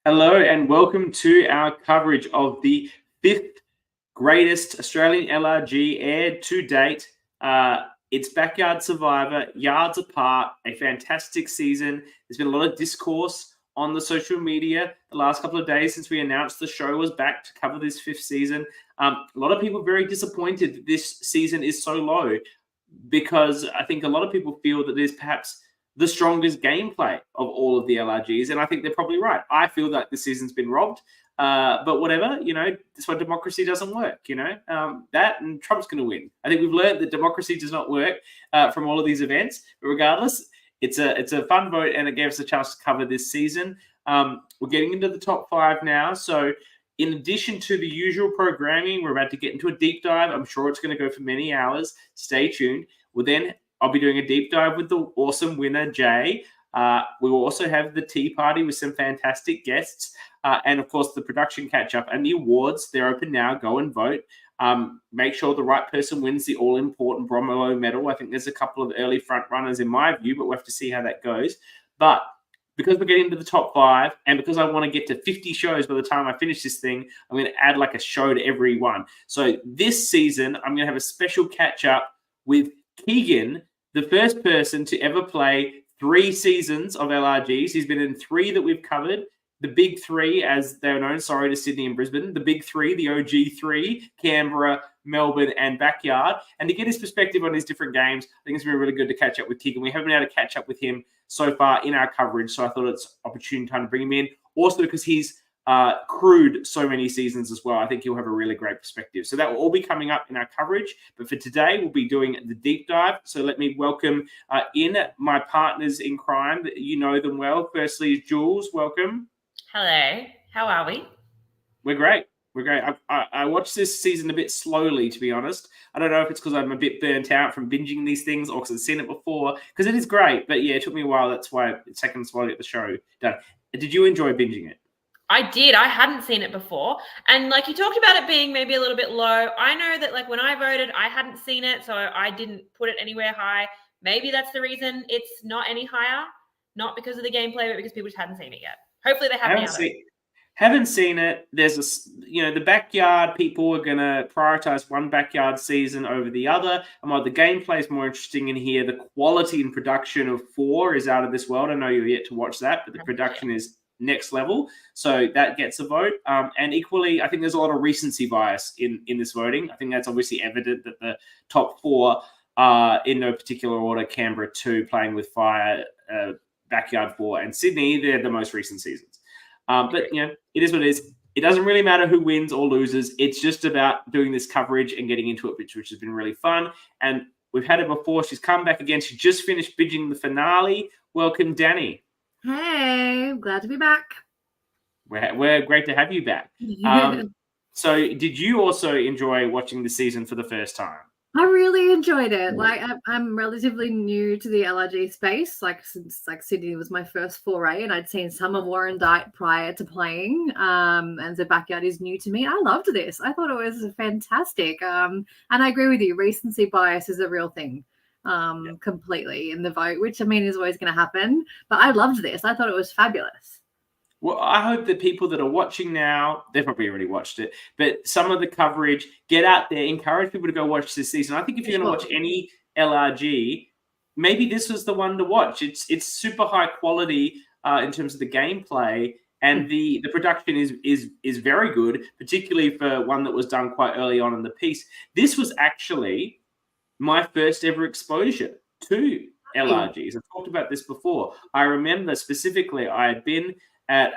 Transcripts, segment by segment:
Hello and welcome to our coverage of the fifth greatest Australian LRG aired to date. It's Backyard Survivor, yards apart, a fantastic season. There's been a lot of discourse on the social media the last couple of days since we announced the show was back to cover this fifth season. A lot of people are very disappointed that this season is so low because I think a lot of people feel that there's perhaps the strongest gameplay of all of the LRGs, and I think they're probably right. I feel like the season's been robbed, but whatever, that's why democracy doesn't work, that and Trump's going to win. I think we've learned that democracy does not work from all of these events, but regardless, it's a fun vote, and it gave us a chance to cover this season. We're getting into the top five now, so in addition to the usual programming, we're about to get into a deep dive. I'm sure it's going to go for many hours. Stay tuned. I'll be doing a deep dive with the awesome winner, Jay. We will also have the tea party with some fantastic guests. And, of course, the production catch-up and the awards. They're open now. Go and vote. Make sure the right person wins the all-important Bromelo medal. I think there's a couple of early front runners in my view, but we'll have to see how that goes. But because we're getting to the top five and because I want to get to 50 shows by the time I finish this thing, I'm going to add like a show to every one. So this season, I'm going to have a special catch-up with Keegan, the first person to ever play 3 seasons of LRGs. He's been in 3 that we've covered. The big 3, as they're known, sorry to Sydney and Brisbane. The big 3, the OG 3, Canberra, Melbourne, and Backyard. And to get his perspective on his different games, I think it's been really good to catch up with Keegan. We haven't been able to catch up with him so far in our coverage, so I thought it's an opportune time to bring him in. Also because he's crewed so many seasons as well. I think he'll have a really great perspective. So that will all be coming up in our coverage. But for today, we'll be doing the deep dive. So let me welcome in my partners in crime. You know them well. Firstly, Jules, welcome. Hello. How are we? We're great. We're great. I watched this season a bit slowly, to be honest. I don't know if it's because I'm a bit burnt out from binging these things or because I've seen it before, because it is great. But yeah, it took me a while. That's why it's taken so long to get the show done. Did you enjoy binging it? I did. I hadn't seen it before. And like you talked about it being maybe a little bit low. I know that like when I voted, I hadn't seen it. So I didn't put it anywhere high. Maybe that's the reason it's not any higher. Not because of the gameplay, but because people just hadn't seen it yet. Hopefully they have now. Haven't seen it. There's the backyard people are going to prioritize one backyard season over the other. And while the gameplay is more interesting in here, the quality and production of 4 is out of this world. I know you're yet to watch that, but the production is next level. So that gets a vote. And equally, I think there's a lot of recency bias in this voting. I think that's obviously evident that the top 4 are in no particular order. Canberra 2 playing with fire, Backyard 4 and Sydney, they're the most recent seasons. But, it is what it is. It doesn't really matter who wins or loses. It's just about doing this coverage and getting into it, which has been really fun. And we've had it before. She's come back again. She just finished binging the finale. Welcome, Dani. Hey, glad to be back. We're great to have you back. So did you also enjoy watching the season for the first time? I really enjoyed it. Like I'm relatively new to the LRG space, since Sydney was my first foray, and I'd seen some of Warrandyte prior to playing. And the backyard is new to me. I loved this. I thought it was fantastic. And I agree with you. Recency bias is a real thing. Completely in the vote, which is always going to happen. But I loved this. I thought it was fabulous. Well, I hope that people that are watching now, they've probably already watched it, but some of the coverage, get out there, encourage people to go watch this season. I think if you're going to watch any LRG, maybe this was the one to watch. It's super high quality in terms of the gameplay, and the production is very good, particularly for one that was done quite early on in the piece. This was actually my first ever exposure to LRGs. I've talked about this before. I remember specifically I had been at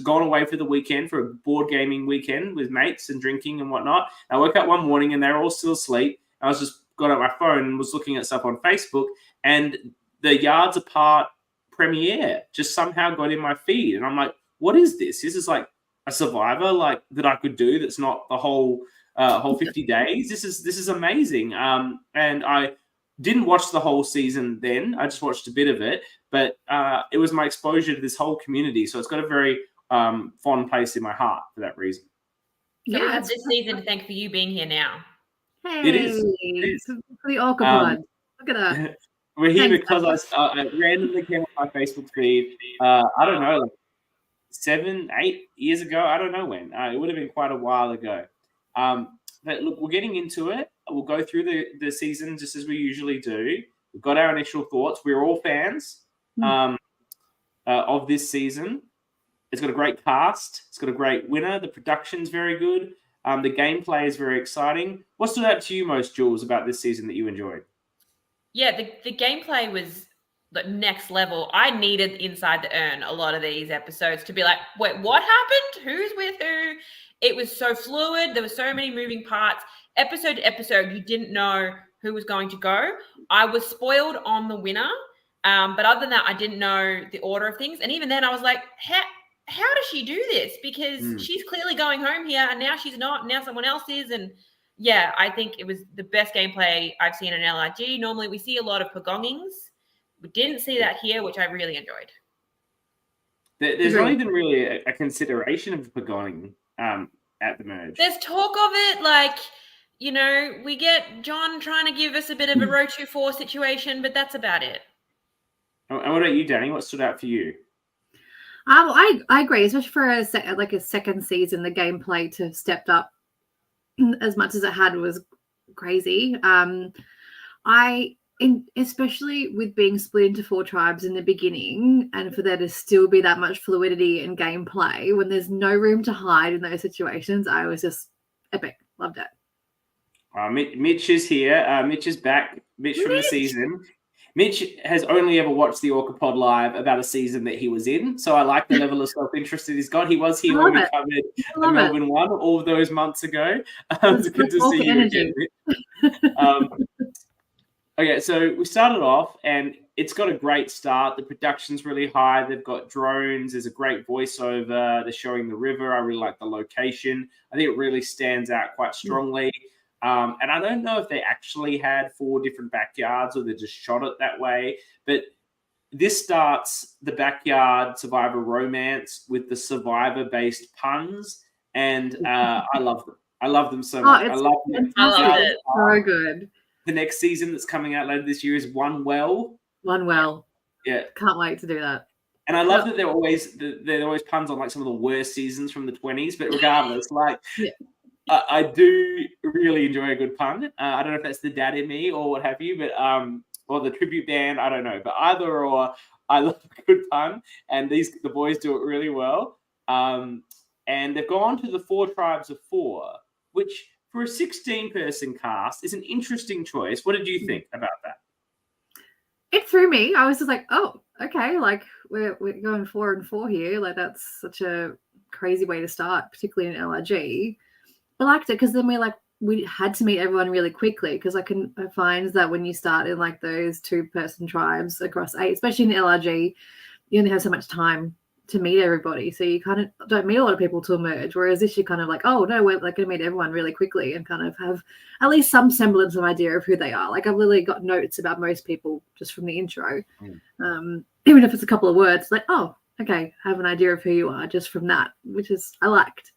gone away for the weekend for a board gaming weekend with mates and drinking and whatnot. I woke up one morning and they were all still asleep. I was just got out my phone and was looking at stuff on Facebook, and the Yards Apart premiere just somehow got in my feed, and I'm like, what is this? This is like a Survivor that I could do. That's not the whole 50 days. This is amazing. And I didn't watch the whole season then. I just watched a bit of it. But it was my exposure to this whole community. So it's got a very fond place in my heart for that reason. So we have this season to thank for you being here now. Hey, it is. For the ORCA pod. Look at that. We're here because I randomly came on my Facebook feed. I don't know, 7, 8 years ago. I don't know when. It would have been quite a while ago. But look, we're getting into it. We'll go through the season just as we usually do. We've got our initial thoughts. We're all fans of this season. It's got a great cast. It's got a great winner. The production's very good. The gameplay is very exciting. What stood out to you most, Jules, about this season that you enjoyed? Yeah, the gameplay was the next level. I needed inside the urn a lot of these episodes to be like, wait, what happened? Who's with who? It was so fluid. There were so many moving parts. Episode to episode, you didn't know who was going to go. I was spoiled on the winner. But other than that, I didn't know the order of things. And even then I was like, how does she do this? Because she's clearly going home here and now she's not. Now someone else is. And yeah, I think it was the best gameplay I've seen in LRG. Normally we see a lot of pagongings. We didn't see that here, which I really enjoyed. There's not even really a consideration of pagonging at the merge. There's talk of it, like, you know, we get John trying to give us a bit of a row 2-4 situation, but that's about it. And what about you, Dani? What stood out for you? I agree, especially for a second season, the gameplay to have stepped up as much as it had was crazy. Especially with being split into 4 tribes in the beginning, and for there to still be that much fluidity and gameplay when there's no room to hide in those situations, I was just epic. Loved it. Mitch is here. Mitch is back. Mitch from the season. Mitch has only ever watched the ORCA Pod live about a season that he was in, so I like the level of self-interest that he's got. He was here when we covered the Melbourne one all of those months ago. It's good to see you again, Mitch. Okay, so we started off, and it's got a great start. The production's really high. They've got drones. There's a great voiceover. They're showing the river. I really like the location. I think it really stands out quite strongly. And I don't know if they actually had 4 different backyards or they just shot it that way. But this starts the backyard Survivor romance with the Survivor-based puns. And I love them. I love them so much. I love it. So good. The next season that's coming out later this year is One Well. One Well. Yeah. Can't wait to do that. And I love that they're always puns on like some of the worst seasons from the 20s. But regardless, like... Yeah. I do really enjoy a good pun. I don't know if that's the dad in me or what have you, but or the tribute band, I don't know. But either or, I love a good pun, and the boys do it really well. And they've gone to the 4 tribes of 4, which for a 16-person cast is an interesting choice. What did you think about that? It threw me. I was just like, oh, okay, like we're going 4 and 4 here. Like that's such a crazy way to start, particularly in LRG. I liked it because then we had to meet everyone really quickly, because I find that when you start in like those 2-person tribes across 8, especially in LRG, you only have so much time to meet everybody, so you kind of don't meet a lot of people to emerge. Whereas this, you're kind of like, oh no, we're like going to meet everyone really quickly and kind of have at least some semblance of idea of who they are. Like I've literally got notes about most people just from the intro, even if it's a couple of words. Like, oh, okay, have an idea of who you are just from that, which is I liked.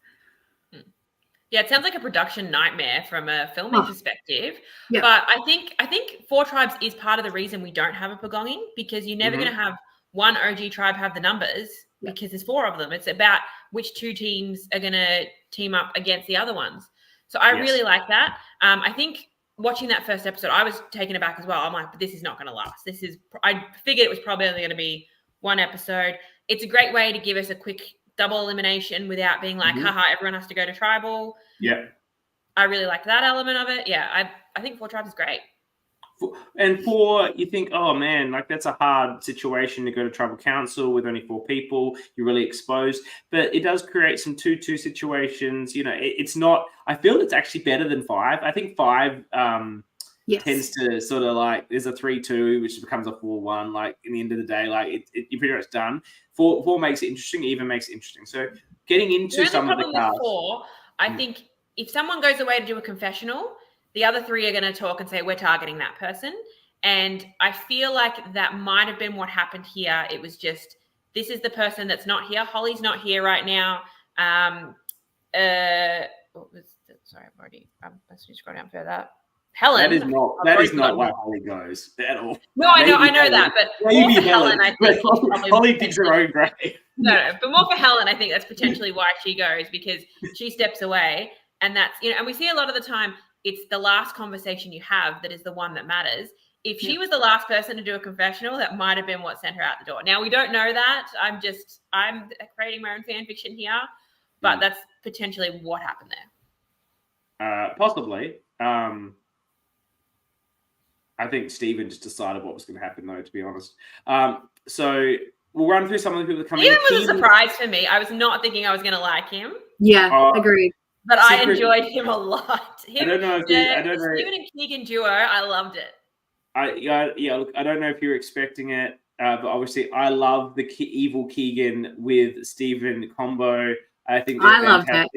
Yeah, it sounds like a production nightmare from a filming perspective. Yeah. But I think 4 tribes is part of the reason we don't have a pagonging, because you're never going to have one OG tribe have the numbers because there's 4 of them. It's about which 2 teams are going to team up against the other ones. So I really like that. I think watching that first episode, I was taken aback as well. I'm like, this is not going to last. I figured it was probably only going to be 1 episode. It's a great way to give us a quick double elimination without being like, haha, everyone has to go to tribal. Yeah. I really like that element of it. Yeah, I think 4 tribes is great. And 4, you think, oh man, like that's a hard situation to go to tribal council with only 4 people. You're really exposed. But it does create some 2-2 situations. You know, it's not, I feel it's actually better than 5. I think 5 tends to sort of like, there's a 3-2, which becomes a 4-1. Like in the end of the day, like you're pretty much done. 4 makes it interesting, even makes it interesting. So getting into some of the cards. 4, I think if someone goes away to do a confessional, the other 3 are going to talk and say, we're targeting that person. And I feel like that might have been what happened here. It was just, this is the person that's not here. Holly's not here right now. What was that? Sorry, I need to scroll down further. Helen. That is not why Holly goes at all. No, I know that, but more for Helen, I think. Holly digs her own grave. No, but more for Helen, I think that's potentially why she goes, because she steps away, and that's, and we see a lot of the time it's the last conversation you have that is the one that matters. If she was the last person to do a confessional, that might have been what sent her out the door. Now, we don't know that. I'm creating my own fan fiction here, but that's potentially what happened there. Possibly. I think Stephen just decided what was going to happen, though, to be honest. So we'll run through some of the people that come in. Stephen was a surprise for me. I was not thinking I was going to like him. Yeah, agreed. But I enjoyed him a lot. I don't know. Stephen and Keegan duo, I loved it. Look, I don't know if you're expecting it, but obviously I love the evil Keegan with Stephen combo. I think I loved it.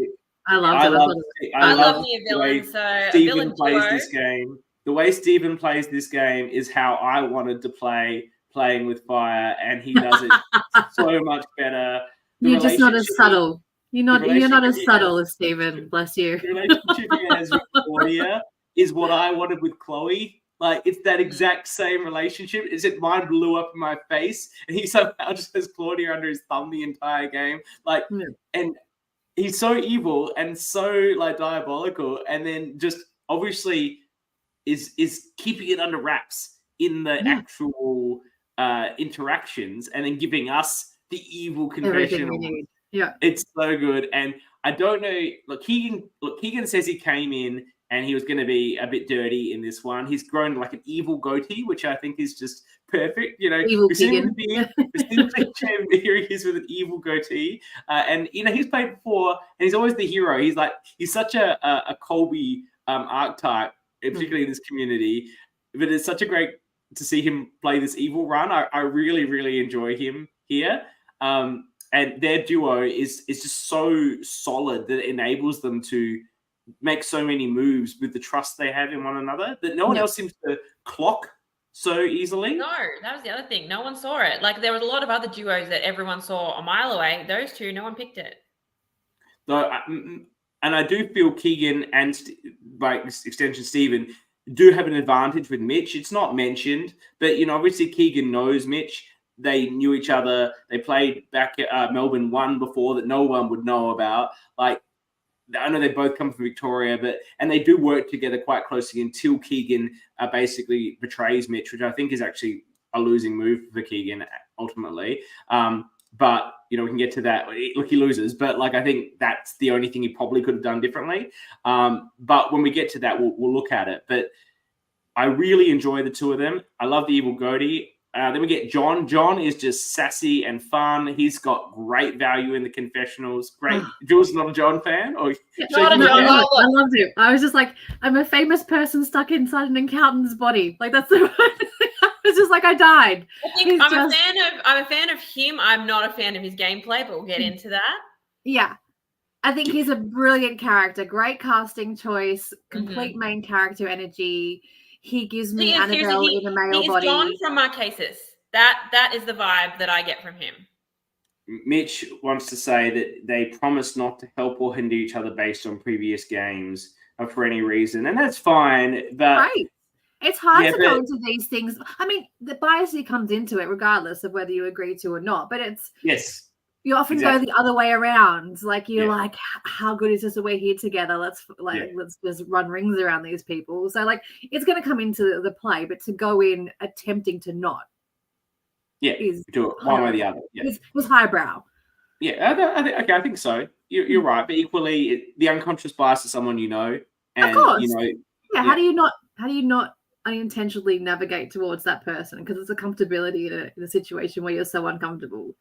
I love the villain. So Stephen plays this game. The way Stephen plays this game is how I wanted to playing with fire, and he does it so much better. You're just not as subtle. You're not as subtle as Stephen. Bless you. The relationship he has with Claudia is what I wanted with Chloe. Like, it's that exact same relationship. It's that mine blew up in my face, and he somehow just has Claudia under his thumb the entire game. Like, and he's so evil and so like diabolical, and then just obviously is keeping it under wraps in the actual interactions, and then giving us the evil confessional. Yeah, it's so good. And I don't know. Keegan says he came in and he was going to be a bit dirty in this one. He's grown like an evil goatee, which I think is just perfect. Evil Keegan. Here he is with an evil goatee. And, he's played before and he's always the hero. He's such a Colby archetype, particularly in this community. But it's such a great to see him play this evil run. I really, really enjoy him here. And their duo is just so solid that it enables them to make so many moves with the trust they have in one another that no one else seems to clock so easily. No, that was the other thing. No one saw it. Like, there was a lot of other duos that everyone saw a mile away. Those two, no one picked it. And I do feel Keegan and, by extension, Stephen, do have an advantage with Mitch. It's not mentioned, but, obviously Keegan knows Mitch. They knew each other. They played back at Melbourne 1 before that no one would know about. Like, I know they both come from Victoria, and they do work together quite closely until Keegan basically betrays Mitch, which I think is actually a losing move for Keegan ultimately. But, we can get to that. Look, he loses, but I think that's the only thing he probably could have done differently. But when we get to that, we'll look at it. But I really enjoy the two of them. I love the evil goatee. Then we get John. John is just sassy and fun. He's got great value in the confessionals. Great. Jules, not a John fan? Or I loved it. I was just like, I'm a famous person stuck inside an accountant's body. Like, that's the it's just like I died. I think I'm a fan of him. I'm not a fan of his gameplay, but we'll get into that. Yeah. I think he's a brilliant character. Great casting choice. Complete main character energy. He gives me Annabelle in a male body. He's John from Marquesas. That is the vibe that I get from him. Mitch wants to say that they promise not to help or hinder each other based on previous games or for any reason, and that's fine. But right. It's hard to go into these things. I mean, the bias comes into it regardless of whether you agree to or not. But it's you often go the other way around. Like, you're like, how good is this that we're here together? Let's just run rings around these people. So, like, it's going to come into the play, but to go in attempting to not. Yeah, do it one way or the other. Yeah. It was highbrow. Yeah, I think so. You're right. But equally, the unconscious bias is someone you know. And, of course. How do you not unintentionally navigate towards that person? Because it's a comfortability in a situation where you're so uncomfortable.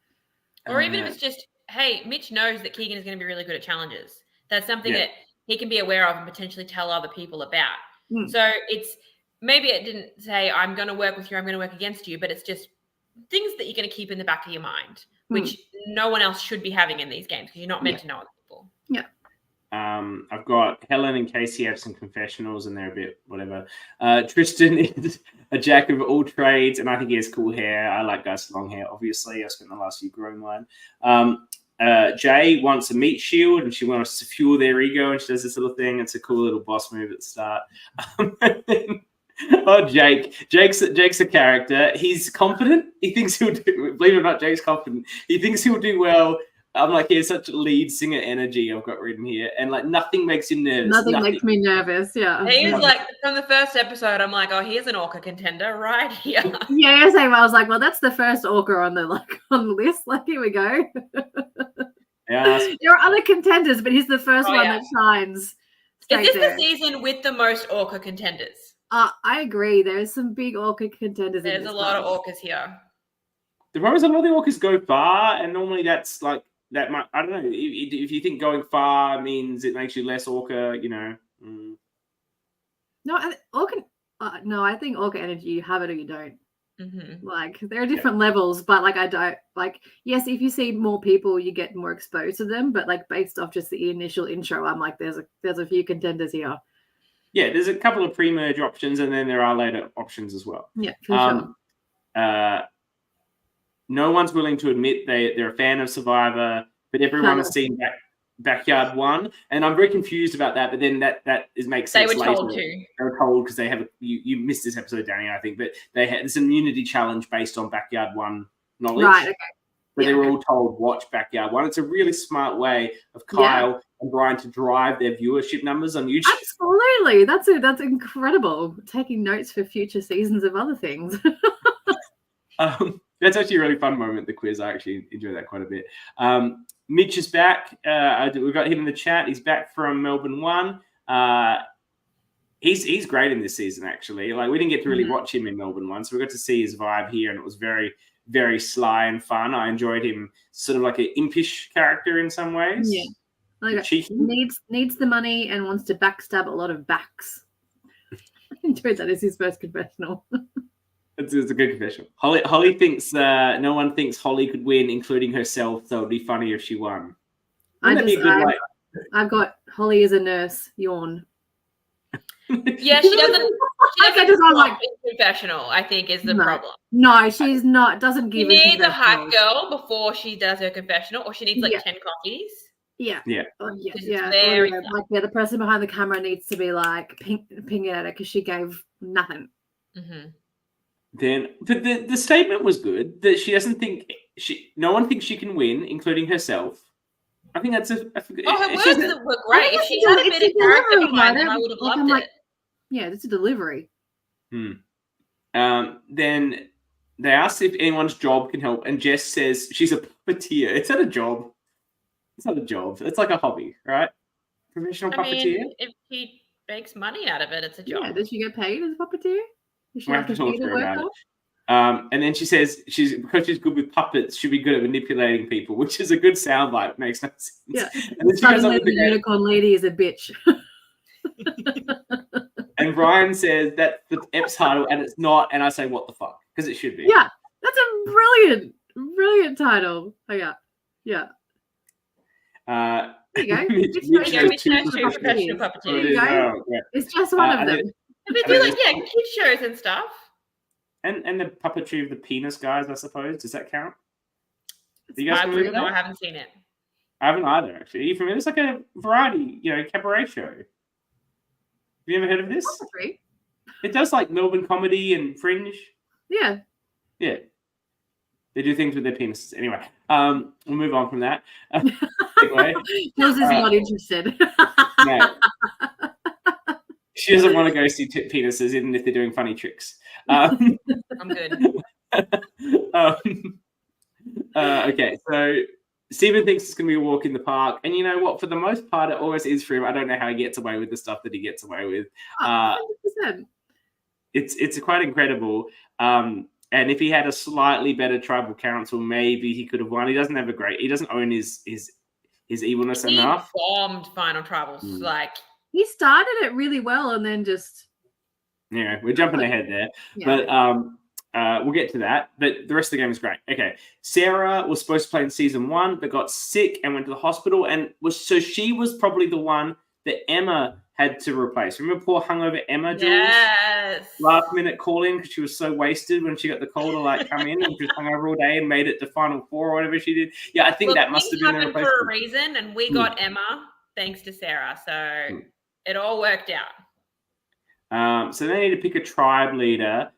Or even if it's just, hey, Mitch knows that Keegan is going to be really good at challenges. That's something that he can be aware of and potentially tell other people about. So maybe it didn't say, I'm going to work with you, I'm going to work against you, but it's just things that you're going to keep in the back of your mind, which no one else should be having in these games because you're not meant to know other people. Yeah. I've got Helen and Casey have some confessionals and they're a bit whatever. Tristan is a jack of all trades and I think he has cool hair. I like guys with long hair, obviously. I spent the last year growing mine. Jay wants a meat shield, and she wants to fuel their ego, and she does this little thing. It's a cool little boss move at the start. Jake's a character. He's confident. He thinks he'll do. Believe it or not, Jake's confident. He thinks he'll do well. I'm like, he has such lead singer energy. I've got written here, and like nothing makes him nervous. Nothing makes me nervous. Yeah, he was like from the first episode. I'm like, oh, here's an ORCA contender right here. Yeah, same. I was like, well, that's the first ORCA on the list. Like, here we go. Yeah, there are other contenders, but he's the first one that shines. Is this the season with the most ORCA contenders? I agree. There's some big ORCA contenders. There's a lot of ORCAs here. The problem is a lot of the ORCAs go far, and normally that's like that. Might, I don't know if you think going far means it makes you less ORCA. You know. No, ORCA. No, I think ORCA energy. You have it or you don't. Mm-hmm. Like there are different levels, but like I don't like. Yes, if you see more people, you get more exposed to them. But like based off just the initial intro, I'm like, there's a few contenders here. Yeah, there's a couple of pre-merge options, and then there are later options as well. Yeah, for sure. No one's willing to admit they're a fan of Survivor, but everyone has seen Backyard 1, and I'm very confused about that. But then that makes sense. They were told to. They were told because they have you missed this episode, Dani, I think, but they had this immunity challenge based on Backyard 1 knowledge. Right. Okay. But they were all told watch Backyard 1. It's a really smart way of Kyle and Brian to drive their viewership numbers on YouTube. Absolutely, that's incredible. Taking notes for future seasons of other things. That's actually a really fun moment, the quiz. I actually enjoy that quite a bit. Mitch is back. We've got him in the chat. He's back from Melbourne 1. He's great in this season, actually. Like, we didn't get to really watch him in Melbourne 1, so we got to see his vibe here, and it was very, very sly and fun. I enjoyed him, sort of like an impish character in some ways. Yeah. Like cheeky. Needs the money and wants to backstab a lot of backs. I enjoyed that as his first confessional. It's a good confession. Holly thinks no one thinks Holly could win, including herself. So it'd be funny if she won. I've got Holly as a nurse. Yawn. Yeah, she doesn't. Confessional, I think, is the problem. No, she's not. Doesn't give. She needs a hype girl before she does her confessional, or she needs like 10 coffees. Yeah. Yeah. The person behind the camera needs to be like pinging at her because she gave nothing. Mm-hmm. Then, but the statement was good that she doesn't think no one thinks she can win, including herself. I think that's her words were great. If she had a bit of character behind them, I would have loved it. Yeah, it's a delivery. Then they asked if anyone's job can help, and Jess says she's a puppeteer. It's not a job. It's not a job. It's like a hobby, right? Professional puppeteer. If he makes money out of it, it's a job. Yeah, does she get paid as a puppeteer? We have to talk to her about it. And then she says because she's good with puppets, she'll be good at manipulating people, which is a good soundbite. Makes no sense. Yeah. And then she goes the unicorn lady is a bitch. And Brian says that's the Epps title, and it's not. And I say, what the fuck? Because it should be. Yeah, that's a brilliant title. Oh yeah. There you go. Professional puppeteer. It's just one of them. They do kid shows and stuff. And the puppetry of the penis guys, I suppose. Does that count? Do you guys familiar with that? I haven't seen it. I haven't either, actually. Are you familiar? It's like a variety, cabaret show. Have you ever heard of this? Puppetry. It does like Melbourne comedy and Fringe. Yeah. Yeah. They do things with their penises. Anyway, we'll move on from that. Anyway, Jules is not interested. No. She doesn't want to go see penises, even if they're doing funny tricks. I'm good. Okay, so Stephen thinks it's going to be a walk in the park. And you know what? For the most part, it always is for him. I don't know how he gets away with the stuff that he gets away with. 100%. It's quite incredible. And if he had a slightly better tribal council, maybe he could have won. He doesn't own his evilness enough. He bombed Final Tribals. He started it really well and then just... Yeah, we're jumping ahead there. Yeah. But we'll get to that. But the rest of the game is great. Okay. Sarah was supposed to play in season 1, but got sick and went to the hospital. So she was probably the one that Emma had to replace. Remember poor hungover Emma, Jules? Yes. Last minute call in because she was so wasted when she got the call to like come in and she was hungover all day and made it to Final Four or whatever she did. Yeah, I think that must have been happened for a reason, and we got Emma thanks to Sarah, so it all worked out. So they need to pick a tribe leader.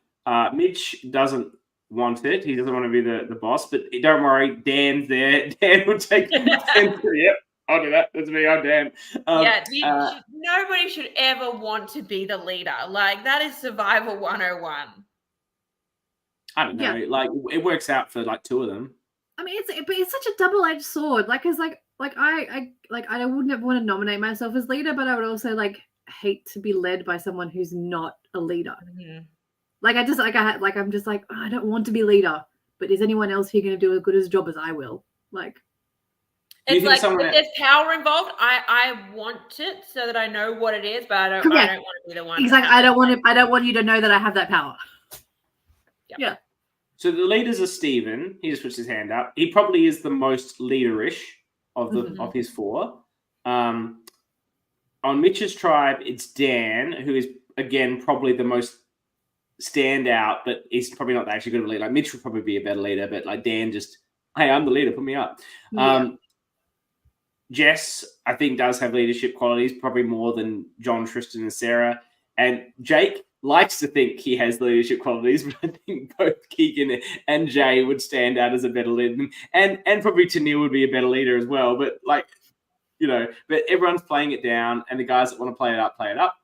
Mitch doesn't want it. He doesn't want to be the boss, but don't worry, Dan's there. Dan will take yep. I'll do that. That's me. I'm Dan. Nobody should ever want to be the leader. Like, that is Survivor 101. I don't know. Yeah. Like, it works out for like two of them. I mean, it's such a double-edged sword. Like, it's like I wouldn't want to nominate myself as leader, but I would also like hate to be led by someone who's not a leader. Mm-hmm. Like, I'm just like, oh, I don't want to be leader, but is anyone else here going to do as good a job as I will? Like. It's like if there's power involved, I want it so that I know what it is, but I don't want to be the one. Exactly. I don't want you to know that I have that power. Yep. Yeah. So the leaders are Stephen. He just puts his hand up. He probably is the most leaderish of of his four. On Mitch's tribe, it's Dan, who is again probably the most standout, but he's probably not actually good of a leader. Like Mitch would probably be a better leader, but like Dan just, hey, I'm the leader, put me up. Yeah. Jess, I think, does have leadership qualities, probably more than John, Tristan, and Sarah. And Jake likes to think he has leadership qualities, but I think both Keegan and Jay would stand out as a better leader. And probably Tennille would be a better leader as well. But, like, you know, but everyone's playing it down, and the guys that want to play it up, play it up.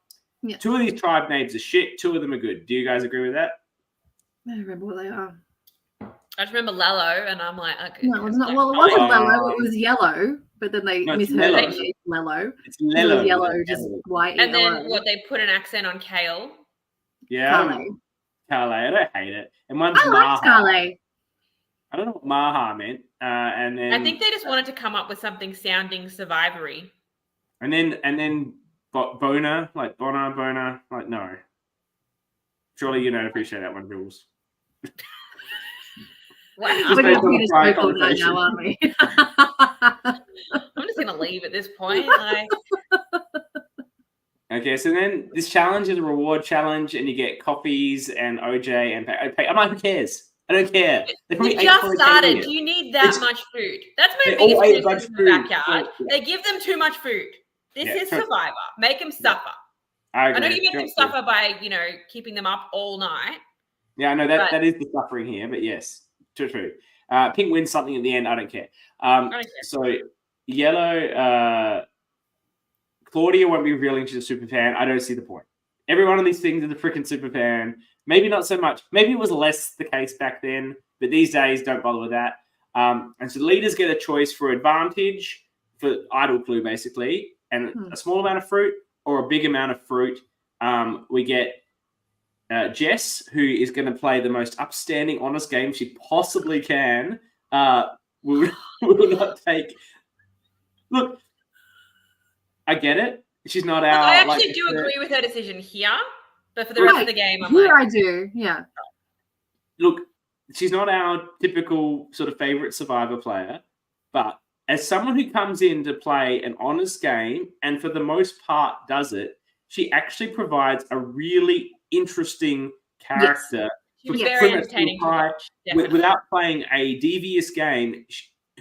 Yeah. Two of these tribe names are shit. Two of them are good. Do you guys agree with that? I don't remember what they are. I just remember Lello, and I'm like, okay. No, it's not. Well, it wasn't Lello. It was Yellow, but then they misheard it. Lello. It's Lello. Yellow, just white. And then they put an accent on Kale. Yeah. Kale. I don't hate it. And one's I liked Kale. I don't know what Maha meant. And then I think they just wanted to come up with something sounding survivory. And then Bona, like Bona, like no. Surely you don't appreciate that one, Jules. Wow. We're going to smoke all night now, aren't we? I'm just going to leave at this point. Like. Okay, so then this challenge is a reward challenge, and you get coffees and OJ and pay. I'm like, who cares? I don't care. You just started. Do you need that much food? That's my biggest criticism in the backyard. Yeah. They give them too much food. This is Survivor. Make them suffer. I know you make them suffer by, keeping them up all night. Yeah, I know that is the suffering here, but yes. True. Pink wins something at the end. I don't care. So Yellow, Claudia won't be revealing she's a super fan. I don't see the point. Every one of these things is a freaking super fan. Maybe not so much. Maybe it was less the case back then, but these days don't bother with that. And so the leaders get a choice for advantage, for idle clue basically, and a small amount of fruit or a big amount of fruit. We get Jess, who is going to play the most upstanding, honest game she possibly can, will not take. Look, I get it. She's not our. I actually do agree with her decision here, but for the rest of the game, I'm here I do. Yeah. Look, she's not our typical sort of favorite Survivor player, but as someone who comes in to play an honest game and for the most part does it, she actually provides a really interesting character. She's very entertaining without playing a devious game.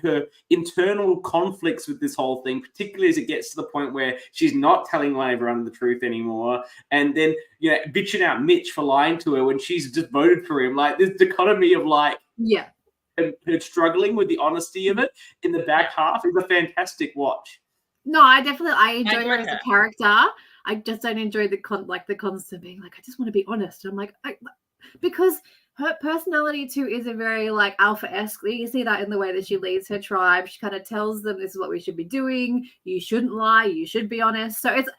Her internal conflicts with this whole thing, particularly as it gets to the point where she's not telling everyone the truth anymore, and then bitching out Mitch for lying to her when she's just voted for him. Like this dichotomy of her struggling with the honesty of it in the back half is a fantastic watch. No, I enjoy her as a character. I just don't enjoy the constant being like, I just want to be honest. I'm like, because her personality too is a very like alpha-esque. You see that in the way that she leads her tribe. She kind of tells them this is what we should be doing. You shouldn't lie. You should be honest. So it's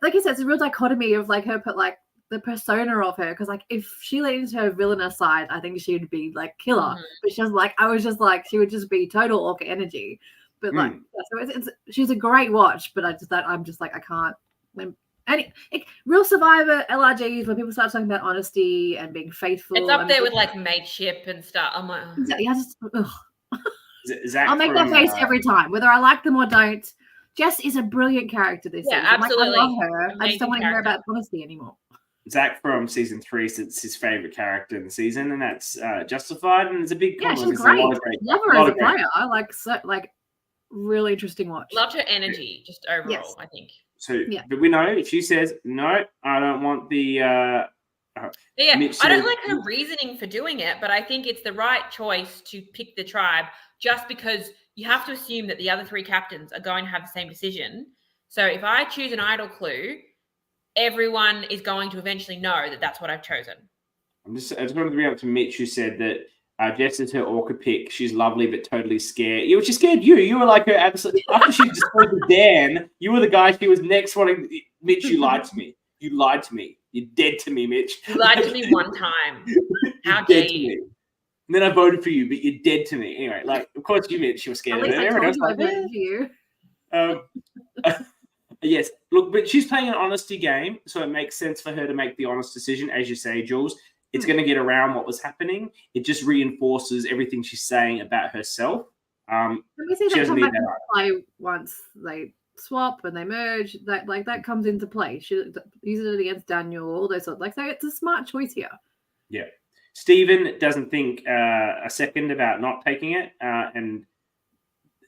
like you said, it's a real dichotomy of like her, like the persona of her. Because like if she leans her villainous side, I think she'd be like killer. Mm-hmm. But she would just be total orca energy. But so she's a great watch. But I'm just like I can't. Real Survivor LRGs when people start talking about honesty and being faithful. It's up there with like mateship and stuff. I'm like, I'll make that face every time, whether I like them or don't. Jess is a brilliant character this Yeah, season. absolutely. Like, I love her. I just Amazing don't want to hear character. about honesty anymore. Zach from season 3 said it's his favorite character in the season, and that's justified. And it's a big Yeah, compliment. she's There's a lot great. of great, Love a her lot as a of great- player. I like really interesting watch. Loved her energy just overall, Yes. I think. So, Yeah. but we know if she says no, I don't want the. Yeah, Mitch I don't said- like her reasoning for doing it, but I think it's the right choice to pick the tribe just because you have to assume that the other 3 captains are going to have the same decision. So if I choose an idol clue, everyone is going to eventually know that that's what I've chosen. I just wanted to bring up to Mitch, who said that Jess is her orca pick. She's lovely but totally scared. She scared you. You were like her absolute. After she disposed of Dan, you were the guy she was next wanting. Mitch, you lied to me. You lied to me. You're dead to me, Mitch. You lied to me one time. How You're dare dead to you? me. And then I voted for you, but you're dead to me. Anyway, like, of course you, Mitch, you were scared At of least it. I Everyone told else you I like, voted for you. yes. Look, but she's playing an honesty game, so it makes sense for her to make the honest decision, as you say, Jules. It's going to get around what was happening. It just reinforces everything she's saying about herself. Let me see She that doesn't come need back that into play once they swap and they merge. That comes into play. She uses it against Daniel, all those sort. So it's a smart choice here. Yeah. Stephen doesn't think a second about not taking it, and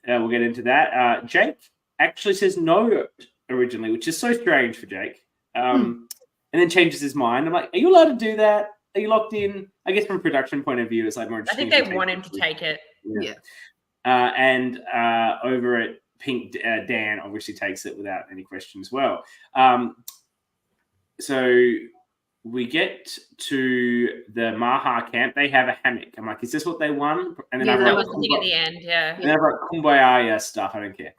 we'll get into that. Jake actually says no originally, which is so strange for Jake, and then changes his mind. I'm like, are you allowed to do that? Are you locked in? I guess from a production point of view, it's like more I interesting. think they want him to take it. Yeah. And over at Pink, Dan obviously takes it without any question as well. So we get to the Maha camp. They have a hammock. I'm like, is this what they won? And then Yeah, I That wrote, was the thing at the end, yeah. and I wrote kumbaya stuff. I don't care.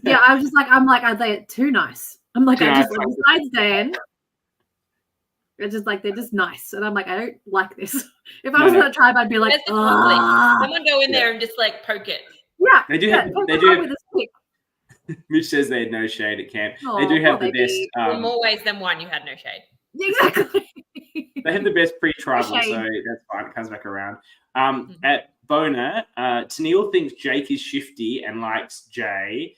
Yeah, I was just like, are they too nice? I'm like, Too I just nice. besides Dan. It's just like they're just nice. And I'm like, I don't like this. If I was in a tribe, I'd be like, Where's the conflict? ah. Someone go in there and just like poke it. Yeah. They do yeah, have- poke they them do up have- with a stick. Mitch says they had no shade at camp. Oh, They do have poor the baby. best. In more ways than one, you had no shade. Exactly. They have the best pre-tribal, Shame. so that's fine. It comes back around. At Boner, Tennille thinks Jake is shifty and likes Jay.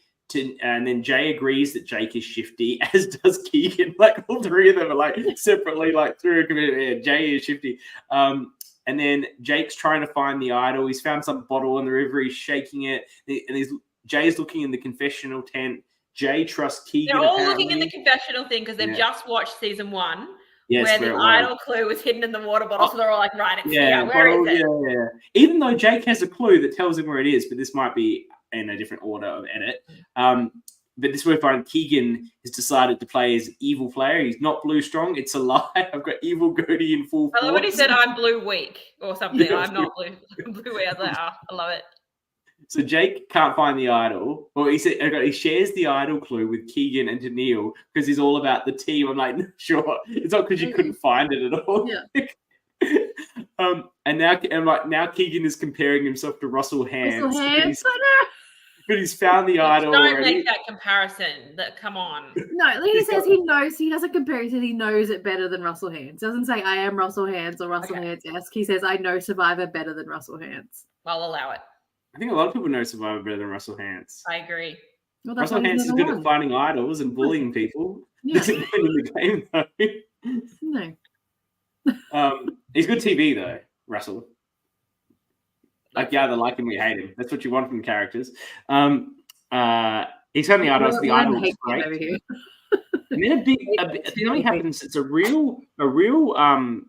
And then Jay agrees that Jake is shifty, as does Keegan. Like all 3 of them are like separately, like through a community. Yeah, Jay is shifty. And then Jake's trying to find the idol. He's found some bottle in the river. He's shaking it, and Jay's looking in the confessional tent. Jay trusts Keegan. They're all apparently. looking in the confessional thing because they've just watched season 1 Yes, where where the it was. idol clue was hidden in the water bottle. So they're all like, right, it's here. Where bottle, is it? Yeah. Even though Jake has a clue that tells him where it is, but this might be in a different order of edit. But this is where I find Keegan has decided to play as evil player. He's not blue strong. It's a lie. I've got evil Gertie in full force. I love when he said, I'm blue weak or something. Yeah. I'm not blue. I'm blue weak. I was like, oh, I love it. So Jake can't find the idol. Or he said he shares the idol clue with Keegan and Tennille because he's all about the team. I'm like, sure. It's not because you couldn't find it at all. Yeah. And now Keegan is comparing himself to Russell Hands. Russell Hands. But he's found the idol Don't already. make that comparison. Come on. No, he says he knows. He doesn't compare. He says he knows it better than Russell Hands. Doesn't say I am Russell Hands or Russell Hands-esque. He says I know Survivor better than Russell Hands. I'll allow it. I think a lot of people know Survivor better than Russell Hands. I agree. Well, that's Russell why Hands he's is number good at one. finding idols and bullying people. Yeah. Doesn't win in the game though. No. He's good TV though, Russell. Like you either like him or you hate him. That's what you want from characters. He's found the idols. The idol looks great. Over here. And then it only happens. It's a real moment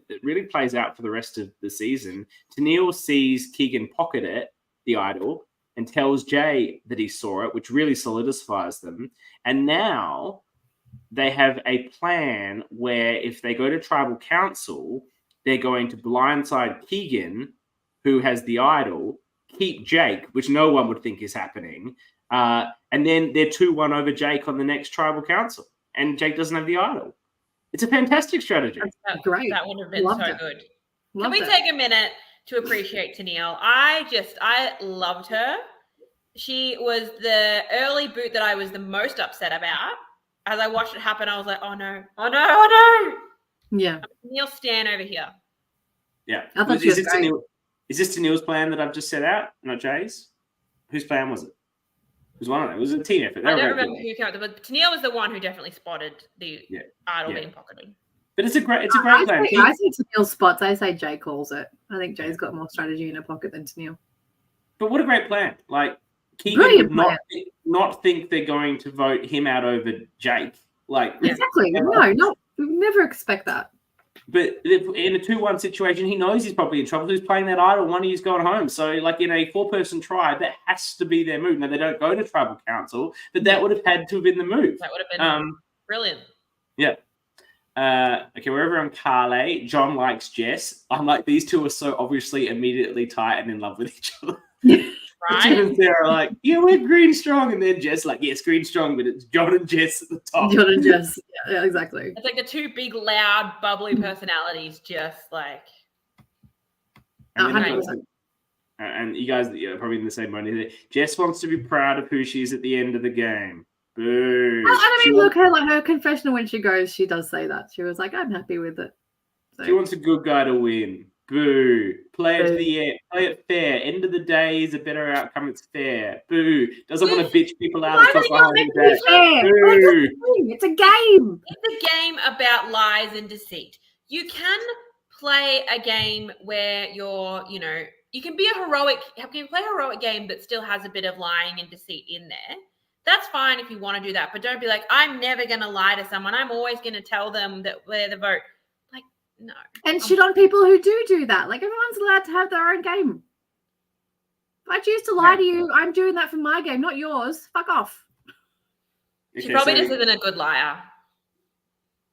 that really plays out for the rest of the season. Tennille sees Keegan pocket it, the idol, and tells Jay that he saw it, which really solidifies them. And now they have a plan where if they go to tribal council, they're going to blindside Keegan, who has the idol, keep Jake, which no one would think is happening. And then they're 2-1 over Jake on the next tribal council. And Jake doesn't have the idol. It's a fantastic strategy. Great. That would have been Loved so it. good. Loved Can we it. take a minute to appreciate Tennille? I loved her. She was the early boot that I was the most upset about. As I watched it happen, I was like, oh no. Yeah. Tennille Stan over here. Yeah. I thought she was great. Is this Tennille's plan that I've just set out, not Jay's? Whose plan was it? was one of them. It was a team effort. I don't remember who came up with it, but Tennille was the one who definitely spotted the idol being pocketed. But it's a great plan. I see Tennille spots. I say Jay calls it. I think Jay's got more strategy in her pocket than Tennille. But what a great plan! Like Keegan would not think they're going to vote him out over Jake. Like exactly. No, we never expect that. But in a 2-1 situation, he knows he's probably in trouble. He's playing that idol. One of you's going home. So, like in a 4-person tribe, that has to be their move. Now, they don't go to tribal council, but that would have had to have been the move. That would have been brilliant. Yeah. Okay, we're over on Carly. John likes Jess. I'm like, these two are so obviously immediately tight and in love with each other. Right? John and Sarah are like, yeah, we're green strong. And then Jess like, yes, green strong, but it's John and Jess at the top. John and Jess. Yeah, exactly. It's like the two big, loud, bubbly personalities just like... And you guys are probably in the same boat. Jess wants to be proud of who she is at the end of the game. Boo. I mean, look, her confessional when she goes, she does say that. She was like, I'm happy with it. So. She wants a good guy to win. Boo. Play it to the end. Play it fair. End of the day is a better outcome. It's fair. Boo. Doesn't want to bitch people out of behind the back. Boo. It's a game. It's a game about lies and deceit. You can play a game where you're, you can play a heroic game that still has a bit of lying and deceit in there. That's fine if you want to do that, but don't be like, I'm never going to lie to someone. I'm always going to tell them that they're the vote. Like, no. And shit on people who do that. Like, everyone's allowed to have their own game. If I choose to lie to you, I'm doing that for my game, not yours. Fuck off. She probably just isn't a good liar.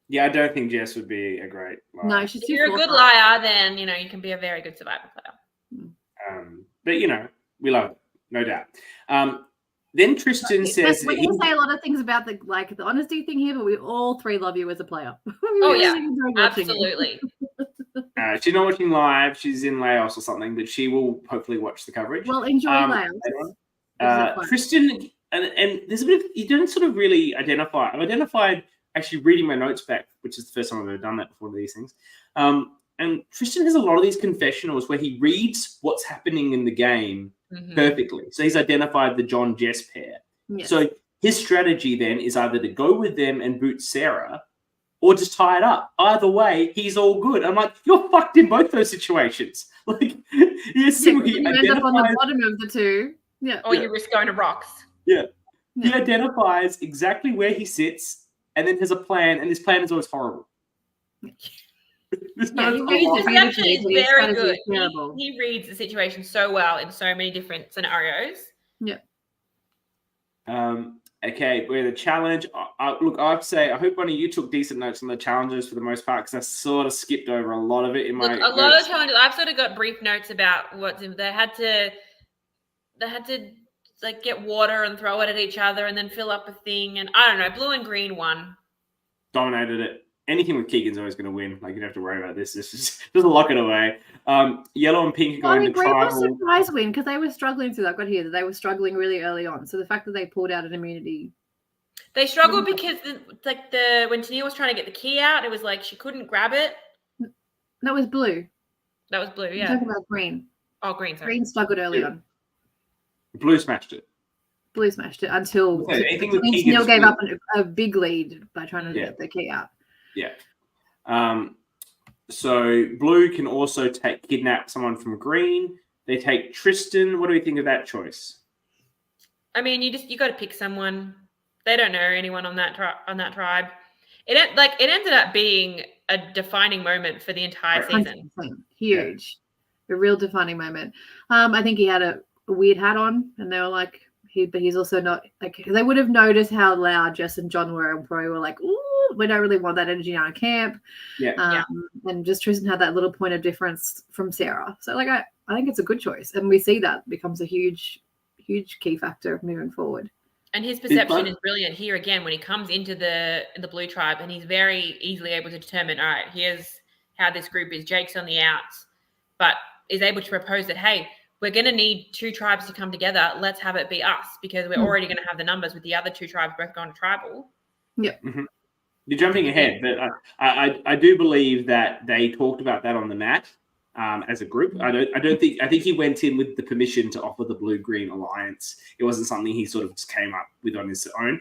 Yeah, I don't think Jess would be a great liar. No, she's too If you're a good liar, then, you can be a very good survivor player. But, we love it, no doubt. Then Tristan says we're going to say a lot of things about the honesty thing here, but we all three love you as a player. Absolutely. She's not watching live. She's in Laos or something, but she will hopefully watch the coverage. Well, enjoy Laos. Tristan, and there's a bit of, you don't sort of really identify. I've identified actually reading my notes back, which is the first time I've ever done that before these things. And Tristan has a lot of these confessionals where he reads what's happening in the game perfectly. So he's identified the John Jess pair. Yes. So his strategy then is either to go with them and boot Sarah or just tie it up. Either way, he's all good. I'm like, you're fucked in both those situations. Like, you end up on the bottom of the two. Yeah. Or you risk going to rocks. Yeah. He identifies exactly where he sits and then has a plan, and his plan is always horrible. His reaction is very good. He reads the situation so well in so many different scenarios. Yeah. Okay, we're the challenge. Look, I have to say, I hope one of you took decent notes on the challenges for the most part, because I sort of skipped over a lot of it in my. A lot of challenges. I've sort of got brief notes about what's in. They had to like get water and throw it at each other, and then fill up a thing. And I don't know, blue and green won. Dominated it. Anything with Keegan's always going to win. Like, you don't have to worry about this. This is just lock it away. Yellow and pink are going to tribal. Green was surprise win because they were struggling through that. I've got here that they were struggling really early on. So the fact that they pulled out an immunity. They struggled because when Tennille was trying to get the key out, it was like she couldn't grab it. That was blue. That was blue, yeah. I'm talking about green. Oh, green, sorry. Green struggled early on. Blue smashed it. Blue smashed it until Tennille gave up a big lead by trying to get the key out. Yeah. So blue can also kidnap someone from green. They take Tristan. What do we think of that choice? I mean, you got to pick someone. They don't know anyone on that tribe. It ended up being a defining moment for the entire season. Huge, a real defining moment. I think he had a weird hat on, and they were like, but he's also not like, they would have noticed how loud Jess and John were, and probably were like, ooh, we don't really want that energy in our camp. And just Tristan had that little point of difference from Sarah. So like, I think it's a good choice, and we see that becomes a huge key factor moving forward. And his perception is brilliant here again when he comes into the blue tribe, and he's very easily able to determine, all right, here's how this group is. Jake's on the outs, but is able to propose that, hey, we're going to need two tribes to come together. Let's have it be us, because we're already going to have the numbers with the other two tribes both going to tribal. Yeah. Mm-hmm. You're jumping ahead, but I do believe that they talked about that on the mat. as a group. I think he went in with the permission to offer the blue-green alliance. It wasn't something he sort of just came up with on his own.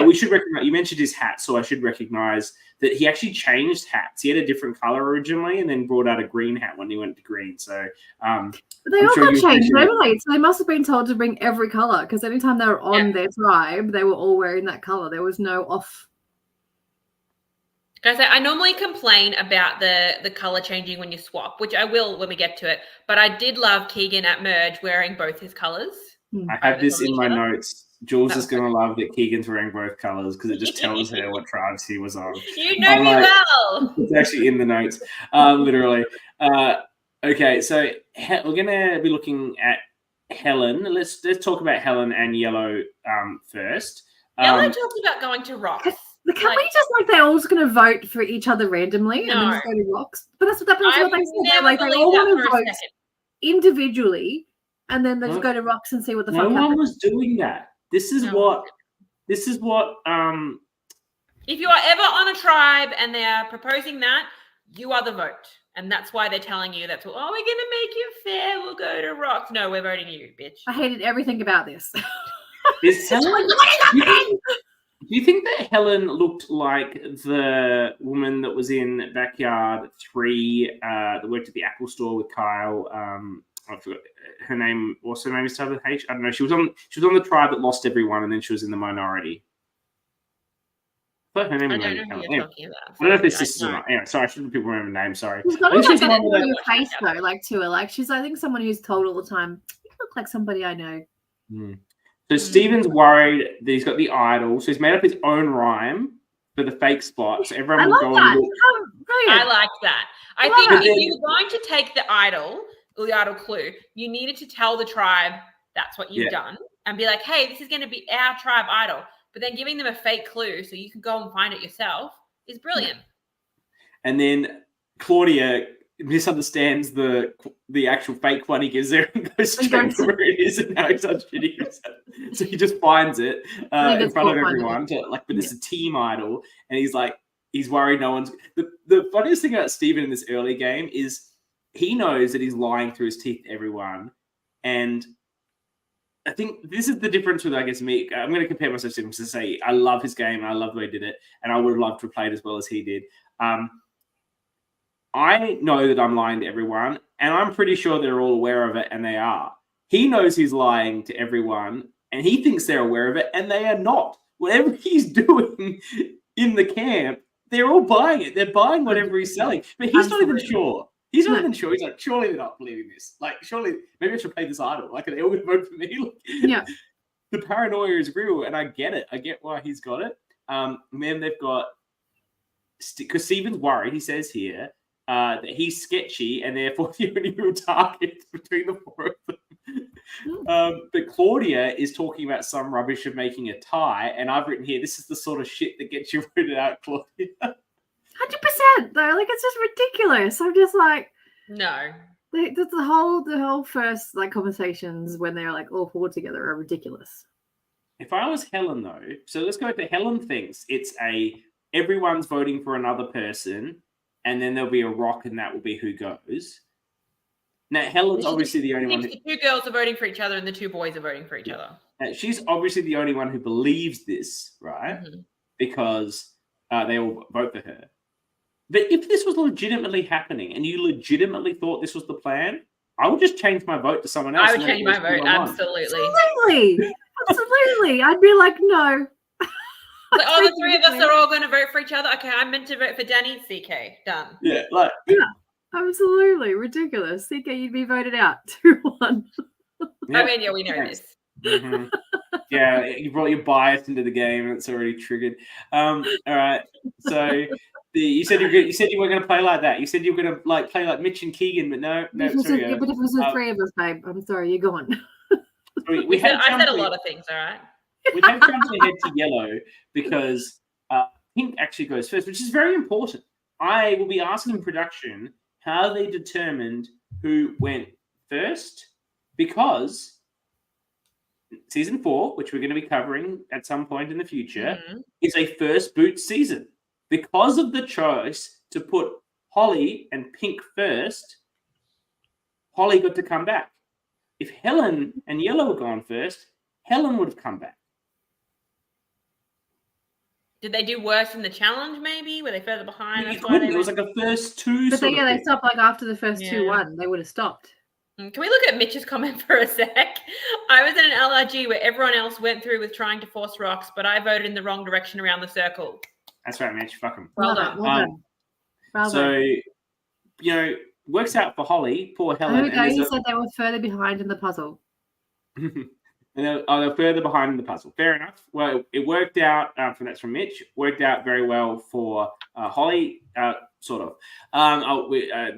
We should recognize, you mentioned his hat, so I should recognize that he actually changed hats. He had a different color originally and then brought out a green hat when he went to green. So they all got changed overlaid, so they must have been told to bring every color, because anytime they were on their tribe, they were all wearing that color. There was no off. Guys, I normally complain about the color changing when you swap, which I will when we get to it. But I did love Keegan at Merge wearing both his colors. I have this in my notes. Jules is going to love that Keegan's wearing both colors because it just tells her what tribes he was on. You know me well. It's actually in the notes, literally. Okay, so we're going to be looking at Helen. Let's talk about Helen and Yellow first. Yellow talked about going to Rocks. Can we just they're all just going to vote for each other randomly and then just go to Rocks? But that's what they said. Like they all want to vote individually, and then they just go to Rocks and see what the fuck happens. No one was doing that. This is what. If you are ever on a tribe and they are proposing that, you are the vote, and that's why they're telling you that's. Oh, we're going to make you fair. We'll go to Rocks. No, we're voting you, bitch. I hated everything about this. Is Helen? Do you think that Helen looked like the woman that was in Backyard 3 that worked at the Apple store with Kyle? I forgot her name. What's her name? Started with H. I don't know. She was on the tribe that lost everyone, and then she was in the minority. I thought her name was I don't know who you're talking about. I don't know if this is or not. Anyway, sorry, I shouldn't people remember names. Sorry. She's got like an your face though, like to her. Like she's, I think, someone who's told all the time, "You look like somebody I know." So Steven's worried that he's got the idol, so he's made up his own rhyme for the fake spot. So everyone will go and look. I like that. I think if you were going to take the idol or the idol clue, you needed to tell the tribe that's what you've done and be like, hey, this is going to be our tribe idol. But then giving them a fake clue so you can go and find it yourself is brilliant. And then Claudia misunderstands the actual fake one he gives there and goes straight to where it is, and now he's on shitty. So he just finds it in front of everyone, but it's a team idol, and he's worried no one's. The funniest thing about Steven in this early game is he knows that he's lying through his teeth to everyone, and I think this is the difference with, I guess, me. I'm going to compare myself to him to say I love his game and I love the way he did it, and I would have loved to have played as well as he did. I know that I'm lying to everyone, and I'm pretty sure they're all aware of it, and they are. He knows he's lying to everyone, and he thinks they're aware of it, and they are not. Whatever he's doing in the camp, they're all buying it. They're buying whatever he's selling, but he's not even sure. He's not even sure. He's like, surely they're not believing this. Like, surely, maybe I should play this idol. Like, are they all going to vote for me? The paranoia is real, and I get it. I get why he's got it. And then they've got, because Steven's worried, he says here, that he's sketchy and therefore the only real target between the four of them. But Claudia is talking about some rubbish of making a tie, and I've written here, this is the sort of shit that gets you voted out, Claudia. 100% though, like it's just ridiculous. I'm just like, no. The whole first conversations when they're like all four together are ridiculous. If I was Helen though, so let's go to Helen thinks it's everyone's voting for another person, and then there'll be a rock, and that will be who goes. Now, Helen's obviously the only one. The two girls are voting for each other, and the two boys are voting for each other. She's obviously the only one who believes this, right? Mm-hmm. Because they all vote for her. But if this was legitimately happening, and you legitimately thought this was the plan, I would just change my vote to someone else. I would change my vote, absolutely. Absolutely. I'd be like, no. Like, the three of us are all going to vote for each other. Okay, I'm meant to vote for Dani. CK, done. Yeah, absolutely ridiculous. CK, you'd be voted out 2-1. Yeah. I mean, we know this. Mm-hmm. Yeah, you brought your bias into the game, and it's already triggered. All right, so you said you were going to play like that. You said you were going to play like Mitch and Keegan, but no. But if it was the three of us, babe, I'm sorry, you're gone. I said a lot of things. All right. We have jumped ahead to yellow because pink actually goes first, which is very important. I will be asking production how they determined who went first, because season 4, which we're going to be covering at some point in the future, is a first boot season. Because of the choice to put Holly and Pink first, Holly got to come back. If Helen and Yellow were gone first, Helen would have come back. Did they do worse in the challenge, maybe? Were they further behind? It was like a first two. But they stopped like after the first 2-1. They would have stopped. Can we look at Mitch's comment for a sec? I was in an LRG where everyone else went through with trying to force rocks, but I voted in the wrong direction around the circle. That's right, Mitch. Fuck him. Well done. So, works out for Holly. Poor Helen. You said they were further behind in the puzzle. And they're further behind in the puzzle. Fair enough. Well, it worked out, that's from Mitch, worked out very well for Holly, sort of.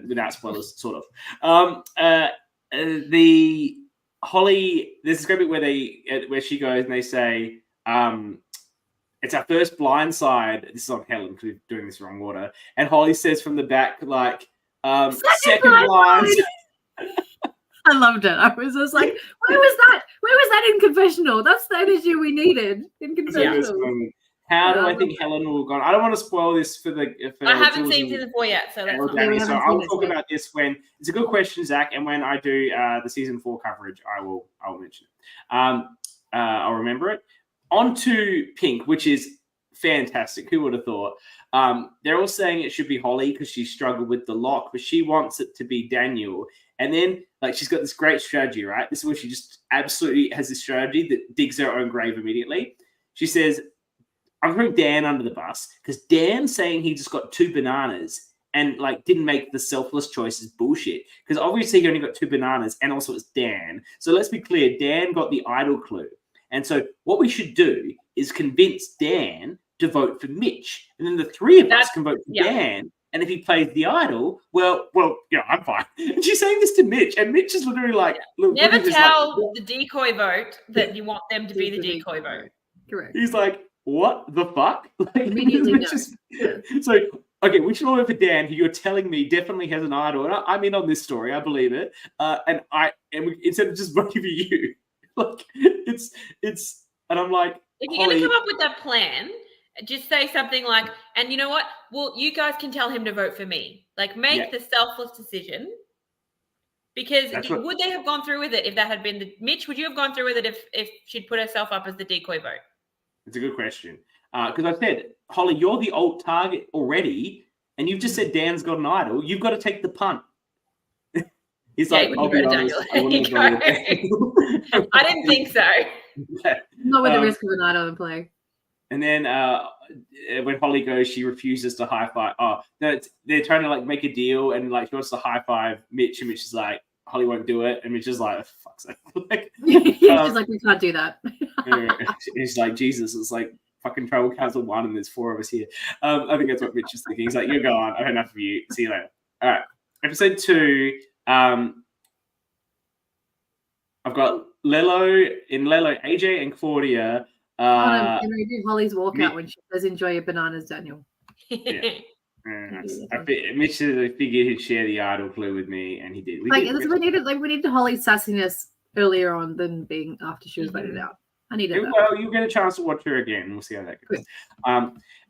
Without spoilers, sort of. The Holly, there's this great bit where she goes and they say, it's our first blind side. This is on Helen because we're doing this wrong order. And Holly says from the back, like, second blind. I loved it. I was just like, where was that? Where was that in confessional? That's the energy we needed in confessional. How do I think Helen will have gone? I don't want to spoil this for I haven't seen season 4 yet, so that's fine. So I'll talk about this when it's a good question, Zach, and when I do the season 4 coverage, I'll mention it. I'll remember it. On to Pink, which is fantastic. Who would have thought? They're all saying it should be Holly because she struggled with the lock, but she wants it to be Daniel. And then, she's got this great strategy, right? This is where she just absolutely has this strategy that digs her own grave immediately. She says, I'm throwing Dan under the bus because Dan saying he just got 2 bananas and, didn't make the selfless choice is bullshit. Because obviously he only got 2 bananas and also it's Dan. So let's be clear, Dan got the idol clue. And so what we should do is convince Dan to vote for Mitch. And then the 3 of us can vote for Dan. And if he plays the idol, well, I'm fine. And she's saying this to Mitch, and Mitch is literally like, look, never tell the decoy vote that you want them to be the decoy vote. Correct. He's like, what the fuck? Immediately So, okay, we should all vote for Dan, who you're telling me definitely has an idol. And I'm in on this story. I believe it. And instead of just voting for you, and I'm like, if you're going to come up with that plan, just say something like, and you know what? Well, you guys can tell him to vote for me. Make the selfless decision. Because would they have gone through with it if that had been Mitch? Would you have gone through with it if she'd put herself up as the decoy vote? It's a good question. Because I said, Holly, you're the old target already, and you've just said Dan's got an idol. You've got to take the punt. He's like, I'll be honest, I didn't think so. Not with the risk of an idol in play. And then when Holly goes, she refuses to high five. Oh, no, they're trying to make a deal, and she wants to high five Mitch, and Mitch is like, Holly won't do it, and Mitch is like, oh, fuck's sake. She's like, we can't do that. He's like, Jesus, it's like fucking Tribal Council 1, and there's 4 of us here. I think that's what Mitch is thinking. He's like, you're gone. I've had enough of you. See you later. All right, episode 2. I've got Lelo, AJ, and Claudia. Can we do Holly's walkout when she says, "Enjoy your bananas, Daniel"? Yeah. Mitch figured he'd share the idol clue with me, and he did. We needed Holly's sassiness earlier on than being after she was voted out. I needed that. Well, you'll get a chance to watch her again. We'll see how that goes.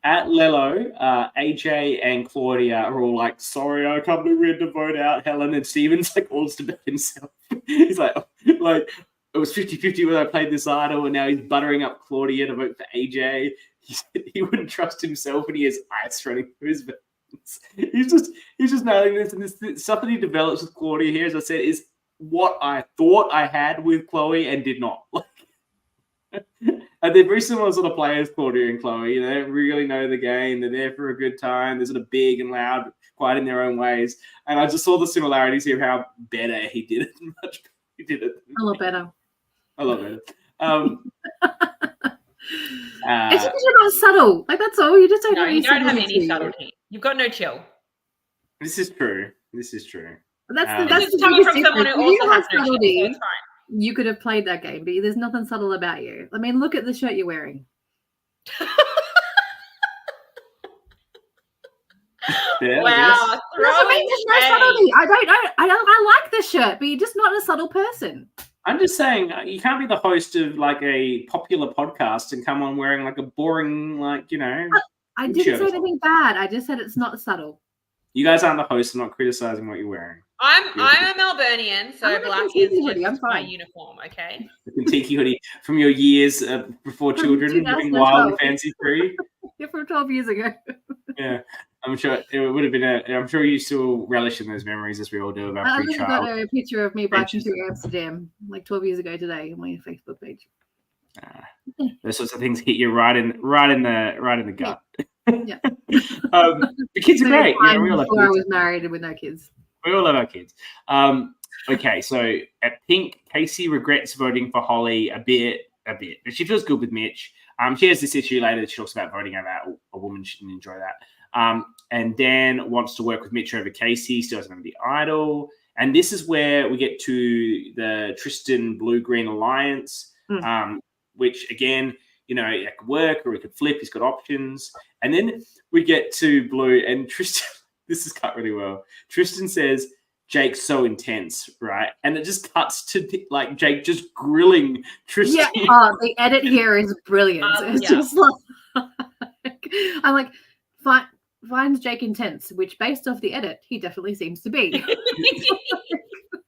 At Lelo, AJ and Claudia are all like, "Sorry, I can't believe we had to vote out Helen." And Steven's all to bet himself. He's like. It was 50-50 when I played this idol, and now he's buttering up Claudia to vote for AJ. He wouldn't trust himself, and he has ice running through his veins. He's just nailing this, and this stuff that he develops with Claudia here, as I said, is what I thought I had with Chloe and did not. And they're very similar sort of players, Claudia and Chloe. They don't really know the game. They're there for a good time. They're sort of big and loud, but quite in their own ways. And I just saw the similarities here, how better he did it. Much better he did it. A lot better. I love it. It's because you're not subtle. That's all. You just don't have any you don't have any subtlety. You've got no chill. This is true. That's the coming from someone who also has no chill. You could have played that game, but there's nothing subtle about you. I mean, look at the shirt you're wearing. Wow. There's no subtlety. I like this shirt, but you're just not a subtle person. I'm just saying, you can't be the host of a popular podcast and come on wearing a boring, I didn't say anything bad. I just said it's not subtle. You guys aren't the host. I'm not criticizing what you're wearing. I'm a Melburnian, so I'm a black Kentucky is hoodie, I'm just my fine. uniform. Okay. The Kentucky hoodie from your years before From children, living wild and 2012. fancy free. Yeah, from 12 years ago. Yeah, I'm sure it would have been I'm sure you still relish in those memories, as we all do, of our I literally pre-child. got a picture of me biking adventures. through Amsterdam like 12 years ago today on my Facebook page. Those sorts of things hit you right in the gut. Yeah. The kids are great. You know, we all love Before I kids. was married and with no kids. We all love our kids. Okay, so at Pink, Casey regrets voting for Holly a bit, but she feels good with Mitch. She has this issue later that she talks about voting over a woman. She didn't enjoy that. And Dan wants to work with Mitch over Casey. Still doesn't want to be idle. And this is where we get to the Tristan Blue-Green Alliance, which, again, you know, it could work or it could flip. He's got options. And then we get to Blue, and Tristan, this is cut really well. Tristan says, Jake's so intense, right? And it just cuts to like Jake just grilling Tristan. Yeah, the edit here is brilliant. It's just like, I'm like, finds Jake intense, which based off the edit, he definitely seems to be.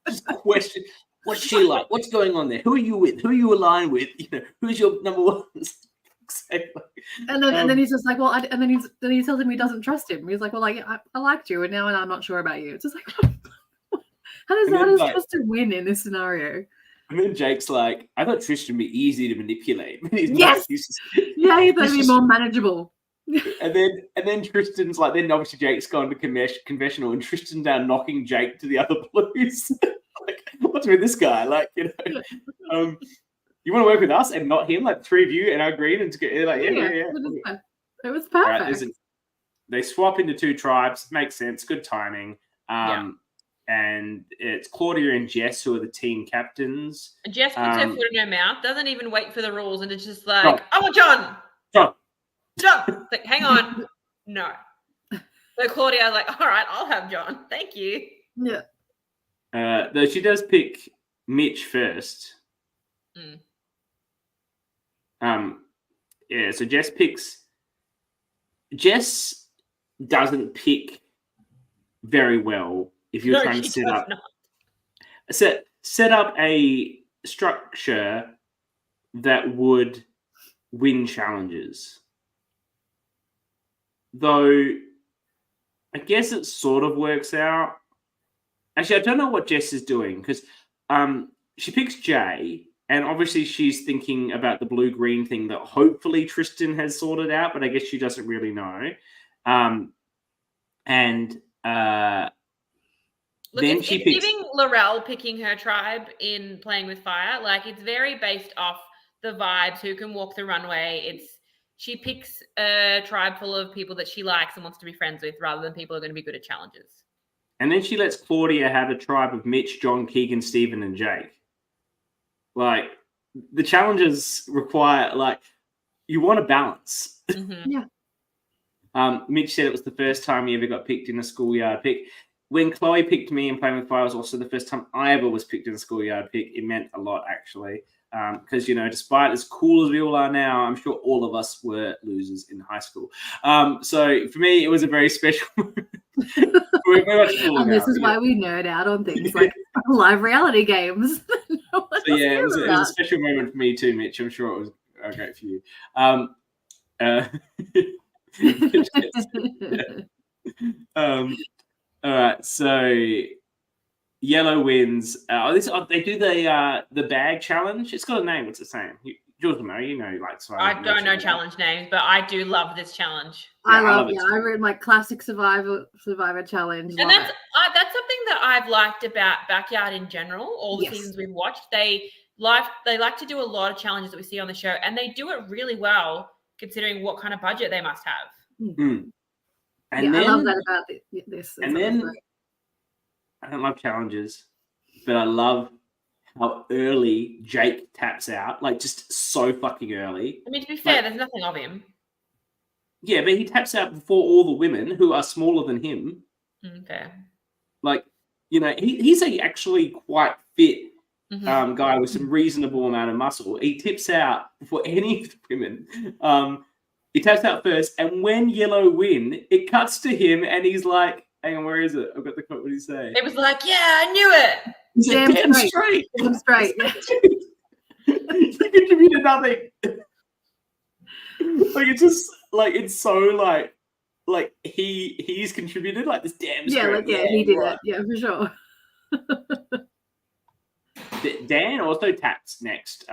Just question, what's she like? What's going on there? Who are you with? Who are you aligned with? You know, who's your number one? Exactly. And then he's just like, well, and then he tells him he doesn't trust him. He's like, well, like I liked you, and now I'm not sure about you. It's just like, how does Tristan win in this scenario? And then Jake's like, I thought Tristan would be easy to manipulate. Yes. He thought it'd be more manageable. And then Tristan's like, then obviously Jake's gone to confessional, and Tristan's down knocking Jake to the other Blues. Like, what's with this guy? Like, you know, you want to work with us and not him? Like, three of you and I agreed, and like, yeah. It was perfect. Right, they swap into two tribes. Makes sense. Good timing. And it's Claudia and Jess who are the team captains. Jess puts her foot in her mouth, doesn't even wait for the rules, and it's just like, I want John. Like, hang on. No. So Claudia's like, all right, I'll have John. Thank you. Yeah. Though she does pick Mitch first. So Jess doesn't pick very well if you're trying to set up a structure that would win challenges. Though I guess it sort of works out. Actually, I don't know what Jess is doing, because she picks Jay, and obviously she's thinking about the blue-green thing that hopefully Tristan has sorted out, but I guess she doesn't really know. Look, then it's she picks... giving Laurel picking her tribe in Playing with Fire. Like, it's very based off the vibes, who can walk the runway. She picks a tribe full of people that she likes and wants to be friends with, rather than people who are going to be good at challenges. And then she lets Claudia have a tribe of Mitch, John, Keegan, Stephen, and Jake. Like, the challenges require, like, you want a balance. Mm-hmm. Yeah. Mitch said it was the first time he ever got picked in a schoolyard pick. When Chloe picked me in Playing with Fire, it was also the first time I ever was picked in a schoolyard pick. It meant a lot, actually. Because, you know, despite as cool as we all are now, I'm sure all of us were losers in high school. So for me, it was a very special moment. And this is why we nerd out on things like live reality games. So yeah, it was a special moment for me too, Mitch. I'm sure it was great for you. All right, so Yellow wins. They do the bag challenge. It's got a name. What's it saying? Jules will know. You know, like. So I don't know challenge names, but I do love this challenge. I love it. I read my classic Survivor challenge, and that's something that I've liked about Backyard in general. All the seasons we've watched, they like to do a lot of challenges that we see on the show, and they do it really well considering what kind of budget they must have. Mm. And then, I love that about this. And then I don't love challenges, but I love how early Jake taps out, like just so fucking early. I mean, to be fair, there's nothing of him. Yeah, but he taps out before all the women who are smaller than him. Okay. Like, you know, he's actually quite fit guy with some reasonable amount of muscle. He tips out before any of the women. He taps out first, and when Yellow win, it cuts to him, and he's like, Hang on, where is it? I've got the quote. What did he say? It was like, yeah, I knew it. He said, Damn damn straight. straight. Damn straight. He contributed nothing. Like it's just like it's so like he's contributed like this damn Yeah, straight. like he did right. it. Yeah, for sure. Dan also taps next.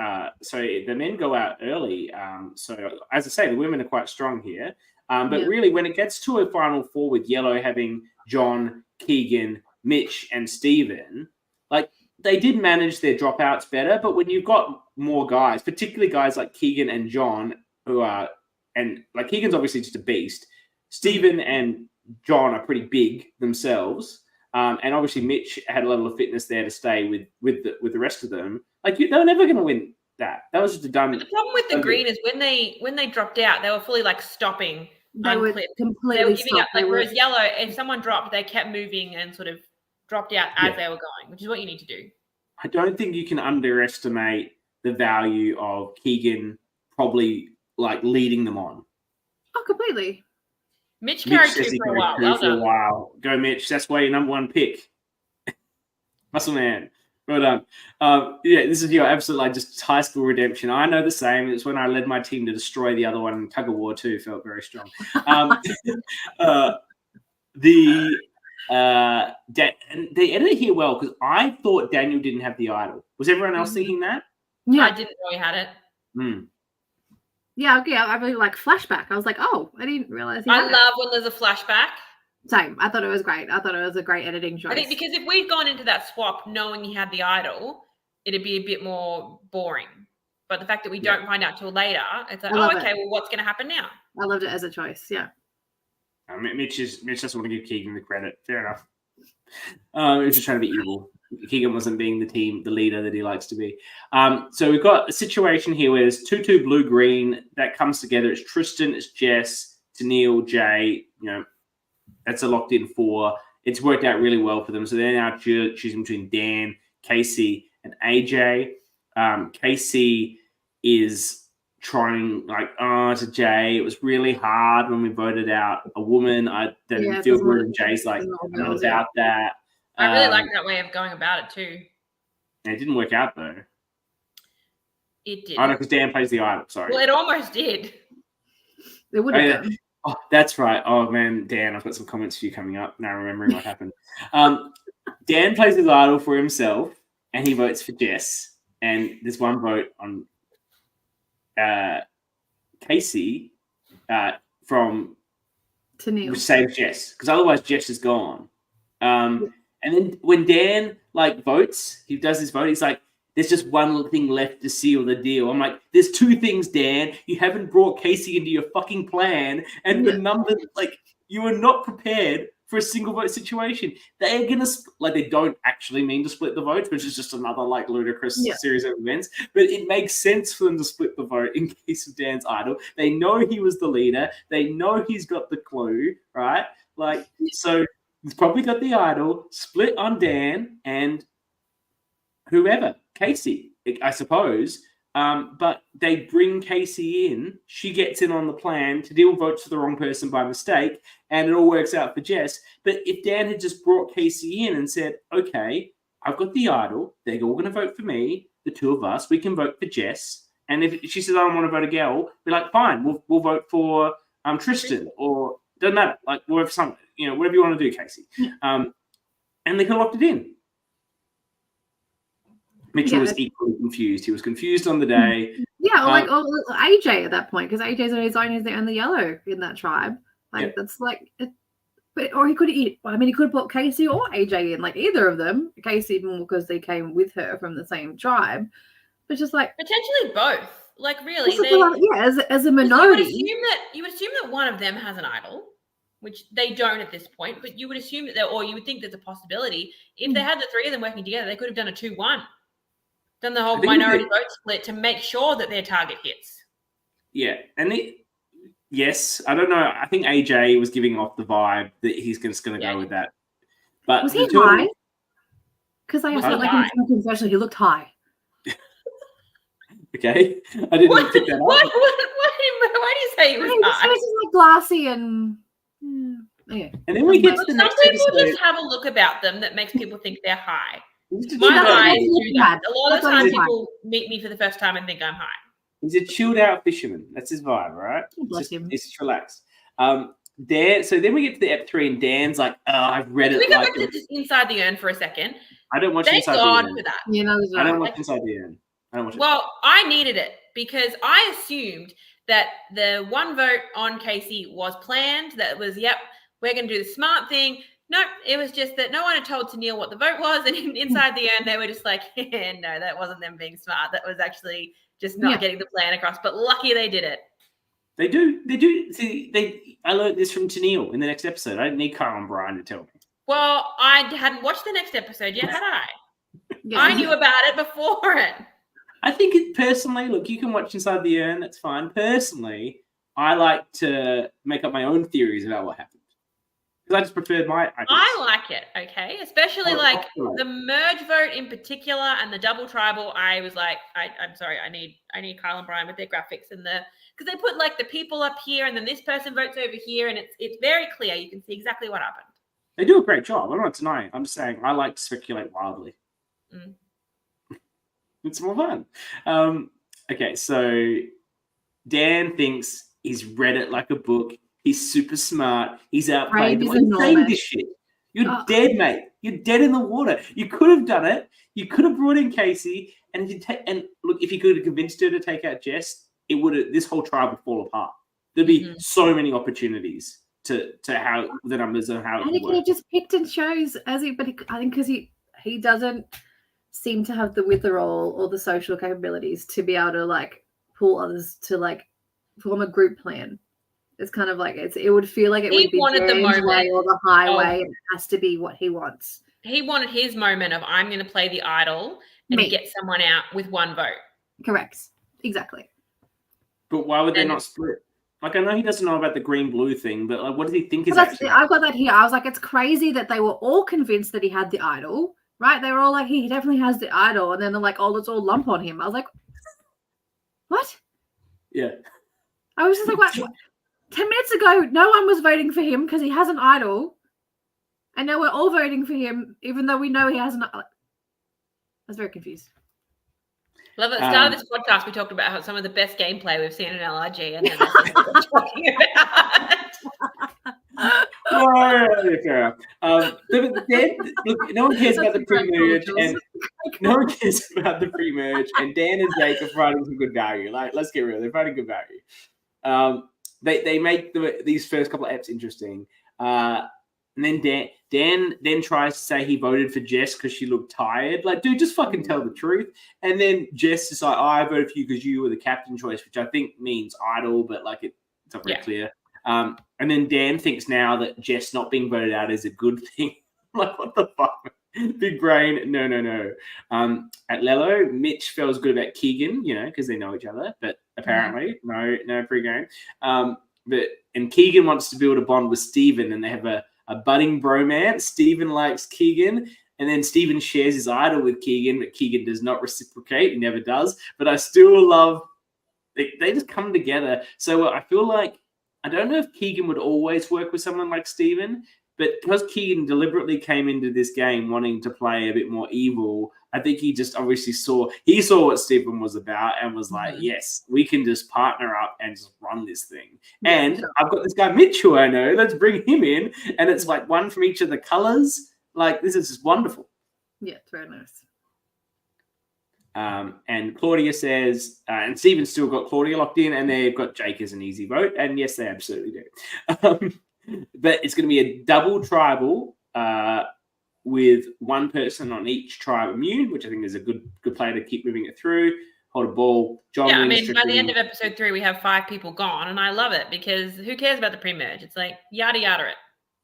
So the men go out early. So as I say, the women are quite strong here. But really, when it gets to a final four with Yellow having John, Keegan, Mitch, and Steven, like they did manage their dropouts better. But when you've got more guys, particularly guys like Keegan and John, who are, and like Keegan's obviously just a beast. Steven and John are pretty big themselves. And obviously Mitch had a level of fitness there to stay with the rest of them. Like they were never going to win that. That was just a done. But the problem with the green is when they dropped out, they were fully like stopping. They were completely they were giving stopped. up. Like, whereas Yellow, if someone dropped, they kept moving and sort of dropped out as they were going, which is what you need to do. I don't think you can underestimate the value of Keegan probably like leading them on. Oh, completely. Mitch carried two for a while. Well done. Go, Mitch. That's why you're number one pick. Muscle man. Well done. This is your absolute like just high school redemption. I know the same. It's when I led my team to destroy the other one in tug of war too. Felt very strong. They edited here well because I thought Daniel didn't have the idol. Was everyone else thinking that? Yeah, I didn't know he had it. Yeah, okay. I really like flashback. I was like, oh, I didn't realize. I love when there's a flashback. Same. I thought it was great. I thought it was a great editing choice. I think because if we'd gone into that swap knowing he had the idol, it'd be a bit more boring. But the fact that we don't find out till later, it's like, okay, well, what's going to happen now? I loved it as a choice. Yeah. Mitch doesn't want to give Keegan the credit. Fair enough. He was just trying to be evil. Keegan wasn't being the leader that he likes to be. So we've got a situation here where there's 2-2 blue-green that comes together. It's Tristan, it's Jess, it's Neil, Jay. That's a locked-in 4. It's worked out really well for them. So they're now choosing between Dan, Casey, and AJ. Casey is trying to Jay. It was really hard when we voted out a woman. I didn't feel good. And Jay's like, I'm not about that. I really like that way of going about it too. It didn't work out though. It did. I know because Dan plays the idol. Sorry. Well, it almost did. It would have done. Oh, that's right. Oh man, Dan, I've got some comments for you coming up. Now remembering what happened. Dan plays his idol for himself, and he votes for Jess. And there's one vote on Casey from to save Jess, because otherwise Jess is gone. And then when Dan votes, he does his vote. He's like, "There's just one little thing left to seal the deal." I'm like, "There's 2 things, Dan. You haven't brought Casey into your fucking plan, and the numbers you are not prepared for a single vote situation. They are gonna they don't actually mean to split the votes, which is just another ludicrous series of events. But it makes sense for them to split the vote in case of Dan's idol. They know he was the leader. They know he's got the clue, right? So he's probably got the idol split on Dan and whoever, Casey, I suppose. But they bring Casey in. She gets in on the plan to deal votes for the wrong person by mistake, and it all works out for Jess. But if Dan had just brought Casey in and said, okay, I've got the idol. They're all going to vote for me, the 2 of us. We can vote for Jess. And if she says, I don't want to vote a girl, be like, fine, we'll vote for Tristan, or doesn't matter. We'll have some, whatever you want to do, Casey. And they could have locked it in. Mitchell was equally confused. He was confused on the day. Yeah, or AJ at that point, because AJ's on his own. He's the only yellow in that tribe. That's or he could have brought Casey or AJ in, either of them. Casey, even because they came with her from the same tribe. But just potentially both. Really, as a minority, you would assume that one of them has an idol, which they don't at this point. But you would assume that, or you would think there's a possibility if they had the 3 of them working together, they could have done a 2-1. Done the whole minority vote split to make sure that their target hits. Yeah, and yes, I don't know. I think AJ was giving off the vibe that he's just going to go with that. But was he high? Because I felt like in confession he looked high. Okay, I didn't pick that up. Why do you say he was high? He was just glassy and Okay. And then we get to Some the next people episode. just have a look about them that makes people think they're high. He's a My chilled out- eyes do that. A lot of That's what times he's like. people meet me for the first time and think I'm high. He's a chilled out fisherman. That's his vibe, right? Bless him. It's just relaxed. Dan. So then we get to the Ep 3, and Dan's like, "Oh, I've read Can we it go like back to just Inside the Urn for a second? I don't watch Thank Inside God the Urn. for that. You know, I don't watch Inside the Urn. I don't watch it. Well, I needed it because I assumed that the one vote on Casey was planned. That was, yep, we're going to do the smart thing. No, it was just that no one had told Tennille what the vote was. And Inside the Urn, they were just like, no, that wasn't them being smart. That was actually just not getting the plan across. But lucky they did it. They do. See, I learned this from Tennille in the next episode. I didn't need Carl and Brian to tell me. Well, I hadn't watched the next episode yet, had I? Yeah. I knew about it before it. I think it personally, look, you can watch Inside the Urn, that's fine. Personally, I like to make up my own theories about what happened. Because I just preferred my ideas. I like it, okay? Especially like the merge vote in particular and the double tribal. I was like, I'm sorry, I need Kyle and Brian with their graphics and because they put like the people up here and then this person votes over here and it's very clear. You can see exactly what happened. They do a great job. I'm not denying. I'm just saying I like to speculate wildly. Mm. It's more fun. Okay, so Dan thinks he's read it like a book. He's super smart. He's outplayed. Why are you saying this shit? You're dead, mate. You're dead in the water. You could have done it. You could have brought in Casey, and if you could have convinced her to take out Jess, it would have. This whole tribe would fall apart. There'd be so many opportunities to how the numbers and how. And he could have just picked and chose I think because he doesn't seem to have the withdrawal or the social capabilities to be able to like pull others to like form a group plan. It's kind of like it would feel like it would be wanted the moment way or the highway. It has to be what he wants. He wanted his moment of I'm going to play the idol and get someone out with one vote. Correct. Exactly. But why would they not split? Like, I know he doesn't know about the green-blue thing, but like, what does he think is actually? I've got that here. I was like, it's crazy that they were all convinced that he had the idol, right? They were all like, he definitely has the idol. And then they're like, oh, let's all lump on him. I was like, what? Yeah. I was just like, what? 10 minutes ago, no one was voting for him because he has an idol. And now we're all voting for him, even though we know he has an idol. I was very confused. Love at the start of this podcast, we talked about how some of the best gameplay we've seen in LRG, and then that's what we're talking about. Look, no one cares about the pre-merge, and no one cares about the pre-merge. And Dan and Jake are providing some good value. Like, let's get real, they're providing good value. They make these first couple of eps interesting. And then Dan then tries to say he voted for Jess because she looked tired. Like, dude, just fucking tell the truth. And then Jess is like, oh, I voted for you because you were the captain choice, which I think means idol, but like it's not very clear. And then Dan thinks now that Jess not being voted out is a good thing. Like, what the fuck? Big brain. No. At Lello, Mitch feels good about Keegan, because they know each other, but apparently no pre-game. And Keegan wants to build a bond with Steven, and they have a budding bromance. Steven likes Keegan, and then Steven shares his idol with Keegan, but Keegan does not reciprocate. He never does. But I still love they just come together. So I feel like I don't know if Keegan would always work with someone like Steven, but because Keegan deliberately came into this game wanting to play a bit more evil, I think he just obviously saw what Stephen was about and was like, yes, we can just partner up and just run this thing. And I've got this guy, Mitch, who I know. Let's bring him in. And it's like one from each of the colors. Like, this is just wonderful. Yeah, it's very nice. And Claudia says, and Stephen's still got Claudia locked in, and they've got Jake as an easy vote. And yes, they absolutely do. But it's going to be a double tribal with one person on each tribe immune, which I think is a good play to keep moving it through. Hold a ball. John by the end of episode 3, we have 5 people gone, and I love it because who cares about the pre-merge? It's like yada yada it.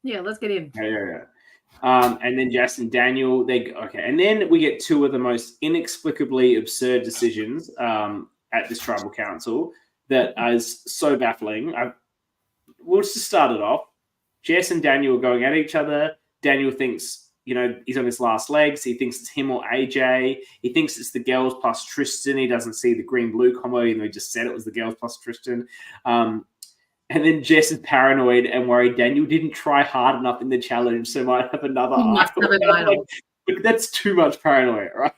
Yeah, let's get in. Yeah. And then Jess and Daniel, and then we get 2 of the most inexplicably absurd decisions at this tribal council that is so baffling. We'll just start it off. Jess and Daniel are going at each other. Daniel thinks, he's on his last legs. He thinks it's him or AJ. He thinks it's the girls plus Tristan. He doesn't see the green-blue combo, even though he just said it was the girls plus Tristan. And then Jess is paranoid and worried Daniel didn't try hard enough in the challenge, so might have another He must idol. have an idol. Look, that's too much paranoia, right?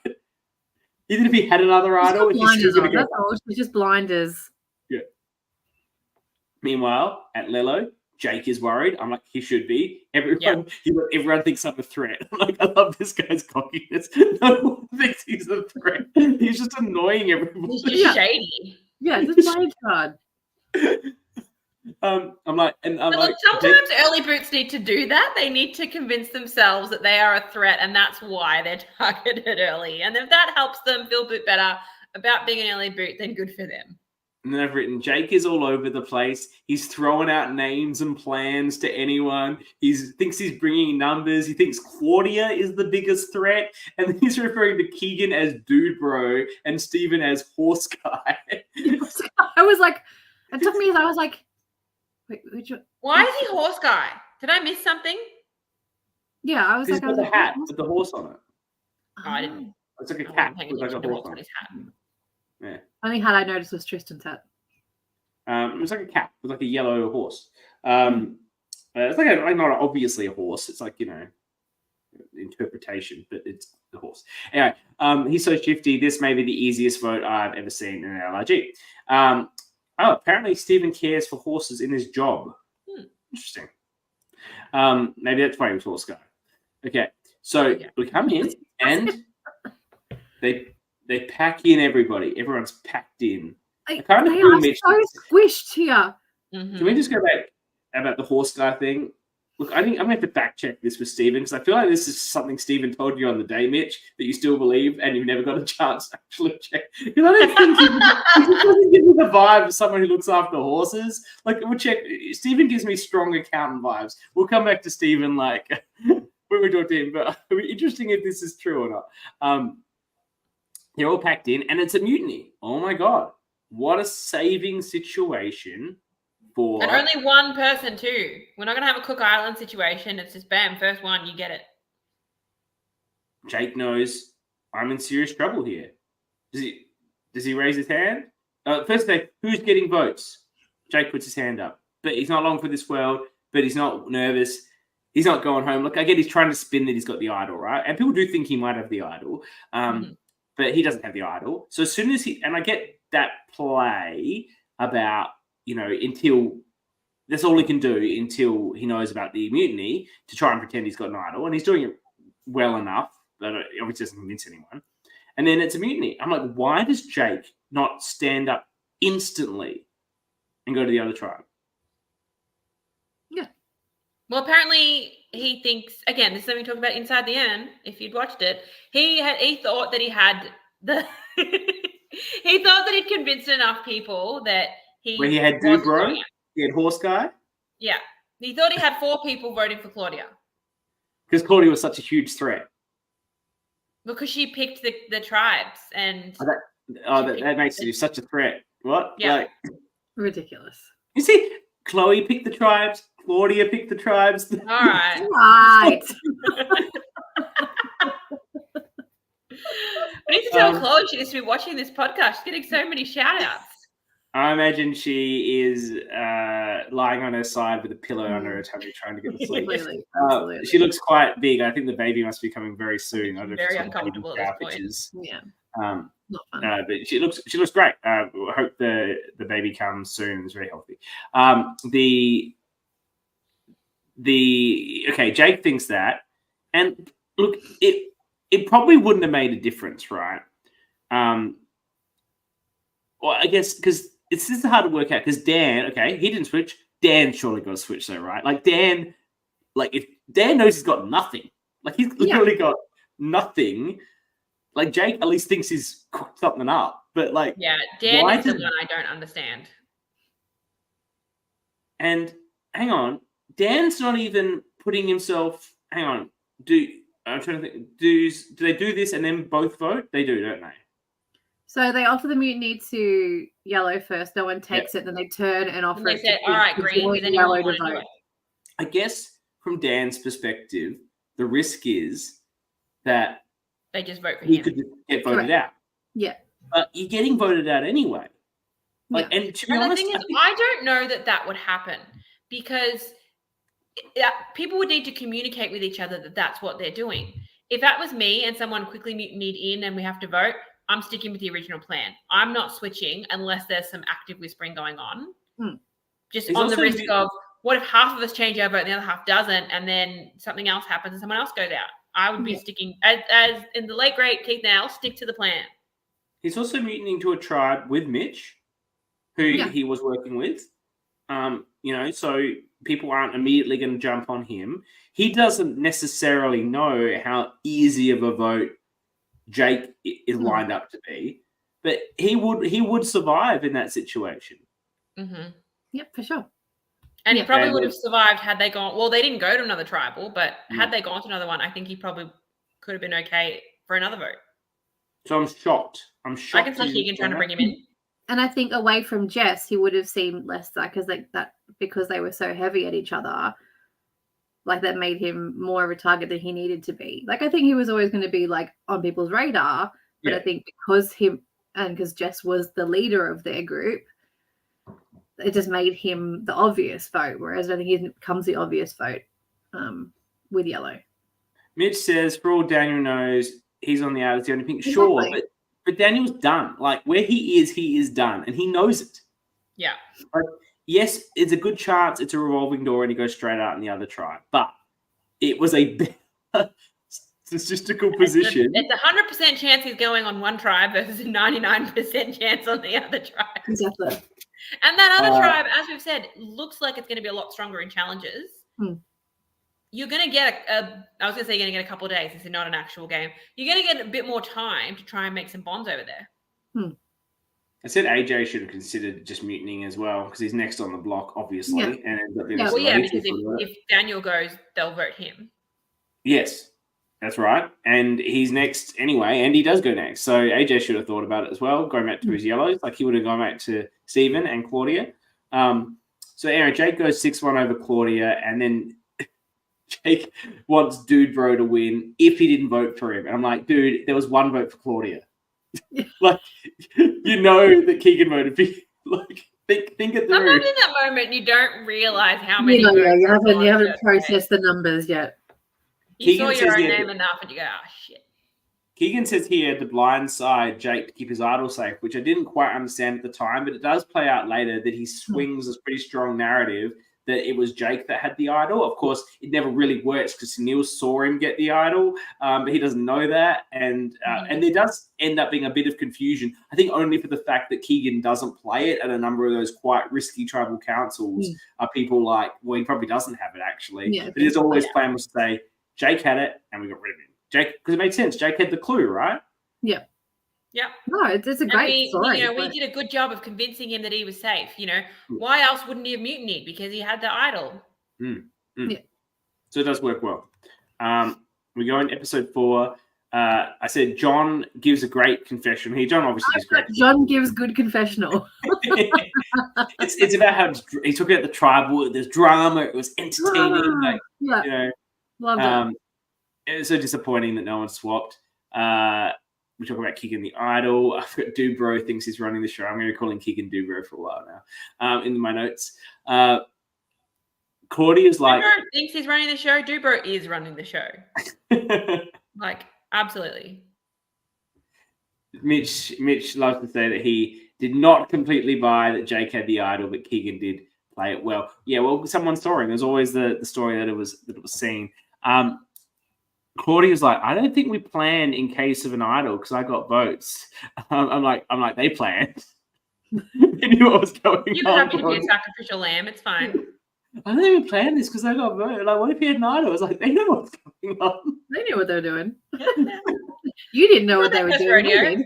Even if he had another She's idol, got he's still blinders going on. to go. That's all. She's just blinders. Yeah. Meanwhile, at Lello, Jake is worried. I'm like, he should be. Everyone thinks I'm a threat. I'm like, I love this guy's cockiness. No one thinks he's a threat. He's just annoying everyone. He's just shady. Yeah, just play card. I'm like, sometimes early boots need to do that. They need to convince themselves that they are a threat, and that's why they're targeted early. And if that helps them feel a bit better about being an early boot, then good for them. And then I've written, Jake is all over the place. He's throwing out names and plans to anyone. He thinks he's bringing numbers. He thinks Claudia is the biggest threat. And then he's referring to Keegan as Dude Bro and Stephen as Horse Guy. I was like, it took me, I was like, wait, why is he Horse Guy? Did I miss something? Yeah, I was He's like, got the hat with the horse on it. Oh, I didn't. It's like a cat with like a horse on on his it. hat. Yeah. Only hat I noticed was Tristan's hat. It was like a cat with like a yellow horse. It's like not obviously a horse. It's like, interpretation, but it's the horse. Anyway, he's so shifty. This may be the easiest vote I've ever seen in an LRG. Apparently Stephen cares for horses in his job. Interesting. Maybe that's why he was Horse Guy. Okay, so we come in and they pack in everybody. Everyone's packed in. They are so squished here. Mm-hmm. Can we just go back about the Horse Guy thing? Look, I think I'm going to have to fact check this with Stephen because I feel like this is something Stephen told you on the day, Mitch, that you still believe and you've never got a chance to actually check. Because I don't think he doesn't give me the vibe of someone who looks after horses. Like, we'll check. Stephen gives me strong accountant vibes. We'll come back to Stephen when we talk to him, but it'll be interesting if this is true or not. They're all packed in, and it's a mutiny. Oh, my God. What a saving situation for... And only one person, too. We're not going to have a Cook Island situation. It's just, bam, first one, you get it. Jake knows I'm in serious trouble here. Does he raise his hand? First thing, who's getting votes? Jake puts his hand up. But he's not long for this world, but he's not nervous. He's not going home. Look, I get he's trying to spin that he's got the idol, right? And people do think he might have the idol. But he doesn't have the idol. So as soon as and I get that play about, until that's all he can do until he knows about the mutiny to try and pretend he's got an idol. And he's doing it well enough that it obviously doesn't convince anyone. And then it's a mutiny. I'm like, why does Jake not stand up instantly and go to the other tribe? Yeah. Well, apparently he thinks, again, this is something we talked about inside the end, if you'd watched it, he thought that he had he thought that he'd convinced enough people that he had Dude Bro, he had Horse Guy. Yeah. He thought he had 4 people voting for Claudia. Because Claudia was such a huge threat. Because she picked the tribes and... that makes you such a threat. What? Yeah. Ridiculous. You see, Chloe picked the tribes. Claudia picked the tribes. All right. Right. I need to tell Chloe she needs to be watching this podcast. She's getting so many shout-outs. I imagine she is lying on her side with a pillow under her tummy trying to get to sleep. Absolutely. She looks quite big. I think the baby must be coming very soon. I don't know Very if uncomfortable at this point. pictures. Yeah. Not fun. But she looks great. I hope the baby comes soon and is very healthy. Okay, Jake thinks that. And look, it probably wouldn't have made a difference, right? Well, I guess because this is hard to work out because Dan, okay, he didn't switch. Dan surely got a switch though, right? Like Dan, if Dan knows he's got nothing, like he's literally got nothing. Like Jake at least thinks he's cooked something up, but like, yeah, Dan is the one I don't understand. And hang on, Dan's not even putting himself. Hang on, I'm trying to think. Do they do this and then both vote? They do, don't they? So they offer the mutiny to yellow first. No one takes it. Then they turn and offer it. They say, "All right, green." Then yellow to vote. I guess from Dan's perspective, the risk is that they just vote for him. He could get voted out. Yeah, but you're getting voted out anyway. Like, and to be And the honest, thing is, I don't know that would happen because people would need to communicate with each other that that's what they're doing. If that was me and someone quickly mutinied in and we have to vote, I'm sticking with the original plan. I'm not switching unless there's some active whispering going on. Just on the risk of, what if half of us change our vote and the other half doesn't, and then something else happens and someone else goes out? I would be sticking, as in the late great Keith Now, stick to the plan. He's also mutinying to a tribe with Mitch, who he was working with. So people aren't immediately going to jump on him. He doesn't necessarily know how easy of a vote Jake is lined up to be, but he would survive in that situation. Mm-hmm. Yep, for sure. And he probably would have survived had they gone. Well, they didn't go to another tribal, but had they gone to another one, I think he probably could have been okay for another vote. So I'm shocked. I can see Keegan trying to bring him in. And I think away from Jess, he would have seemed less because they were so heavy at each other. Like, that made him more of a target than he needed to be. Like, I think he was always going to be like on people's radar, but I think because Jess was the leader of their group, it just made him the obvious vote. Whereas I think he becomes the obvious vote with yellow. Mitch says, for all Daniel knows, he's on the outs. The only thing, sure, but Daniel's done. Like, where he is done, and he knows it. Yeah. Like, yes, it's a good chance it's a revolving door and he goes straight out in the other tribe, but it was a statistical position. It's 100% chance he's going on one tribe versus a 99% chance on the other tribe. Exactly. And that other tribe, as we've said, looks like it's going to be a lot stronger in challenges. You're going to get you're going to get a couple of days. This is not an actual game. You're going to get a bit more time to try and make some bonds over there. I said AJ should have considered just mutinying as well because he's next on the block, obviously. And ends up being because if Daniel goes, they'll vote him. Yes, that's right. And he's next anyway, and he does go next. So AJ should have thought about it as well, going back to his yellows. Like, he would have gone back to Stephen and Claudia. So Aaron, Jake goes 6-1 over Claudia, and then Jake wants Dude Bro to win if he didn't vote for him. And I'm like, dude, there was one vote for Claudia. Like, you know that Keegan voted for you. Like, think it through. Sometimes in that moment you don't realize how many votes you haven't processed the numbers yet. You saw your own name enough and you go, oh shit. Keegan says here the blind side Jake to keep his idol safe, which I didn't quite understand at the time, but it does play out later that he swings this pretty strong narrative that it was Jake that had the idol. Of course, it never really works because Neil saw him get the idol, but he doesn't know that. And there does end up being a bit of confusion, I think only for the fact that Keegan doesn't play it, and a number of those quite risky tribal councils are people like, well, he probably doesn't have it actually. But his always plan was to say, Jake had it and we got rid of him. Jake, because it made sense. Jake had the clue, right? Yeah. Yeah. No, it's a great story. We did a good job of convincing him that he was safe. Why else wouldn't he have mutinied? Because he had the idol. Yeah. So it does work well. We go in episode 4. I said John gives a great confession. John obviously gives great. John gives good confessional. It's about how he talked about the tribal. There's drama. It was entertaining. Loved it. It was so disappointing that no one swapped. We talk about Keegan the Idol. I've got Dubro thinks he's running the show. I'm going to be calling Keegan Dubro for a while now in my notes. Claudia's like... Dubro thinks he's running the show. Dubro is running the show. Like, absolutely. Mitch loves to say that he did not completely buy that Jake had the idol, but Keegan did play it well. Yeah, well, someone saw him. There's always the story that it was seen. Claudia's like, I don't think we planned in case of an idol because I got votes. I'm like, they planned. They knew what was going on. You can have to be a sacrificial lamb. It's fine. I don't think we planned this because I got voted. Like, what if he had an idol? I was like, they know what's going on. They knew what they were doing. You didn't know what they were doing.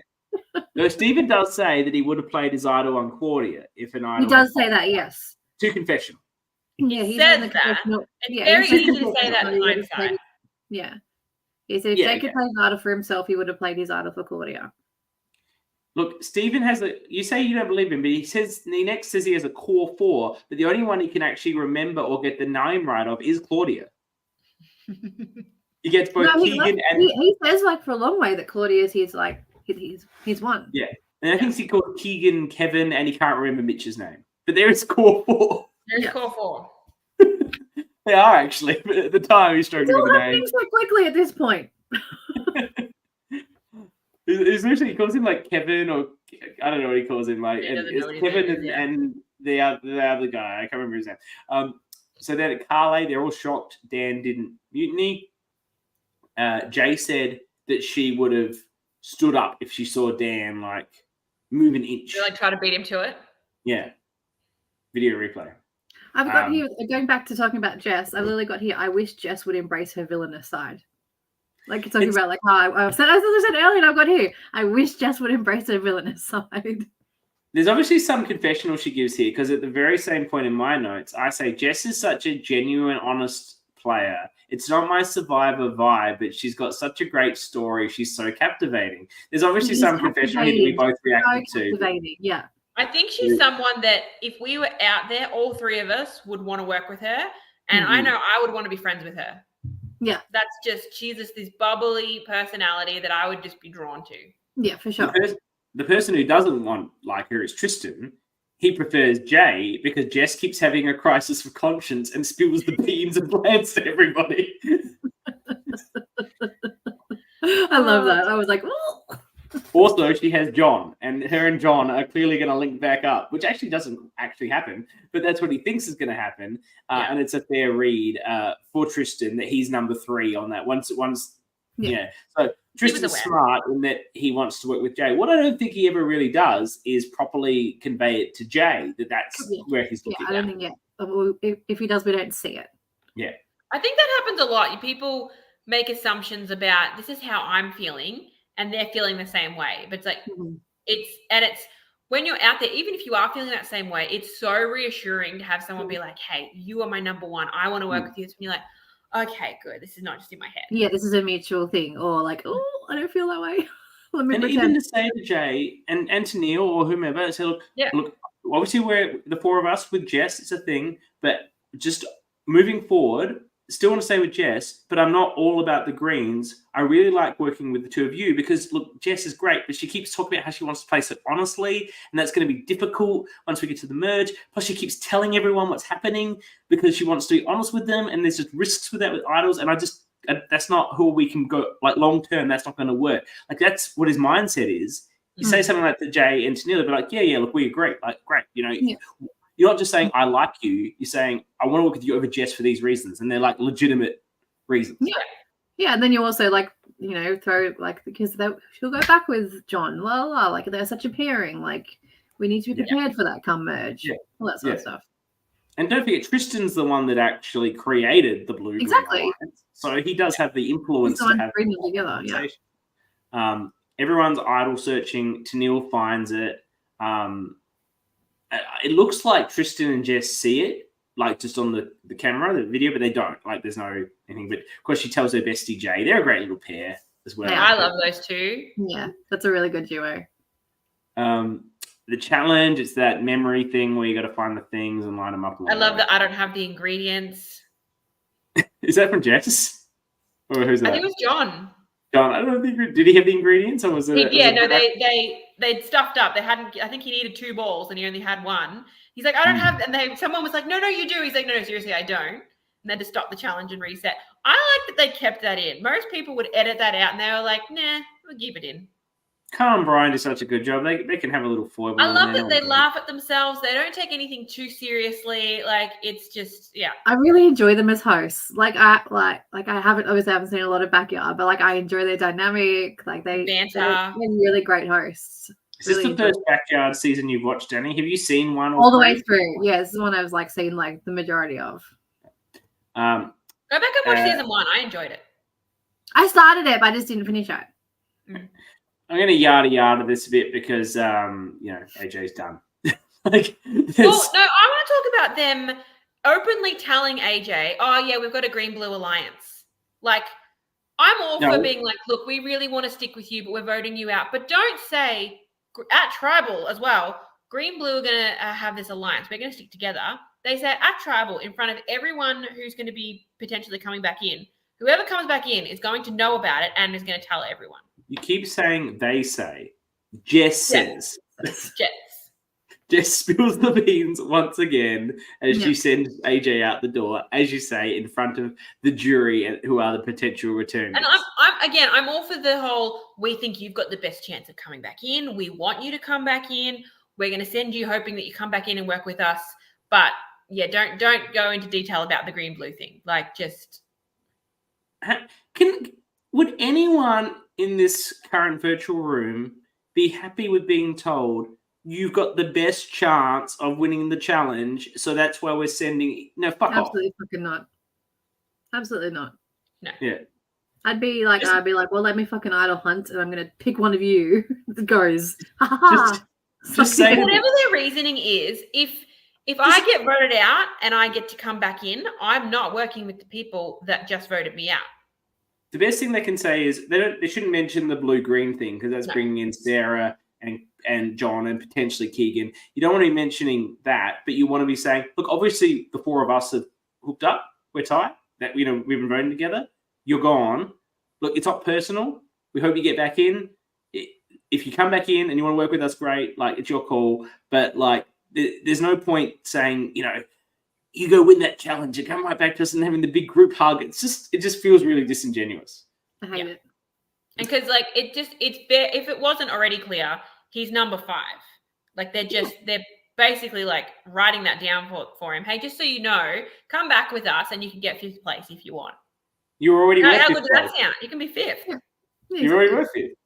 No, Stephen does say that he would have played his idol on Claudia if an idol. He does say that, yes. To confessional. Yeah, he says that. It's very easy to say that in hindsight. Yeah. He said if Jake could play an idol for himself, he would have played his idol for Claudia. Look, Stephen has you say you don't believe him, but he next says he has a core 4, but the only one he can actually remember or get the name right of is Claudia. He gets both Keegan and... He says, like, for a long way that Claudia's his one. Yeah. And I think he called Keegan, Kevin, and he can't remember Mitch's name. But there is core 4. There's core 4. They are actually, but at the time he's struggling with the name. It's all happening so quickly at this point. It's literally, he calls him like Kevin, or I don't know what he calls him. Like, and it's Kevin and the other guy. I can't remember his name. So then at Carly, they're all shocked Dan didn't mutiny. Jay said that she would have stood up if she saw Dan like move an inch. Like try to beat him to it. Yeah. Video replay. I've got here, going back to talking about Jess, I've literally got here, I wish Jess would embrace her villainous side. Like talking about like how I said earlier, and I've got here, I wish Jess would embrace her villainous side. There's obviously some confessional she gives here, because at the very same point in my notes, I say Jess is such a genuine, honest player. It's not my Survivor vibe, but she's got such a great story. She's so captivating. There's obviously some confessional here that we both reacted to. Yeah. I think she's someone that if we were out there, all 3 of us would want to work with her. And I know I would want to be friends with her. Yeah. She's just this bubbly personality that I would just be drawn to. Yeah, for sure. The person who doesn't want like her is Tristan. He prefers Jay because Jess keeps having a crisis of conscience and spills the beans and plans to everybody. I love that. I was like, oh. Also, she has John, and her and John are clearly going to link back up, which actually doesn't actually happen, but that's what he thinks is going to happen. And it's a fair read for Tristan that he's number 3 on that. Once, So Tristan's smart in that he wants to work with Jay. What I don't think he ever really does is properly convey it to Jay that's where he's looking. I don't think if he does, we don't see it. Yeah, I think that happens a lot. People make assumptions about this is how I'm feeling. And they're feeling the same way. But it's like, it's when you're out there, even if you are feeling that same way, it's so reassuring to have someone be like, hey, you are my number 1. I want to work with you. It's when you're like, okay, good. This is not just in my head. Yeah, this is a mutual thing. Or like, oh, I don't feel that way. Let me pretend. Even to say to Jay and to Neil or whomever, say, look, obviously we're the 4 of us with Jess, it's a thing, but just moving forward, still want to stay with Jess, but I'm not all about the greens. I really like working with the 2 of you because, look, Jess is great, but she keeps talking about how she wants to place it honestly, and that's going to be difficult once we get to the merge. Plus, she keeps telling everyone what's happening because she wants to be honest with them, and there's just risks with that with idols, and that's not who we can go, like, long-term, that's not going to work. Like, that's what his mindset is. You say something like to Jay and to Neil, they'll be like, yeah, look, we agree. Like, great, You're not just saying, I like you. You're saying, I want to work with you over Jess for these reasons. And they're like legitimate reasons. Yeah. Yeah. And then you also like, throw like, because she'll go back with John. Like they're such a pairing. Like we need to be prepared for that come merge. Yeah. All that sort of stuff. And don't forget, Tristan's the one that actually created the blue. Exactly. So he does have the influence to have bring them together. Yeah. Everyone's idol searching. Tennille finds it. It looks like Tristan and Jess see it, like just on the camera, the video, but they don't. Like there's no anything. But of course, she tells her bestie Jay. They're a great little pair as well. Yeah, I love those 2. Yeah, that's a really good duo. The challenge, it's that memory thing where you got to find the things and line them up. I love that I don't have the ingredients. Is that from Jess? Or who's that? I think it was John. John, I don't think. Did he have the ingredients, or was it? They'd stuffed up. They hadn't. I think he needed 2 balls, and he only had 1. He's like, I don't have. And someone was like, no, you do. He's like, no, seriously, I don't. And then to stop the challenge and reset. I like that they kept that in. Most people would edit that out, and they were like, nah, we'll keep it in. Carl and Brian do such a good job. They can have a little foible. I love that they laugh at themselves. They don't take anything too seriously. Like it's just, I really enjoy them as hosts. Like I haven't seen a lot of Backyard, but like I enjoy their dynamic. Like they're really great hosts. Is this the first Backyard season you've watched, Dani? Have you seen one all the way through? Yeah, this is one I've seen like the majority of. Go back and watch season 1. I enjoyed it. I started it, but I just didn't finish it. I'm going to yada this a bit because, AJ's done. Well, no, I want to talk about them openly telling AJ, oh, yeah, we've got a green-blue alliance. Like, I'm all for being like, look, we really want to stick with you, but we're voting you out. But don't say, at Tribal as well, green-blue are going to have this alliance. We're going to stick together. They say at Tribal, in front of everyone who's going to be potentially coming back in, whoever comes back in is going to know about it and is going to tell everyone. You keep saying they say. Jess says. Jess spills the beans once again as she sends AJ out the door, as you say, in front of the jury who are the potential returners. And I'm all for the whole, we think you've got the best chance of coming back in. We want you to come back in. We're going to send you hoping that you come back in and work with us. But yeah, don't go into detail about the green-blue thing. Like, just... Would anyone in this current virtual room be happy with being told you've got the best chance of winning the challenge, so that's why we're sending... No, fuck off. Absolutely fucking not. Absolutely not. No. Yeah. I'd be like, well, let me fucking idle hunt, and I'm going to pick one of you that goes, just say... Whatever their reasoning is, if I get voted out and I get to come back in, I'm not working with the people that just voted me out. The best thing they can say is they shouldn't mention the blue-green thing, because that's bringing in Sarah and John and potentially Keegan. You don't want to be mentioning that, but you want to be saying, look, obviously the four of us have hooked up. We're tight. That we've been voting together. You're gone. Look, it's not personal. We hope you get back in. If you come back in and you want to work with us, great. Like, it's your call. But like, there's no point saying, you go win that challenge and come right back to us and having the big group hug. It just feels really disingenuous. I hate it. And because like it's bare, if it wasn't already clear, he's number 5. Like they're basically like writing that down for him. Hey, just so you know, come back with us and you can get 5th place if you want. You're already How with good does that sound? You can be 5th. Yeah. You're already with it.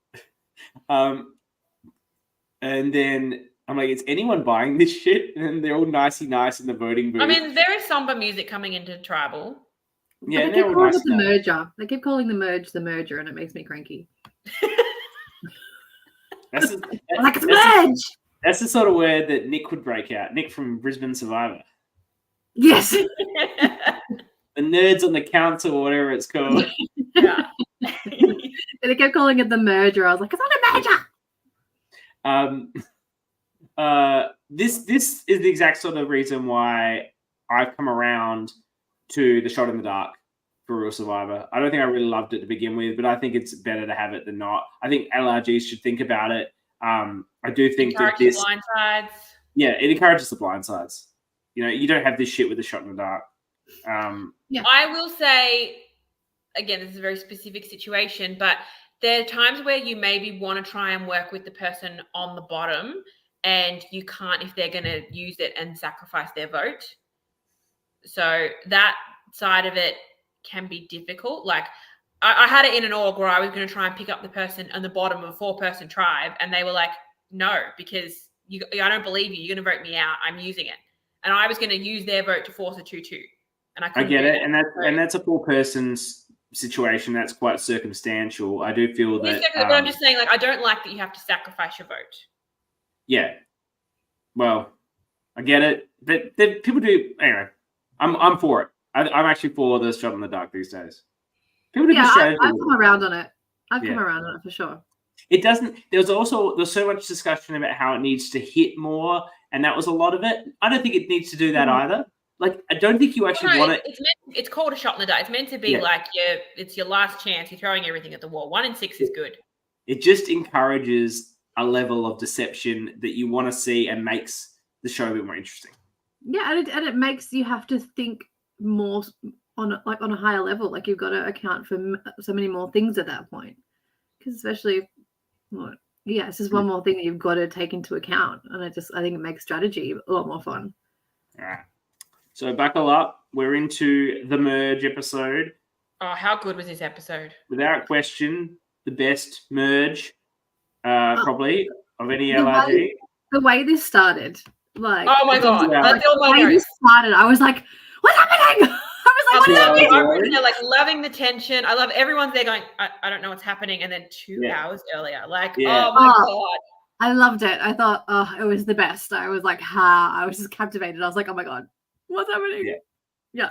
And then I'm like, is anyone buying this shit? And they're all nice in the voting booth. I mean, there is somber music coming into Tribal. Yeah, they keep calling it the merger. They keep calling the merger, and it makes me cranky. That's merge. That's the sort of word that Nick would break out. Nick from Brisbane Survivor. Yes. The nerds on the council, or whatever it's called. Yeah. They kept calling it the merger. I was like, it's not a merger. This is the exact sort of reason why I've come around to the shot in the dark for Real Survivor. I don't think I really loved it to begin with, but I think it's better to have it than not. I think LRGs should think about it. I do think that this blind sides. Yeah, it encourages the blind sides. You don't have this shit with the shot in the dark. I will say, again, this is a very specific situation, but there are times where you maybe want to try and work with the person on the bottom, and you can't if they're going to use it and sacrifice their vote. So that side of it can be difficult. Like I had it in an org where I was going to try and pick up the person on the bottom of a 4-person tribe, and they were like, no, because I don't believe you. You're going to vote me out. I'm using it. And I was going to use their vote to force a 2-2. And I get it. And that's a 4-person's situation. That's quite circumstantial. I do feel that. But I'm just saying, like, I don't like that you have to sacrifice your vote. Yeah. Well, I get it. But people do. Anyway, I'm for it. I'm actually for the shot in the dark these days. People do I've come around on it. I've come around on it for sure. It doesn't. There's so much discussion about how it needs to hit more, and that was a lot of it. I don't think it needs to do that either. Like, I don't think you actually want it. It's called a shot in the dark. It's meant to be like it's your last chance. You're throwing everything at the wall. 1 in 6 is good. It just encourages a level of deception that you want to see and makes the show a bit more interesting. Yeah, and it makes you have to think more on a higher level. Like, you've got to account for so many more things at that point. Because especially, it's just one more thing that you've got to take into account. And I think it makes strategy a lot more fun. All right. So buckle up. We're into the merge episode. Oh, how good was this episode? Without question, the best merge probably of any LRG. The way this started. Like, oh my God. The way this started, I was like, what's happening? I was like, I'm like loving the tension. I love everyone's there going, I don't know what's happening. And then 2 hours earlier, like, oh my God. I loved it. I thought, it was the best. I was like, I was just captivated. I was like, oh my God, what's happening? Yeah.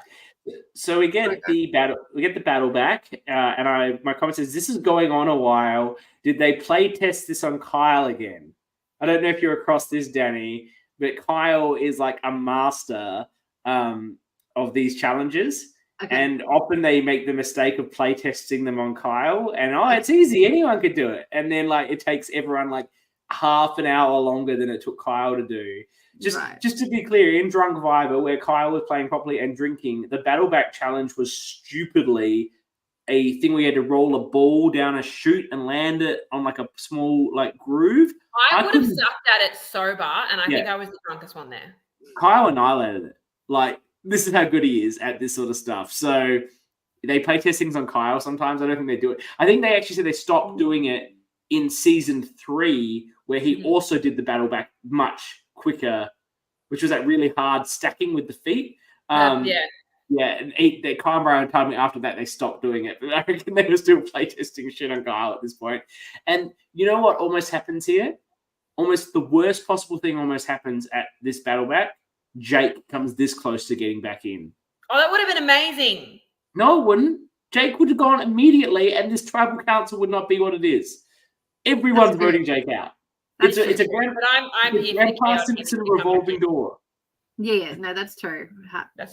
So we get the battle. We get the battle back, and my comment says, "This is going on a while. Did they play test this on Kyle again?" I don't know if you're across this, Dani, but Kyle is like a master of these challenges, and often they make the mistake of play testing them on Kyle, and it's easy, anyone could do it, and then like it takes everyone like half an hour longer than it took Kyle to do. Just to be clear, in Drunk Viber, where Kyle was playing properly and drinking, the battle back challenge was stupidly a thing where you had to roll a ball down a chute and land it on like a small like groove. I would have sucked at it sober, and I think I was the drunkest one there. Kyle annihilated it. Like, this is how good he is at this sort of stuff. So they play testings on Kyle sometimes. I don't think they do it. I think they actually said they stopped doing it in season 3, where he also did the battle back much quicker, which was that really hard stacking with the feet. Kyle and Brian told me after that they stopped doing it, but I reckon they were still playtesting shit on Kyle at this point. And you know what almost happens here? Almost the worst possible thing almost happens at this battle back. Jake comes this close to getting back in. Oh, that would have been amazing. No, it wouldn't. Jake would have gone immediately, and this tribal council would not be what it is. Everyone's voting Jake out. It's a grand, but I'm here for it's a revolving door. Yeah, no, that's true.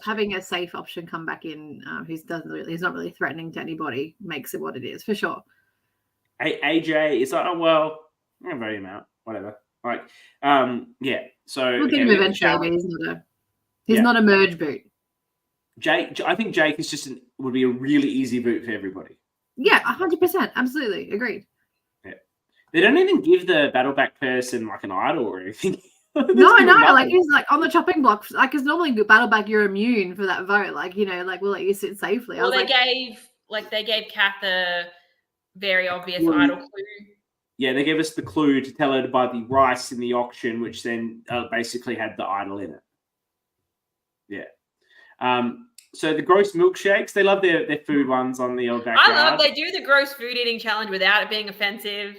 Having a safe option come back in, he's not really threatening to anybody, makes it what it is for sure. AJ is like, oh well, I'm gonna vote him out. Whatever. Like, yeah. So we'll get him eventually, but he's not a merge boot. Jake, I think Jake is would be a really easy boot for everybody. Yeah, 100%, absolutely, agreed. Yeah, they don't even give the battleback person like an idol or anything. No, like he's like on the chopping block. Like, because normally battleback you're immune for that vote. Like, you know, like we'll let you sit safely. Well, they gave Kath a very obvious idol clue. Yeah, they gave us the clue to tell her to buy the rice in the auction, which then basically had the idol in it. Yeah. So the gross milkshakes, they love their food ones on the old backyard. I love they do the gross food eating challenge without it being offensive.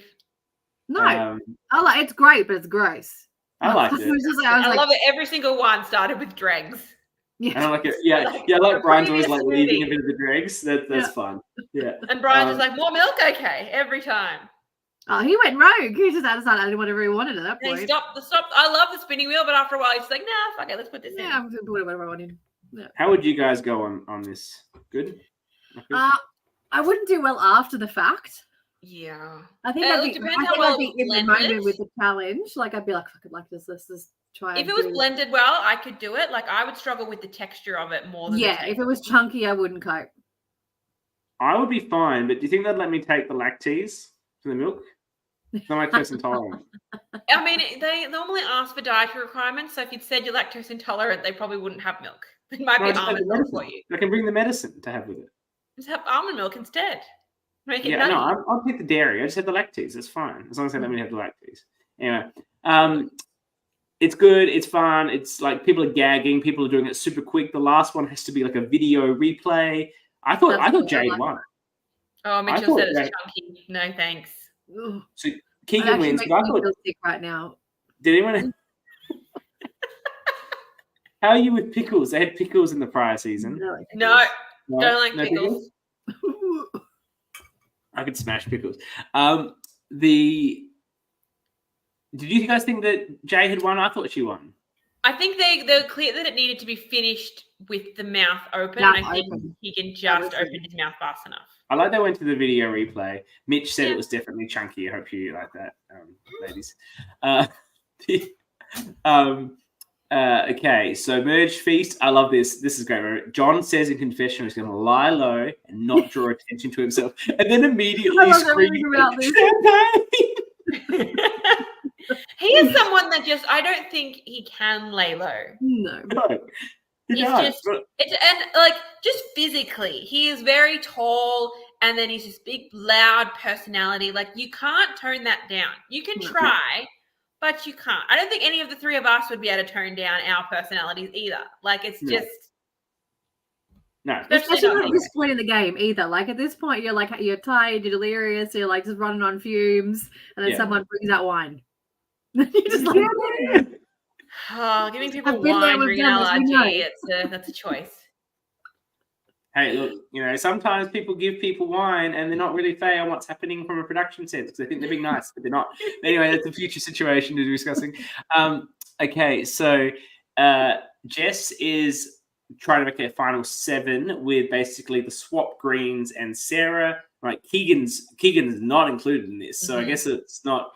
No, it's great, but it's gross. I liked it. I love it. Every single one started with dregs. Yeah, I like it. Yeah, like Brian's always like leaving a bit of the dregs. That's fun. Yeah. And Brian's just like, more milk, okay, every time. Oh, he went rogue. He just started adding whatever he wanted at that point. And he stopped. I love the spinning wheel, but after a while, he's like, nah, fuck it, let's put this in. Yeah, I'm gonna put whatever I want in. Yeah. How would you guys go on this? Good? I wouldn't do well after the fact. Yeah. I think I'd be in the moment with the challenge. Like, I'd be like, fuck it, like this. Let's just try. If it was blended well, I could do it. Like, I would struggle with the texture of it more than if it was chunky, I wouldn't cope. I would be fine, but do you think they'd let me take the lactase to the milk? I'm lactose intolerant. I mean, they normally ask for dietary requirements, so if you'd said you're lactose intolerant, they probably wouldn't have milk. It might be almond milk for you. I can bring the medicine to have with it. Just have almond milk instead. Make it nutty. No, I'll take the dairy. I just had the lactase. That's fine. As long as they let me have the lactase. Anyway, it's good. It's fun. It's like people are gagging. People are doing it super quick. The last one has to be like a video replay. I thought Jade won. Oh, Mitchell said it's chunky. No, thanks. So Keegan wins. But I thought sick right now. Did anyone? How are you with pickles? They had pickles in the prior season. No, don't like pickles. I could smash pickles. Did you guys think that Jay had won? I thought she won. I think they were clear that it needed to be finished with the mouth open. And I think Keegan just opened his mouth fast enough. I like they went to the video replay. Mitch said it was definitely chunky. I hope you like that, ladies. Okay, so merge feast. I love this. This is great. John says in confession he's going to lie low and not draw attention to himself, and then immediately scream about this. He is someone that I don't think he can lay low. No. Just physically, he is very tall, and then he's this big, loud personality. Like, you can't tone that down. You can try, but you can't. I don't think any of the three of us would be able to tone down our personalities either. Like, it's just. No, especially not at this point in the game either. Like, at this point, you're tired, you're delirious, you're like just running on fumes, and then someone brings out wine. You're just like, giving people wine, bringing allergy. That's a choice. Hey, look, sometimes people give people wine and they're not really fair on what's happening from a production sense because they think they're being nice, but they're not. Anyway, that's a future situation to be discussing. Okay, so Jess is trying to make a final 7 with basically the swap greens and Sarah. Like Keegan's not included in this, so I guess it's not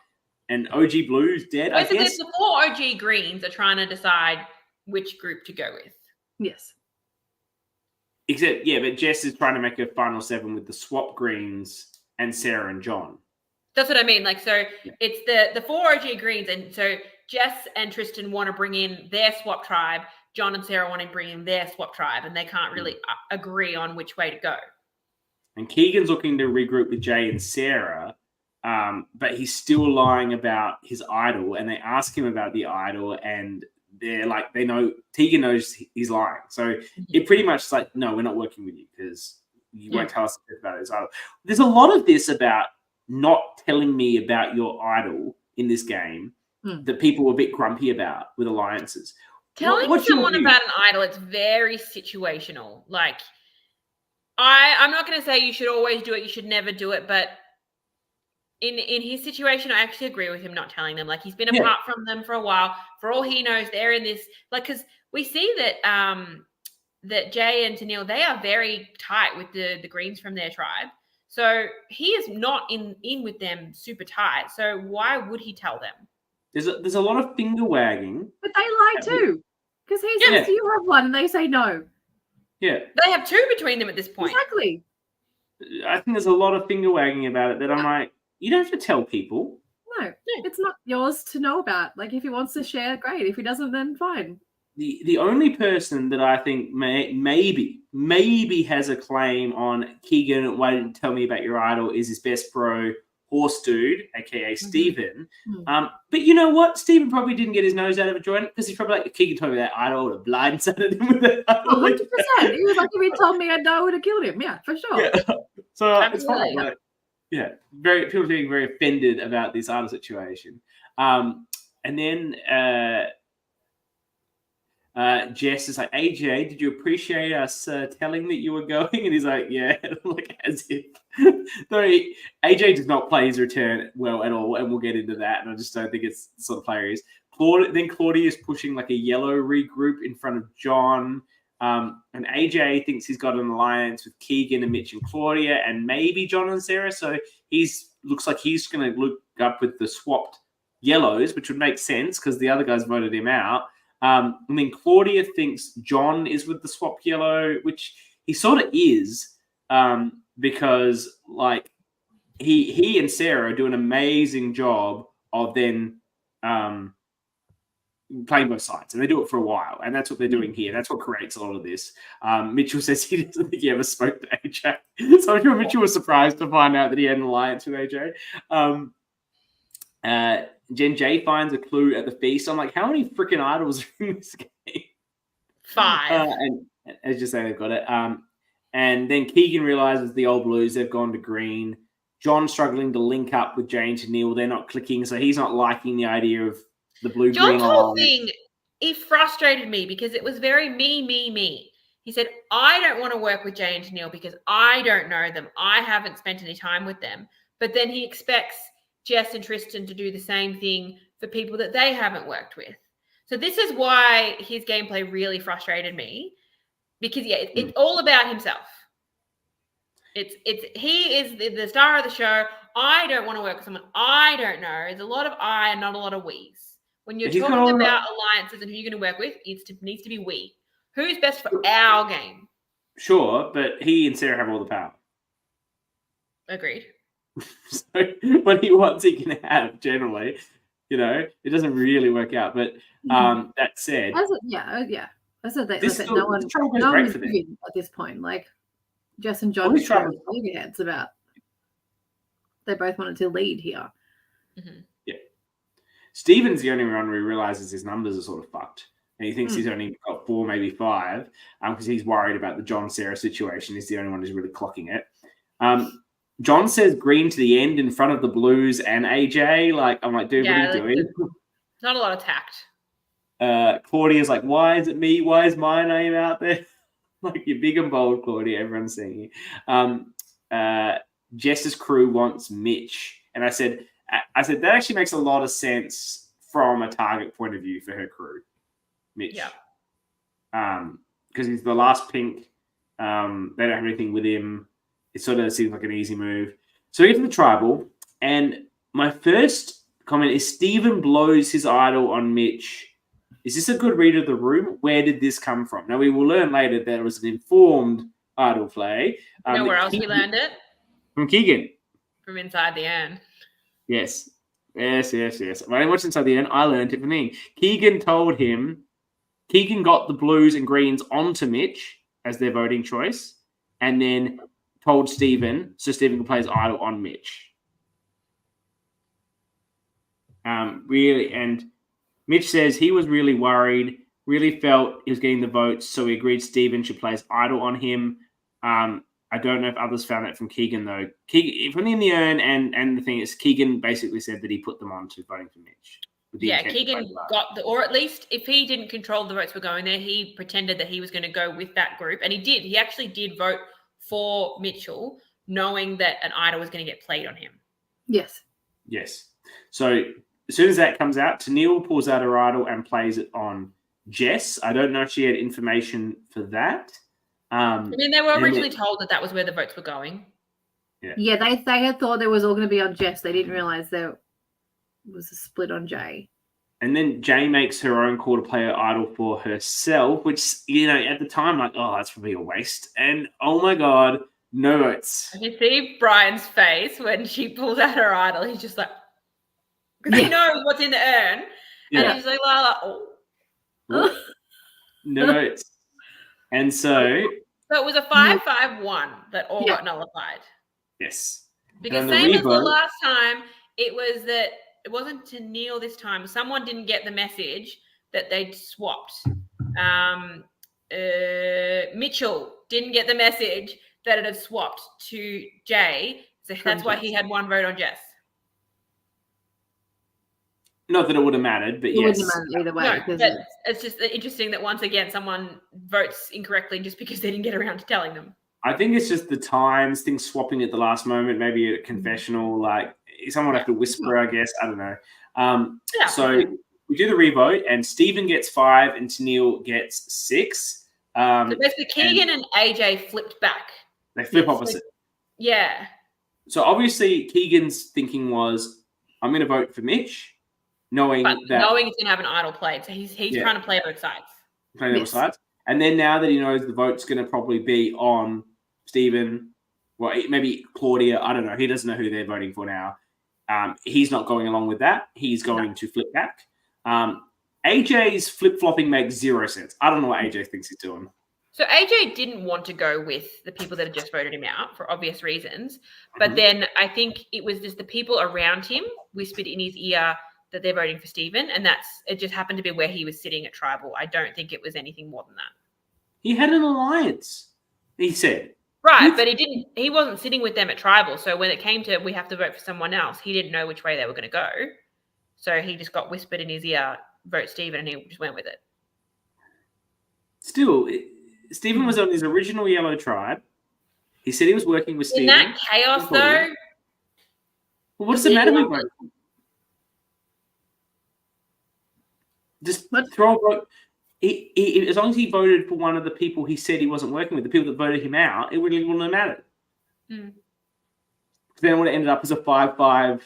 and OG Blue's dead. I Basically, guess. the 4 OG Greens are trying to decide which group to go with. Yes. Except, yeah, but Jess is trying to make a final 7 with the swap Greens and Sarah and John. That's what I mean. Like, so it's the 4 OG Greens, and so Jess and Tristan want to bring in their swap tribe. John and Sarah want to bring in their swap tribe, and they can't really agree on which way to go. And Keegan's looking to regroup with Jay and Sarah, but he's still lying about his idol, and they ask him about the idol, and they're like, Tegan knows he's lying. So it pretty much is like, no, we're not working with you because you won't tell us about his idol. There's a lot of this about not telling me about your idol in this game that people were a bit grumpy about with alliances. Telling someone about an idol, it's very situational. Like, I'm not going to say you should always do it, you should never do it, but in his situation, I actually agree with him not telling them. Like, he's been apart from them for a while. For all he knows, they're in this, like, because we see that that Jay and Tennille, they are very tight with the Greens from their tribe. So he is not in with them super tight. So why would he tell them? There's a lot of finger wagging. But they lie too. Because he says, you have one, and they say no. Yeah. They have 2 between them at this point. Exactly. I think there's a lot of finger wagging about it that I'm like, you don't have to tell people. No, it's not yours to know about. Like, if he wants to share, great. If he doesn't, then fine. The only person that I think maybe has a claim on Keegan, why didn't you tell me about your idol, is his best bro, Horse Dude, aka Stephen. But you know what? Stephen probably didn't get his nose out of a joint because he's probably like, Keegan told me that idol would have blindsided him with it. 100%. He was like, if he told me, I know I would have killed him. Yeah, for sure. Yeah. So it's fine. Like, people being very offended about this idol situation. And then Jess is like, AJ, did you appreciate us telling that you were going? And he's like, yeah, like as if. AJ does not play his return well at all, and we'll get into that. And I just don't think it's the sort of player he is. Then Claudia is pushing like a yellow regroup in front of John. And AJ thinks he's got an alliance with Keegan and Mitch and Claudia, and maybe John and Sarah. So looks like he's going to look up with the swapped yellows, which would make sense because the other guys voted him out. And then Claudia thinks John is with the swap yellow, which he sort of is, because like he and Sarah do an amazing job of then playing both sides, and they do it for a while, and that's what they're doing here. That's what creates a lot of this. Mitchell says he doesn't think he ever spoke to AJ, so I'm sure Mitchell was surprised to find out that he had an alliance with AJ. Jen J finds a clue at the feast. I'm like, how many freaking idols are in this game? 5. And as you say, they've got it. And then Keegan realizes the old Blues, they've gone to green. John's struggling to link up with Jay and Tennille. They're not clicking, so he's not liking the idea of the blue-green John's whole thing, it frustrated me because it was very me. He said, I don't want to work with Jay and Tennille because I don't know them. I haven't spent any time with them. But then he expects Jess and Tristan to do the same thing for people that they haven't worked with. So this is why his gameplay really frustrated me, because it's all about himself. He is the star of the show. I don't want to work with someone I don't know. There's a lot of I and not a lot of we's. When you're talking about alliances and who you're going to work with, it needs to be we. Who's best for our game? Sure, but he and Sarah have all the power. Agreed. So what he wants, he can have. Generally, it doesn't really work out. But that said, I said that no one is giving at this point. Like Jess and John heads about. They both wanted to lead here. Mm-hmm. Yeah, Stephen's the only one who realizes his numbers are sort of fucked, and he thinks he's only got 4, maybe 5, because he's worried about the John Sarah situation. He's the only one who's really clocking it. John says green to the end in front of the Blues and AJ. Like, I'm like, dude, what are you doing? Not a lot of tact. Claudia's like, why is it me? Why is my name out there? Like, you're big and bold, Claudia. Everyone's seeing you. Jess's crew wants Mitch. And I said, that actually makes a lot of sense from a target point of view for her crew. Mitch. Yeah. Because he's the last pink. They don't have anything with him. It sort of seems like an easy move. So we get to the tribal, and my first comment is Stephen blows his idol on Mitch. Is this a good read of the room? Where did this come from? Now, we will learn later that it was an informed idol play. You know where else we learned it? From Keegan. From inside the urn. Yes. When I watched Inside the Urn, I learned it from him. Keegan got the blues and greens onto Mitch as their voting choice, and then told Stephen, so Stephen could play his idol on Mitch. Really, and Mitch says he was really worried, really felt he was getting the votes, so he agreed Stephen should play his idol on him. I don't know if others found it from Keegan, though. From in the urn, and the thing is, Keegan basically said that he put them on to voting for Mitch. Yeah, Keegan got or at least if he didn't control the votes were going there, he pretended that he was going to go with that group. And he did. He actually did vote for Mitchell, knowing that an idol was going to get played on him. Yes. So as soon as that comes out, Tennille pulls out her idol and plays it on Jess. I don't know if she had information for that. I mean, they were originally told that was where the votes were going. Yeah, they had thought it was all going to be on Jess. They didn't realize there was a split on Jay. And then Jay makes her own call to play her idol for herself, which, at the time, like, oh, that's probably a waste. And, oh, my God, no votes. You see Brian's face when she pulls out her idol. He's just like, because he knows what's in the urn. Yeah. And he's like, no votes. And so it was a 5-5-1 that all got nullified. Yes. Because same as the last time, it was that it wasn't Tennille this time. Someone didn't get the message that they'd swapped. Mitchell didn't get the message that it had swapped to Jay. So that's why he had one vote on Jess. Not that it would have mattered, but yes. It wouldn't have mattered either way. No, but it's just interesting that once again someone votes incorrectly just because they didn't get around to telling them. I think it's just the times, things swapping at the last moment, maybe a confessional, like someone would have to whisper, I guess. I don't know. So we do the revote, and Stephen gets 5 and Tennille gets 6. So basically Keegan and AJ flipped back. They flip opposite. Yeah. So obviously Keegan's thinking was, I'm going to vote for Mitch. Knowing he's going to have an idol played. So he's trying to play both sides. Both sides. And then now that he knows the vote's going to probably be on Stephen, well, maybe Claudia, I don't know. He doesn't know who they're voting for now. He's not going along with that. He's going to flip back. AJ's flip-flopping makes 0 sense. I don't know what AJ thinks he's doing. So AJ didn't want to go with the people that had just voted him out for obvious reasons. But then I think it was just the people around him whispered in his ear that they're voting for Stephen, and it just happened to be where he was sitting at Tribal. I don't think it was anything more than that. He had an alliance, he said. Right, but he wasn't sitting with them at Tribal, so when it came to we have to vote for someone else, he didn't know which way they were going to go. So he just got whispered in his ear, vote Stephen, and he just went with it. Still, Stephen was on his original Yellow Tribe. He said he was working with Stephen. In that chaos, though? Well, what's the matter with him? Just throw a vote. As long as he voted for one of the people he said he wasn't working with, the people that voted him out, it really wouldn't have mattered. Then it would have ended up as a 5-5-1.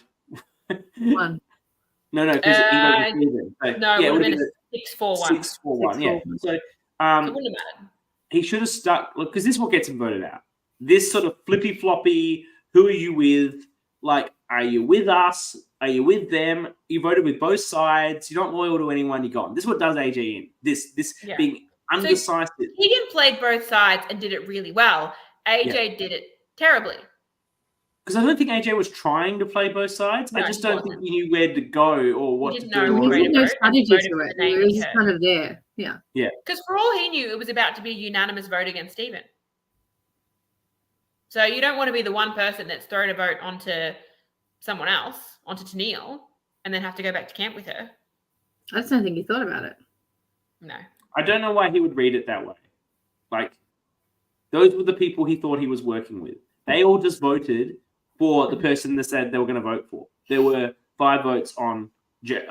No, because he voted Stephen. So, no, it would have been a 6-4-1. 6-4-1, yeah. So it wouldn't have mattered. He should have stuck, because this is what gets him voted out. This sort of flippy-floppy, who are you with? Like, are you with us? Are you with them? You voted with both sides. You're not loyal to anyone. You're gone. This is what does AJ in. This being undecisive. So Keegan played both sides and did it really well. AJ did it terribly. Because I don't think AJ was trying to play both sides. I just don't think he knew where to go or what to do. He didn't know strategy to it. He was just kind of there. Yeah. Because for all he knew, it was about to be a unanimous vote against Stephen. So you don't want to be the one person that's thrown a vote onto someone else, onto Tennille, and then have to go back to camp with her. I just don't think he thought about it. No. I don't know why he would read it that way. Like, those were the people he thought he was working with. They all just voted for the person that said they were going to vote for. There were 5 votes on Jay.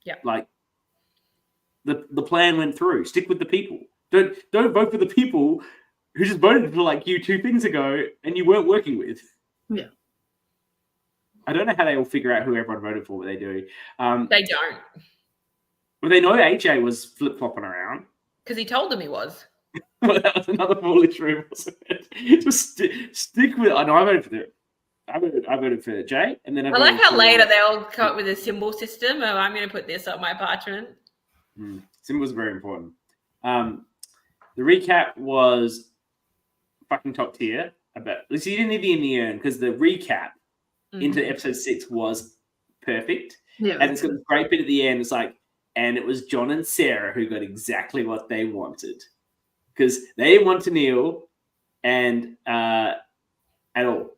Yeah. Like, the plan went through. Stick with the people. Don't vote for the people who just voted for like you 2 things ago and you weren't working with. Yeah. I don't know how they all figure out who everyone voted for, but they do. They don't. Well, they know AJ was flip-flopping around. Because he told them he was. Well, that was another foolish move, wasn't it? Just stick with. I know. I voted for Jay, and then I like how later they all come up with a symbol system. Oh, I'm going to put this on my parchment. Symbols are very important. The recap was fucking top tier. About you didn't need the urn because the recap into episode 6 was perfect. Yeah, and it's got a great bit at the end. It's like, and it was John and Sarah who got exactly what they wanted. Because they didn't want to kneel and at all.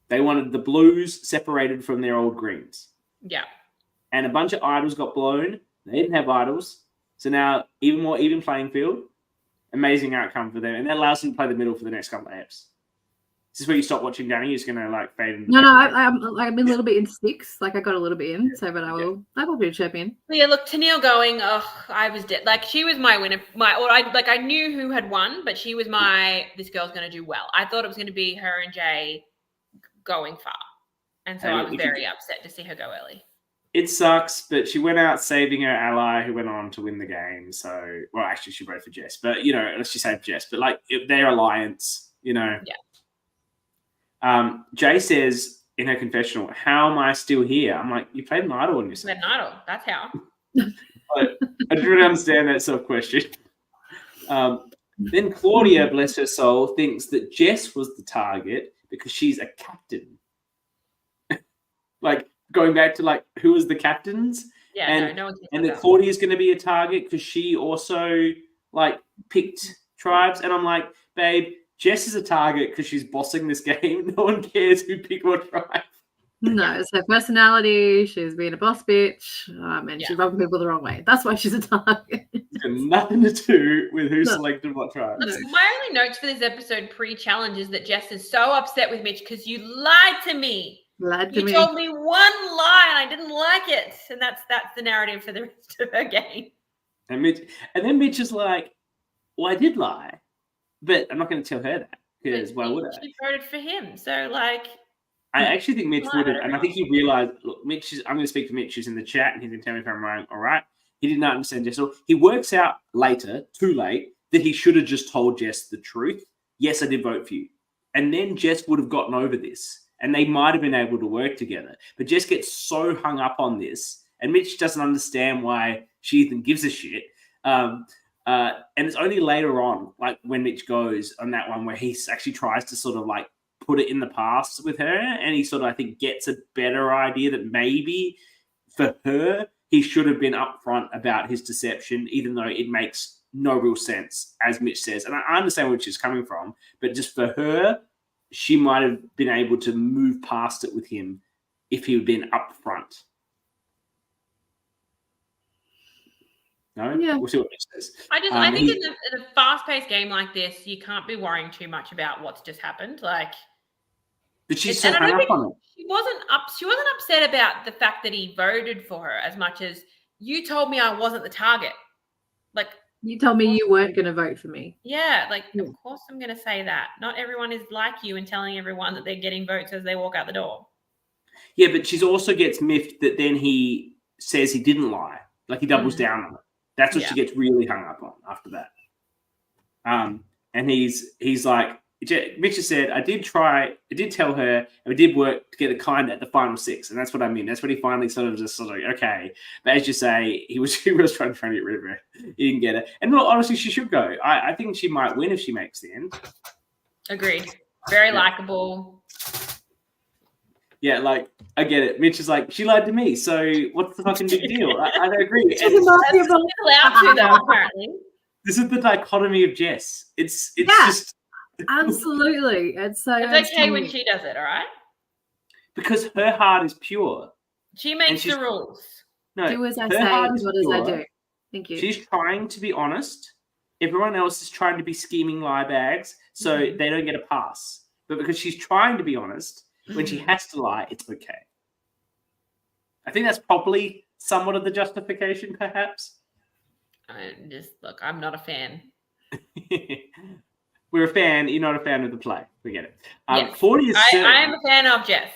They wanted the blues separated from their old greens. Yeah. And a bunch of idols got blown. They didn't have idols. So now even more even playing field. Amazing outcome for them. And that allows them to play the middle for the next couple of eps. Is this where you stop watching, Dani? You're just going to like fade into No, I've been a little bit in 6. Like I got a little bit in. So, but I will be a champion. Yeah, look, Tennille going, I was dead. Like she was my winner. I knew who had won, but she was this girl's going to do well. I thought it was going to be her and Jay going far. And so I was very upset to see her go early. It sucks, but she went out saving her ally who went on to win the game. So, well, actually, she voted for Jess. But, let's just say Jess. But, like, their alliance, Yeah. Jay says in her confessional, how am I still here? I'm like, you played an idol on yourself. An idol. That's how. I didn't really understand that self-question. Then Claudia, bless her soul, thinks that Jess was the target because she's a captain. Like, going back to, like, who was the captains? Yeah, and that Claudia's going to be a target because she also, like, picked tribes. And I'm like, babe, Jess is a target because she's bossing this game. No one cares who picked what tribe. No, it's her personality. She's being a boss bitch. And she's rubbing people the wrong way. That's why she's a target. It's got nothing to do with who selected what tribe. Look, my only notes for this episode pre-challenge is that Jess is so upset with Mitch because you lied to me. You told me one lie and I didn't like it. And that's the narrative for the rest of her game. And then Mitch is like, well, I did lie, but I'm not going to tell her that because why would I? She voted for him. So, like... I actually think Mitch would have, and I think he realized, look, I'm going to speak to Mitch, who's in the chat, and he's going to tell me if I'm wrong, all right? He did not understand Jess. So he works out later, too late, that he should have just told Jess the truth. Yes, I did vote for you. And then Jess would have gotten over this. And they might have been able to work together. But Jess gets so hung up on this, and Mitch doesn't understand why she even gives a shit. And it's only later on, like when Mitch goes on that one, where he actually tries to sort of like put it in the past with her, and he sort of, I think, gets a better idea that maybe for her, he should have been upfront about his deception, even though it makes no real sense, as Mitch says. And I understand where she's coming from, but just for her, she might have been able to move past it with him if he had been upfront. No? Yeah. We'll see what Mitch says. I think in a fast-paced game like this, you can't be worrying too much about what's just happened. Like, but she's so hung up on it. She wasn't upset about the fact that he voted for her as much as you told me I wasn't the target. Like, you told me you weren't going to vote for me. Yeah, like, of course I'm going to say that. Not everyone is like you and telling everyone that they're getting votes as they walk out the door. Yeah, but she also gets miffed that then he says he didn't lie. Like, he doubles down on it. That's what she gets really hung up on after that. And he's like, Mitch has said, I did tell her, and we did work together kind of at the final 6. And that's what I mean. That's when he finally sort of okay. But as you say, he was trying to get rid of her. He didn't get it. And look, honestly, she should go. I think she might win if she makes the end. Agreed. Very likable. Yeah, like, I get it. Mitch is like, she lied to me, so what's the fucking big deal? I don't agree. She's allowed to, though, apparently. This is the dichotomy of Jess. It's just... Absolutely. It's okay when she does it, all right? Because her heart is pure. She makes the rules. No, do as I say, what as I do. Thank you. She's trying to be honest. Everyone else is trying to be scheming lie bags, so they don't get a pass. But because she's trying to be honest, when she has to lie, it's okay. I think that's probably somewhat of the justification, perhaps. I'm not a fan. We're a fan. You're not a fan of the play. We get it. Yes. Claudia's I am a fan of Jess.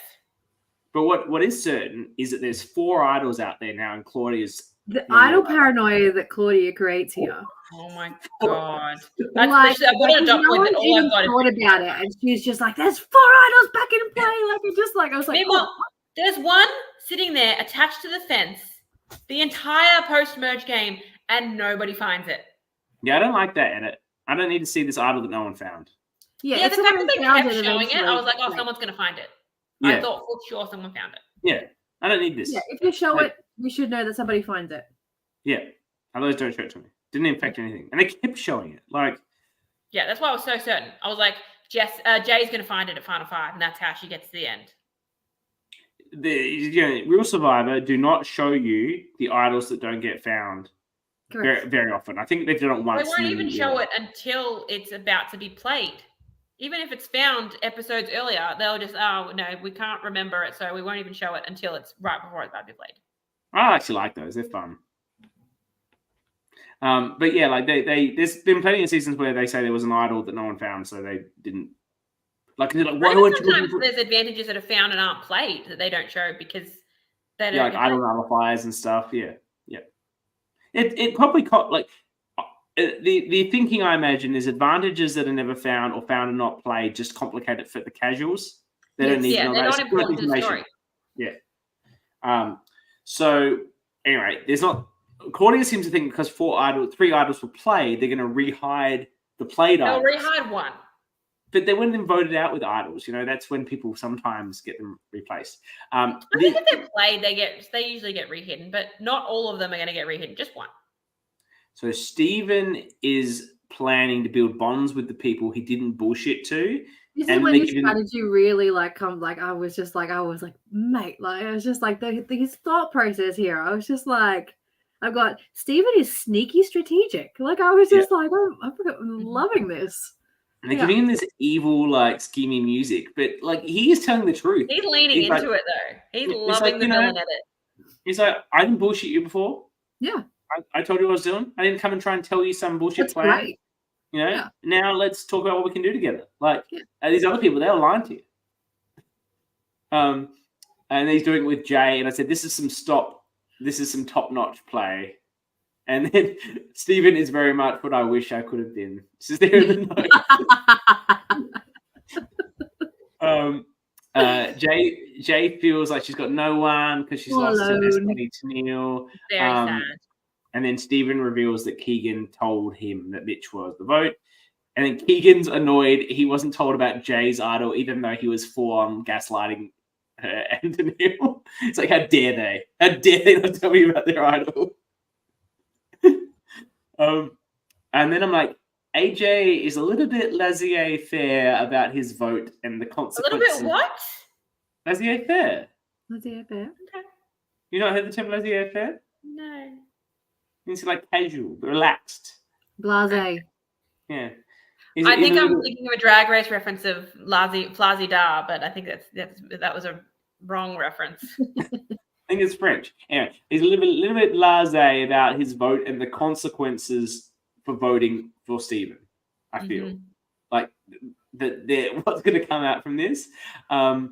But what is certain is that there's 4 idols out there now, and Claudia's The idol paranoia that Claudia creates here. Oh my god! That's Like, I've got to adopt no with one's it. All even I've got thought is about it, and she's just like, "There's 4 idols back in play." Like, it just like I was like, Meanwhile, there's one sitting there attached to the fence the entire post-merge game, and nobody finds it. Yeah, I don't like that edit. I don't need to see this idol that no one found. Yeah, the fact that they kept showing it, I was like, oh, someone's going to find it. Yeah. I thought for sure someone found it. Yeah, I don't need this. Yeah, if you show it, you should know that somebody finds it. Yeah, otherwise don't show it to me. Didn't affect anything. And they kept showing it. Like, yeah, that's why I was so certain. I was like, Jay's going to find it at Final 5, and that's how she gets to the end. Real Survivor do not show you the idols that don't get found very, very often. I think they've done it once. They won't even show it until it's about to be played. Even if it's found episodes earlier, they'll just, oh, no, we can't remember it, so we won't even show it until it's right before it's about to be played. I actually like those. They're fun. But yeah, like there's been plenty of seasons where they say there was an idol that no one found, so they didn't. Sometimes there's advantages that are found and aren't played that they don't show because they don't. Yeah, like idol nullifiers and stuff. Yeah. It probably the thinking I imagine is advantages that are never found or found and not played just complicate it for the casuals. They don't need to know they're not important to the story. Yeah. So anyway, there's not. Claudia seems to think because 3 idols were played, they're going to rehide the played idols. They'll rehide one. But they wouldn't have voted out with idols. That's when people sometimes get them replaced. I think if they're played, they usually get rehidden, but not all of them are going to get rehidden. Just one. So Stephen is planning to build bonds with the people he didn't bullshit to. This is when his strategy really I was like, mate, like I was just like his thought process here. I was just like, I've got Stephen is sneaky strategic. Like I was just like, I'm loving this. And they're giving him this evil, like, scheming music, but like he is telling the truth. He's leaning into it though. He's loving the villain at it. He's like, I didn't bullshit you before. Yeah. I told you what I was doing. I didn't come and try and tell you some bullshit plan. Great. Now let's talk about what we can do together. Like these other people, they're lying to you. And he's doing it with Jay, and I said, this is some top-notch play. And then Stephen is very much what I wish I could have been. This is there in the note. Jay feels like she's got no one because she's lost her destiny to Neil. Very sad. And then Stephen reveals that Keegan told him that Mitch was the vote. And then Keegan's annoyed he wasn't told about Jay's idol, even though he was full-on gaslighting her and Neil. It's like, how dare they? How dare they not tell me about their idol? And then I'm like, AJ is a little bit laissez-faire about his vote and the consequences. A little bit what? Laissez-faire. Laissez-faire. Okay. You not heard the term laissez-faire? No. It's like casual, relaxed. Blasé. Yeah. I think I'm thinking of a Drag Race reference of Flazy Da, but I think that was a wrong reference. I think it's French. Anyway, he's a little bit blasé about his vote and the consequences for voting for Stephen. I feel like what's going to come out from this. And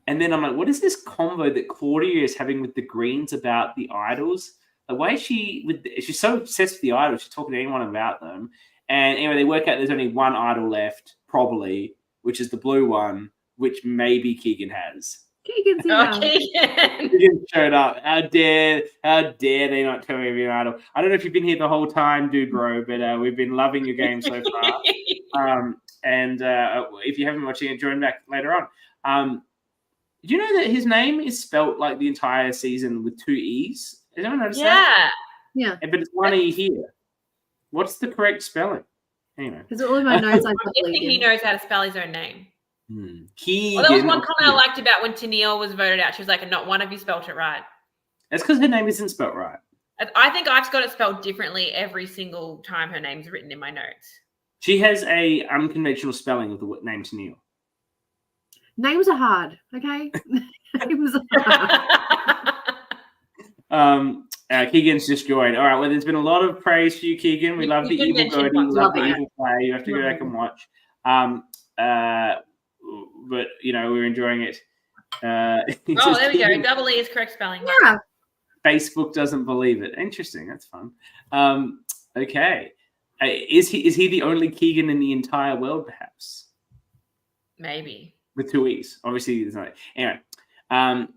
then I'm like, what is this convo that Claudia is having with the Greens about the idols? The way she's so obsessed with the idols, she's talking to anyone about them. And anyway, they work out there's only one idol left, probably, which is the blue one, which maybe Keegan has. Keegan showed up. How dare they not tell me your idol? I don't know if you've been here the whole time, dude, bro, but we've been loving your game so far. And if you haven't watched it, join back later on. Do you know that his name is spelt like the entire season with 2 E's? Has anyone noticed that? Yeah. But it's 1 E here. What's the correct spelling? Anyway. Because all of my notes I think he knows how to spell his own name. Keegan. Well, there was one comment I liked about when Tennille was voted out. She was like, not one of you spelt it right. That's because her name isn't spelt right. I think I've got it spelled differently every single time her name's written in my notes. She has a unconventional spelling of the name Tennille. Names are hard, okay? Names are hard. Keegan's just joined. All right, well, there's been a lot of praise for you, Keegan. We love the evil Gertie. We love the evil play. You have to go back and watch. But, we're enjoying it. Oh, there we go. Double E is correct spelling. Yeah. Facebook doesn't believe it. Interesting. That's fun. Okay. Is he the only Keegan in the entire world, perhaps? Maybe. With 2 E's. Obviously, there's not. Anyway. And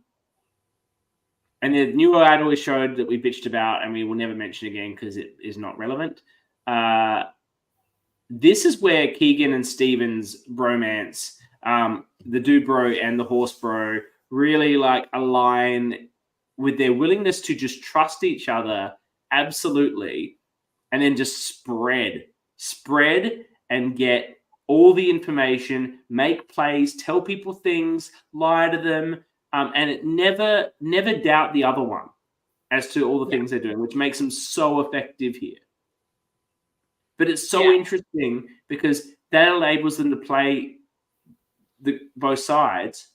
the new ad always showed that we bitched about, and we will never mention again because it is not relevant. This is where Keegan and Steven's bromance, the dude bro and the horse bro, really like align with their willingness to just trust each other absolutely, and then just spread and get all the information, make plays, tell people things, lie to them, and it never doubt the other one as to all the things they're doing, which makes them so effective here. But it's so interesting because that enables them to play both sides,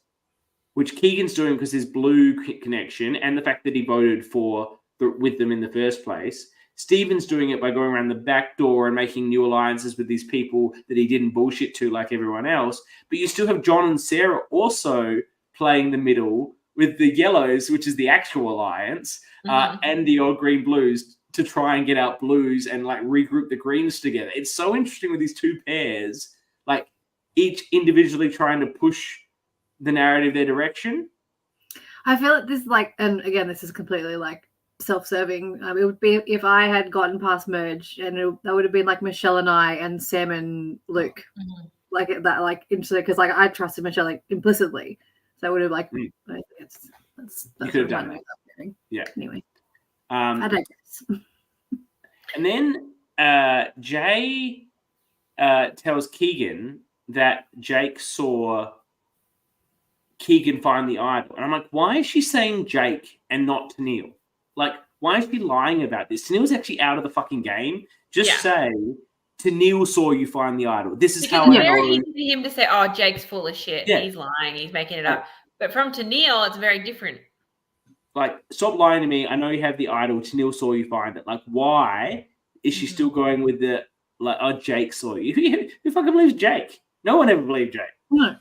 which Keegan's doing because his blue connection and the fact that he voted with them in the first place. Steven's doing it by going around the back door and making new alliances with these people that he didn't bullshit to like everyone else. But you still have John and Sarah also playing the middle with the yellows, which is the actual alliance, and the old green blues to try and get out blues and like regroup the greens together. It's so interesting with these two pairs, like each individually trying to push the narrative their direction. I feel like this is like, and again, this is completely like self-serving. It would be if I had gotten past merge, and that would have been like Michelle and I and Sam and Luke, like that, like interesting because like I trusted Michelle like implicitly, so I would have like that's you could have done that. Yeah. Anyway, I digress. And then Jay tells Keegan that Jake saw Keegan find the idol. And I'm like, why is she saying Jake and not Tennille? Like, why is she lying about this? Tennille's actually out of the fucking game. Just say, Tennille saw you find the idol. This is because how it's I know. very easy for him to say, oh, Jake's full of shit. Yeah. He's lying. He's making it up. But from Tennille, it's very different. Like, stop lying to me. I know you have the idol. Tennille saw you find it. Like, why is she still going with the, like, oh, Jake saw you? Who fucking believes Jake? No one ever believed Jake. No.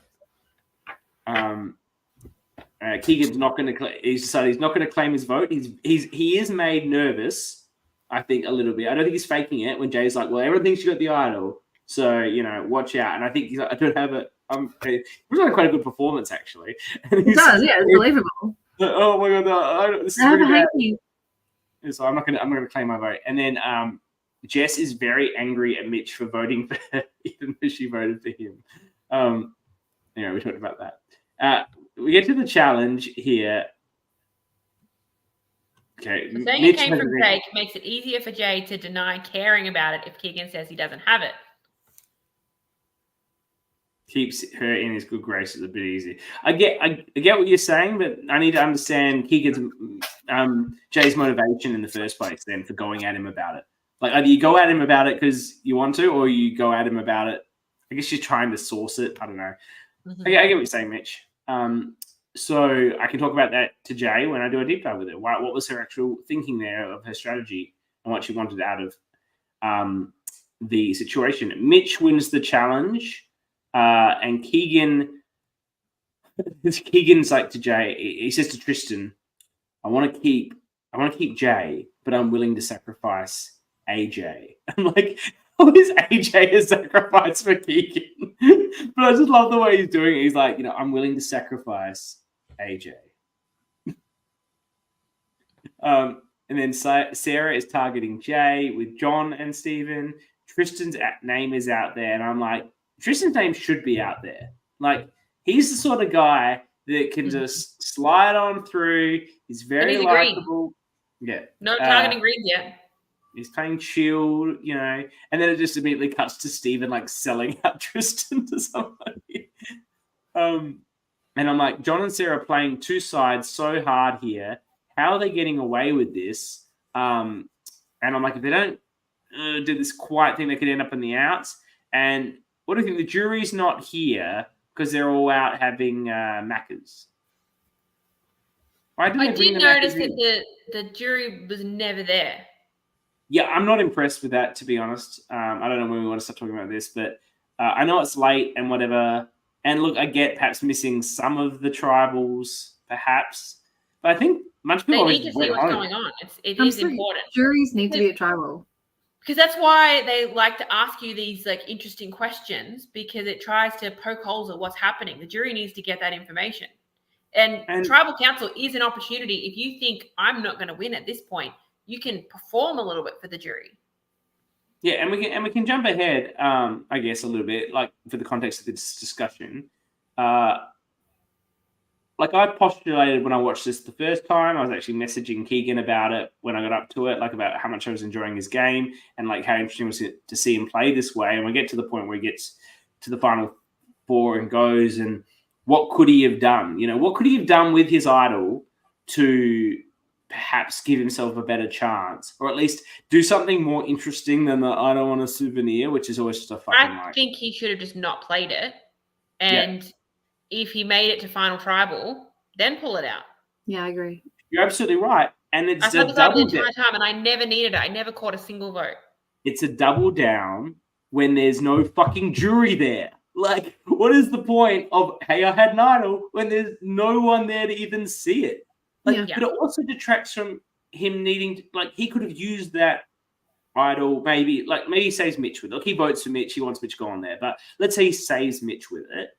Keegan's not going to. He's decided he's not going to claim his vote. He is made nervous, I think, a little bit. I don't think he's faking it when Jay's like, "Well, everyone thinks you got the idol, so watch out." And I think he's like, "I don't have it." It was like quite a good performance, actually. It does, yeah, it's believable. Oh my god, this is really bad. So I'm not gonna claim my vote. And then Jess is very angry at Mitch for voting for her, even though she voted for him. Anyway, we talked about that. We get to the challenge here. Okay. So saying it came from Jake makes it easier for Jay to deny caring about it if Keegan says he doesn't have it. Keeps her in his good graces a bit easy. I get what you're saying, but I need to understand Keegan's Jay's motivation in the first place then for going at him about it. Like, either you go at him about it because you want to, or you go at him about it. I guess you're trying to source it. I don't know. I get what you're saying, Mitch. So I can talk about that to Jay when I do a deep dive with her. What was her actual thinking there of her strategy and what she wanted out of the situation? Mitch wins the challenge, and Keegan's like to Jay. He says to Tristan, "I want to keep Jay, but I'm willing to sacrifice AJ." I'm like, how is AJ a sacrifice for Keegan? But I just love the way he's doing it. He's like, I'm willing to sacrifice AJ. And then Sarah is targeting Jay with John and Steven. Tristan's name is out there. And I'm like, Tristan's name should be out there. Like, he's the sort of guy that can just slide on through. He's very likable. Yeah. Not targeting greens yet. He's playing chilled, and then it just immediately cuts to Steven like selling out Tristan to somebody. And I'm like, John and Sarah are playing two sides so hard here. How are they getting away with this? And I'm like, if they don't do this quiet thing, they could end up in the outs. And what do you think? The jury's not here because they're all out having Maccas. I did notice that the jury was never there. Yeah, I'm not impressed with that, to be honest. I don't know when we want to start talking about this, but I know it's late and whatever. And look, I get perhaps missing some of the tribals, perhaps, but I think much people They need to always see went what's home. going on. It is important. Juries need to be at tribal. Because that's why they like to ask you these like interesting questions, because it tries to poke holes at what's happening. The jury needs to get that information. And tribal council is an opportunity. If you think I'm not going to win at this point, you can perform a little bit for the jury. Yeah, and we can jump ahead, I guess, a little bit, like for the context of this discussion. Like I postulated when I watched this the first time, I was actually messaging Keegan about it when I got up to it, like about how much I was enjoying his game and like how interesting it was to see him play this way. And we get to the point where he gets to the final four and goes, and what could he have done? You know, what could he have done with his idol to perhaps give himself a better chance, or at least do something more interesting than the I don't want a souvenir, which is always just a fucking I think he should have just not played it. And if he made it to final tribal, then pull it out. Yeah, I agree. You're absolutely right. And it's I a double the entire time, and I never needed it. I never caught a single vote. It's a double down when there's no fucking jury there. Like, what is the point of, hey, I had an idol when there's no one there to even see it? Like, but it also detracts from him needing to, like, he could have used that idol, maybe he saves Mitch with it. Like, he votes for Mitch, he wants Mitch to go on there. But let's say he saves Mitch with it.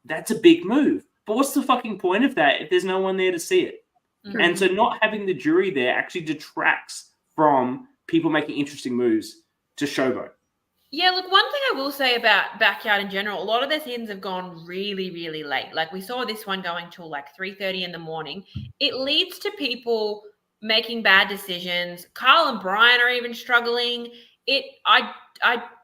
That's a big move. But what's the fucking point of that if there's no one there to see it? Mm-hmm. And so not having the jury there actually detracts from people making interesting moves to showboat. Yeah, look, one thing I will say about Backyard in general, a lot of their seasons have gone really, really late. Like we saw this one going till like 3:30 in the morning. It leads to people making bad decisions. Carl and Brian are even struggling. I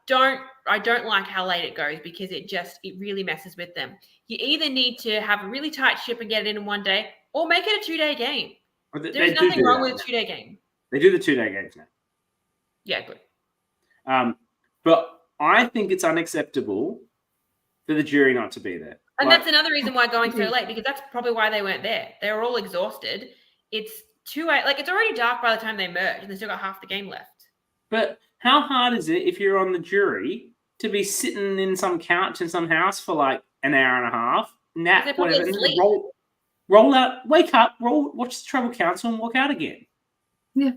don't like how late it goes, because it really messes with them. You either need to have a really tight ship and get it in one day, or make it a 2-day game. There's nothing wrong with a 2-day game. They do the 2-day games now. Yeah, good. But I think it's unacceptable for the jury not to be there. And that's another reason why going so late, because that's probably why they weren't there. They were all exhausted. It's 2-8. Like, it's already dark by the time they merge, and they still got half the game left. But how hard is it if you're on the jury to be sitting in some couch in some house for like an hour and a half, nap, whatever, and roll out, wake up, watch the tribal council and walk out again? Yeah.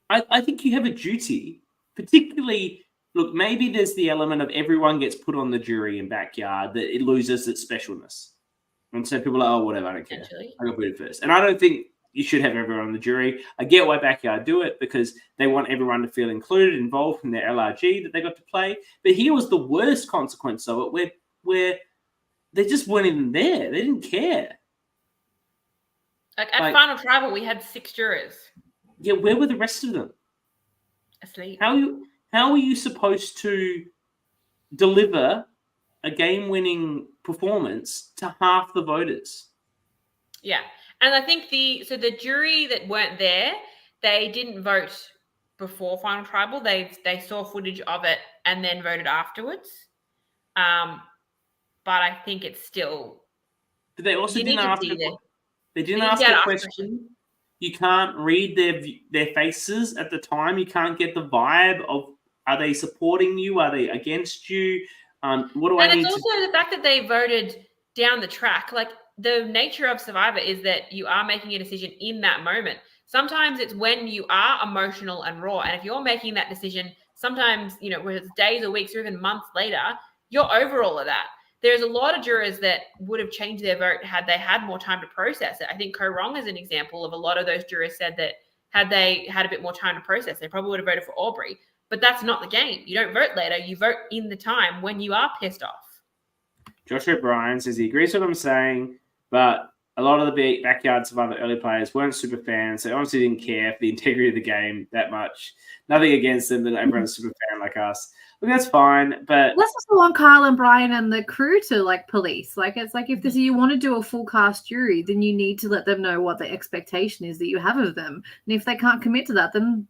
I think you have a duty, particularly, look, maybe there's the element of everyone gets put on the jury in Backyard that it loses its specialness. And so people are like, oh, whatever, I don't care. I got booted first. And I don't think you should have everyone on the jury. I get why Backyard do it, because they want everyone to feel included, involved in their LRG that they got to play. But here was the worst consequence of it, where they just weren't even there. They didn't care. Like at Final Tribal, we had 6 jurors. Yeah, where were the rest of them? Asleep. How are you supposed to deliver a game-winning performance to half the voters? Yeah. And I think the jury that weren't there, they didn't vote before Final Tribal. They saw footage of it and then voted afterwards. But I think it's still. But they also didn't ask. They didn't ask a question. You can't read their faces at the time. You can't get the vibe of, are they supporting you? Are they against you? What do I need to? And it's also the fact that they voted down the track. Like, the nature of Survivor is that you are making a decision in that moment. Sometimes it's when you are emotional and raw. And if you're making that decision, sometimes, whether it's days or weeks or even months later, you're over all of that. There's a lot of jurors that would have changed their vote had they had more time to process it. I think Ko-Rong is an example of a lot of those jurors said that had they had a bit more time to process, they probably would have voted for Aubrey. But that's not the game. You don't vote later. You vote in the time when you are pissed off. Josh O'Brien says he agrees with what I'm saying, but a lot of the Backyard Survivor early players weren't super fans. They honestly didn't care for the integrity of the game that much. Nothing against them, but everyone's a super fan like us. Look, that's fine, but let's also want Kyle and Brian and the crew to police. It's like if you want to do a full cast jury, then you need to let them know what the expectation is that you have of them. And if they can't commit to that, then.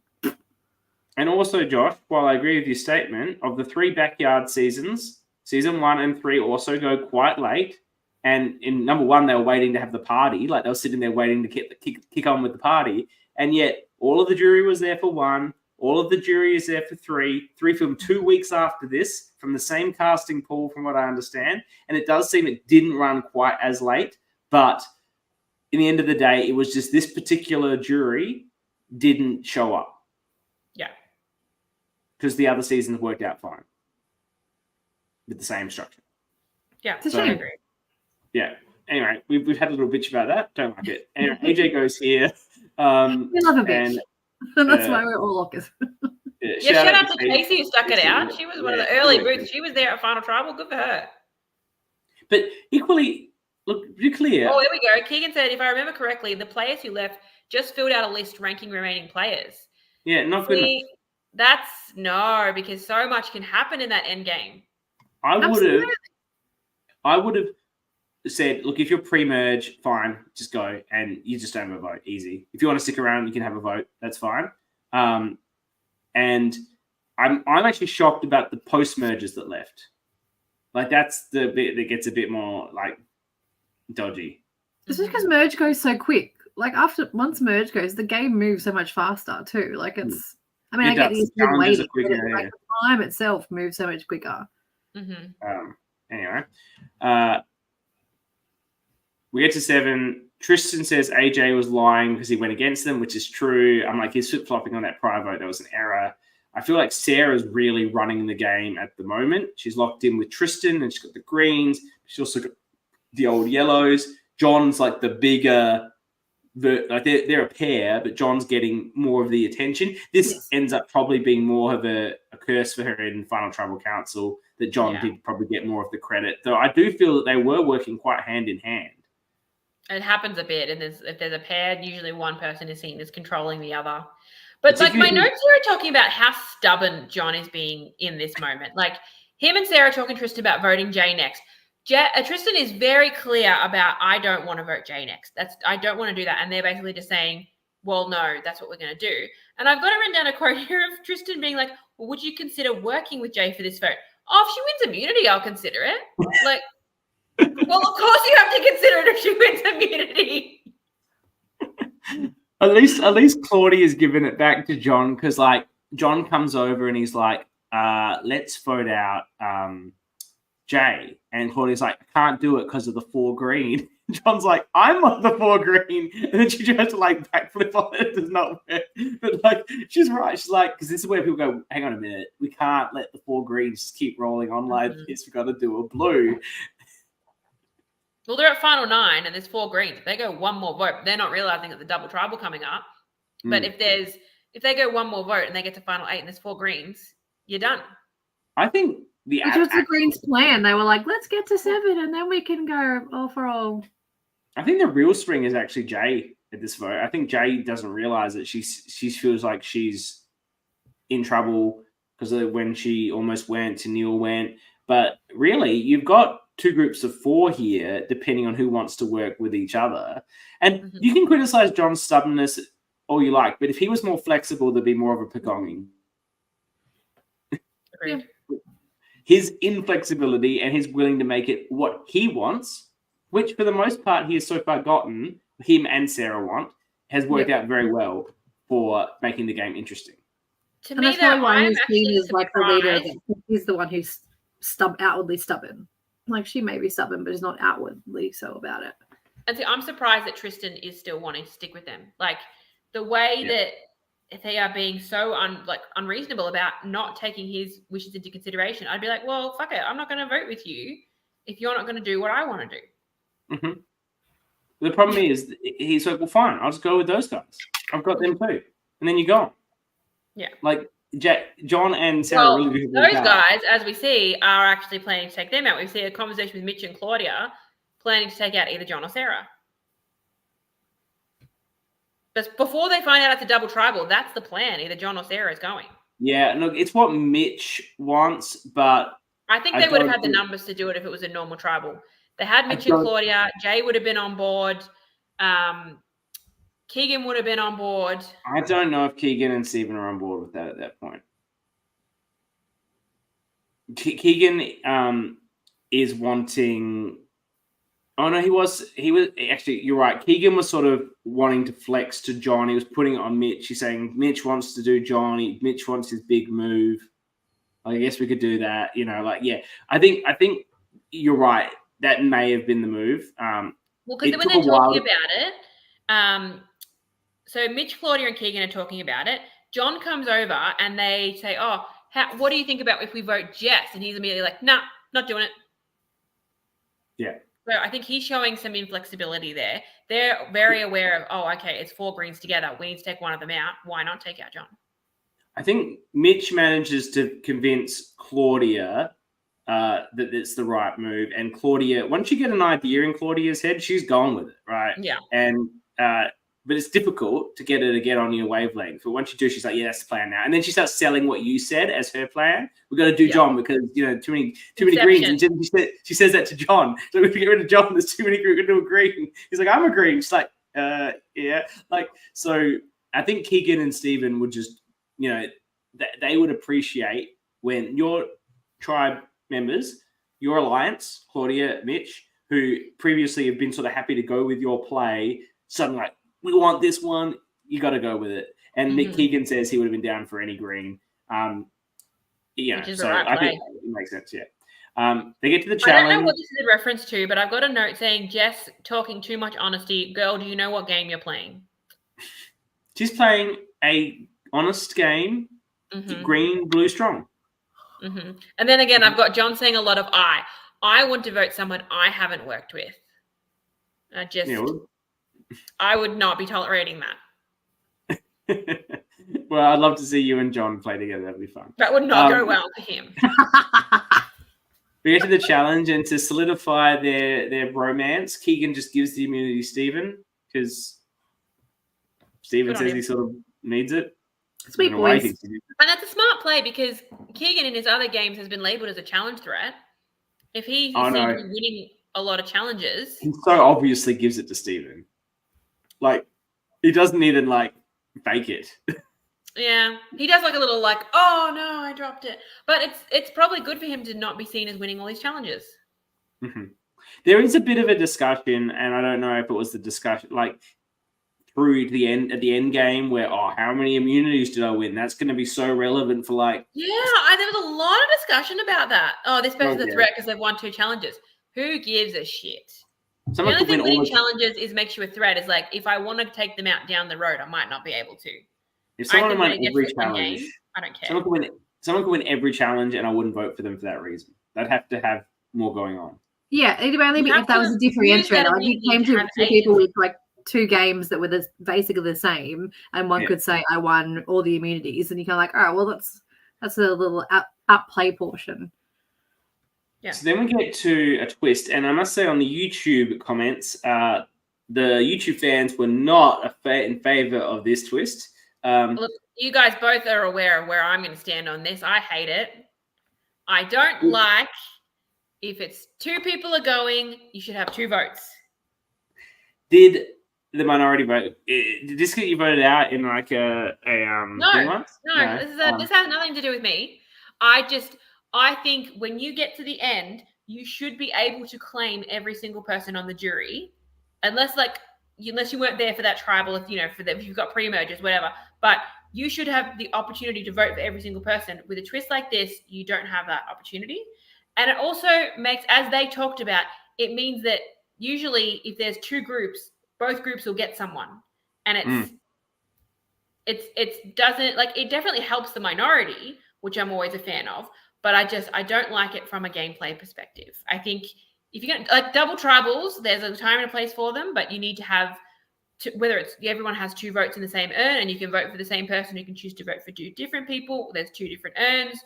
And also, Josh, while I agree with your statement, of the 3 Backyard seasons, season 1 and 3 also go quite late. And in number 1, they were waiting to have the party. They were sitting there waiting to kick on with the party. And yet all of the jury was there for 1. All of the jury is there for 3. 3 filmed 2 weeks after this from the same casting pool, from what I understand. And it does seem it didn't run quite as late. But in the end of the day, it was just this particular jury didn't show up. Yeah. Because the other seasons worked out fine with the same structure. Yeah, It's a so I shame. agree. Yeah. Anyway, we've had a little bitch about that. Don't like it. Anyway, AJ goes here. We love a bitch. And, That's why we're all lockers. Yeah, shout out to Casey who stuck it out. She was one of the early boots. boots. She was there at Final Tribal. Good for her. But equally, look, be clear. Oh, there we go. Keegan said, if I remember correctly, the players who left just filled out a list ranking remaining players. Yeah, not good enough. That's no, because so much can happen in that end game. I would Absolutely. have said, look, if you're pre-merge, fine, just go, and you just don't have a vote. Easy. If you want to stick around, you can have a vote. That's fine. And I'm actually shocked about the post-mergers that left. Like, that's the bit that gets a bit more like dodgy. It's just because merge goes so quick. Like once merge goes, the game moves so much faster too. Like it's. I mean, It I get does. these Challenges waiting, are quicker, but like the time itself moves so much quicker. Mm-hmm. Anyway, we get to 7. Tristan says AJ was lying because he went against them, which is true. I'm like, he's flip-flopping on that prior vote. That was an error. I feel like Sarah's really running the game at the moment. She's locked in with Tristan, and she's got the greens. She's also got the old yellows. John's like the bigger, like they're a pair, but John's getting more of the attention. This ends up probably being more of a curse for her in Final Tribal Council, that John did probably get more of the credit. Though I do feel that they were working quite hand in hand. It happens a bit, and if there's a pair, usually one person is seen as controlling the other. But like my notes here are talking about how stubborn John is being in this moment. Like him and Sarah talking to Tristan about voting Jay next. Tristan is very clear about, I don't want to vote Jay next. I don't want to do that. And they're basically just saying, well, no, that's what we're going to do. And I've got written down a quote here of Tristan being like, well, would you consider working with Jay for this vote? Oh, if she wins immunity, I'll consider it. Like, well, of course you have to consider it if she wins immunity. At least Claudia has given it back to John, because like John comes over and he's like, let's vote out Jay. And Claudia's like, I can't do it because of the 4 green. John's like, I'm on the 4 green. And then she tries to like backflip on it. It does not work. But like, she's right. She's like, because this is where people go, hang on a minute. We can't let the 4 greens just keep rolling on like this. We've got to do a blue. Well, they're at final 9 and there's 4 greens. If they go one more vote, they're not realizing that the double tribal coming up. But if they go one more vote and they get to final 8 and there's 4 greens, you're done. I think which was the Greens' plan. They were like, let's get to 7 and then we can go all for all. I think the real string is actually Jay at this vote. I think Jay doesn't realize that she feels like she's in trouble because of when she almost went, Neil went. But really, you've got 2 groups of 4 here, depending on who wants to work with each other. And you can criticize John's stubbornness all you like, but if he was more flexible, there'd be more of a pagonging. Agreed. His inflexibility and his willing to make it what he wants, which for the most part he has so far gotten, him and Sarah want, has worked out very well for making the game interesting. To And me, that's probably that why I'm he's seen actually as like the leader. surprised. He's the one who's outwardly stubborn. Like she may be stubborn, but is not outwardly so about it. And see, I'm surprised that Tristan is still wanting to stick with them. Like the way that they are being so unreasonable about not taking his wishes into consideration. I'd be like, well, fuck it. I'm not going to vote with you if you're not going to do what I want to do. Mm-hmm. The problem is he's like, well, fine, I'll just go with those guys. I've got them too. And then you're gone. Yeah. Like John and Sarah really do those guys, as we see, are actually planning to take them out. We see a conversation with Mitch and Claudia planning to take out either John or Sarah. But before they find out it's a double tribal, that's the plan. Either John or Sarah is going. Yeah, look, it's what Mitch wants, but I think they would have had the numbers to do it if it was a normal tribal. They had Mitch and Claudia. Jay would have been on board. Keegan would have been on board. I don't know if Keegan and Stephen are on board with that at that point. Keegan is wanting Oh no, he was actually. You're right. Keegan was sort of wanting to flex to John. He was putting it on Mitch. He's saying Mitch wants to do John. Mitch wants his big move. I guess we could do that. Yeah. I think you're right. That may have been the move. Well, because when they're talking about it, so Mitch, Claudia, and Keegan are talking about it. John comes over and they say, "Oh, what do you think about if we vote Jess?" And he's immediately like, "Nah, not doing it." Yeah. So I think he's showing some inflexibility there. They're very aware of, oh, okay, it's 4 greens together. We need to take one of them out. Why not take out John? I think Mitch manages to convince Claudia that it's the right move. And Claudia, once you get an idea in Claudia's head, she's gone with it, right? Yeah. And but it's difficult to get her to get on your wavelength. But once you do, she's like, yeah, that's the plan now. And then she starts selling what you said as her plan. We've got to do John because, too many greens. And she says that to John. So if we get rid of John, there's too many greens. We're going to do a green. He's like, I'm a green. She's like, yeah. So I think Keegan and Stephen would just, they would appreciate when your tribe members, your alliance, Claudia, Mitch, who previously have been sort of happy to go with your play, suddenly like, we want this one, you got to go with it. And Nick Keegan says he would have been down for any green. Which is so right I think it makes sense, yeah. They get to the challenge. I don't know what this is a reference to, but I've got a note saying, Jess talking too much honesty. Girl, do you know what game you're playing? She's playing a honest game, green, blue, strong. And then again, I've got John saying a lot of I want to vote someone I haven't worked with. I would not be tolerating that. Well, I'd love to see you and John play together. That'd be fun. That would not go well for him. We get to the challenge, and to solidify their romance, Keegan just gives the immunity to Stephen because Stephen says he sort of needs it. Sweet boys. And that's a smart play because Keegan in his other games has been labelled as a challenge threat. If he seems to be winning a lot of challenges. He so obviously gives it to Stephen. Like, he doesn't even, fake it. Yeah. He does a little oh, no, I dropped it. But it's probably good for him to not be seen as winning all these challenges. There is a bit of a discussion, and I don't know if it was the discussion, through at the end game where, how many immunities did I win? That's going to be so relevant for Yeah, there was a lot of discussion about that. Oh, this person's a threat because they've won 2 challenges. Who gives a shit? The only thing winning challenges makes you a threat is if I want to take them out down the road, I might not be able to. If someone won every challenge, I don't care. Someone could win every challenge, and I wouldn't vote for them for that reason. They'd have to have more going on. Yeah, it'd only be if that was a differentiator. You came to 2 people with 2 games that were basically the same, and one could say I won all the immunities, and you're kind of all right, well that's a little up play portion. Yeah. So then we get to a twist, and I must say on the YouTube comments, the YouTube fans were not in favor of this twist. Look, you guys both are aware of where I'm going to stand on this. I hate it. I don't like if it's 2 people are going, you should have 2 votes. Did the minority vote? Did this get you voted out in a No. This has nothing to do with me. I think when you get to the end, you should be able to claim every single person on the jury, unless you weren't there for that tribal, if you've got pre-mergers, whatever. But you should have the opportunity to vote for every single person. With a twist like this, you don't have that opportunity. And it also makes, as they talked about, it means that usually if there's 2 groups, both groups will get someone. And it definitely helps the minority, which I'm always a fan of. But I don't like it from a gameplay perspective. I think if you're going to double tribals, there's a time and a place for them, but you need to have whether it's everyone has 2 votes in the same urn, and you can vote for the same person. You can choose to vote for 2 different people. There's 2 different urns,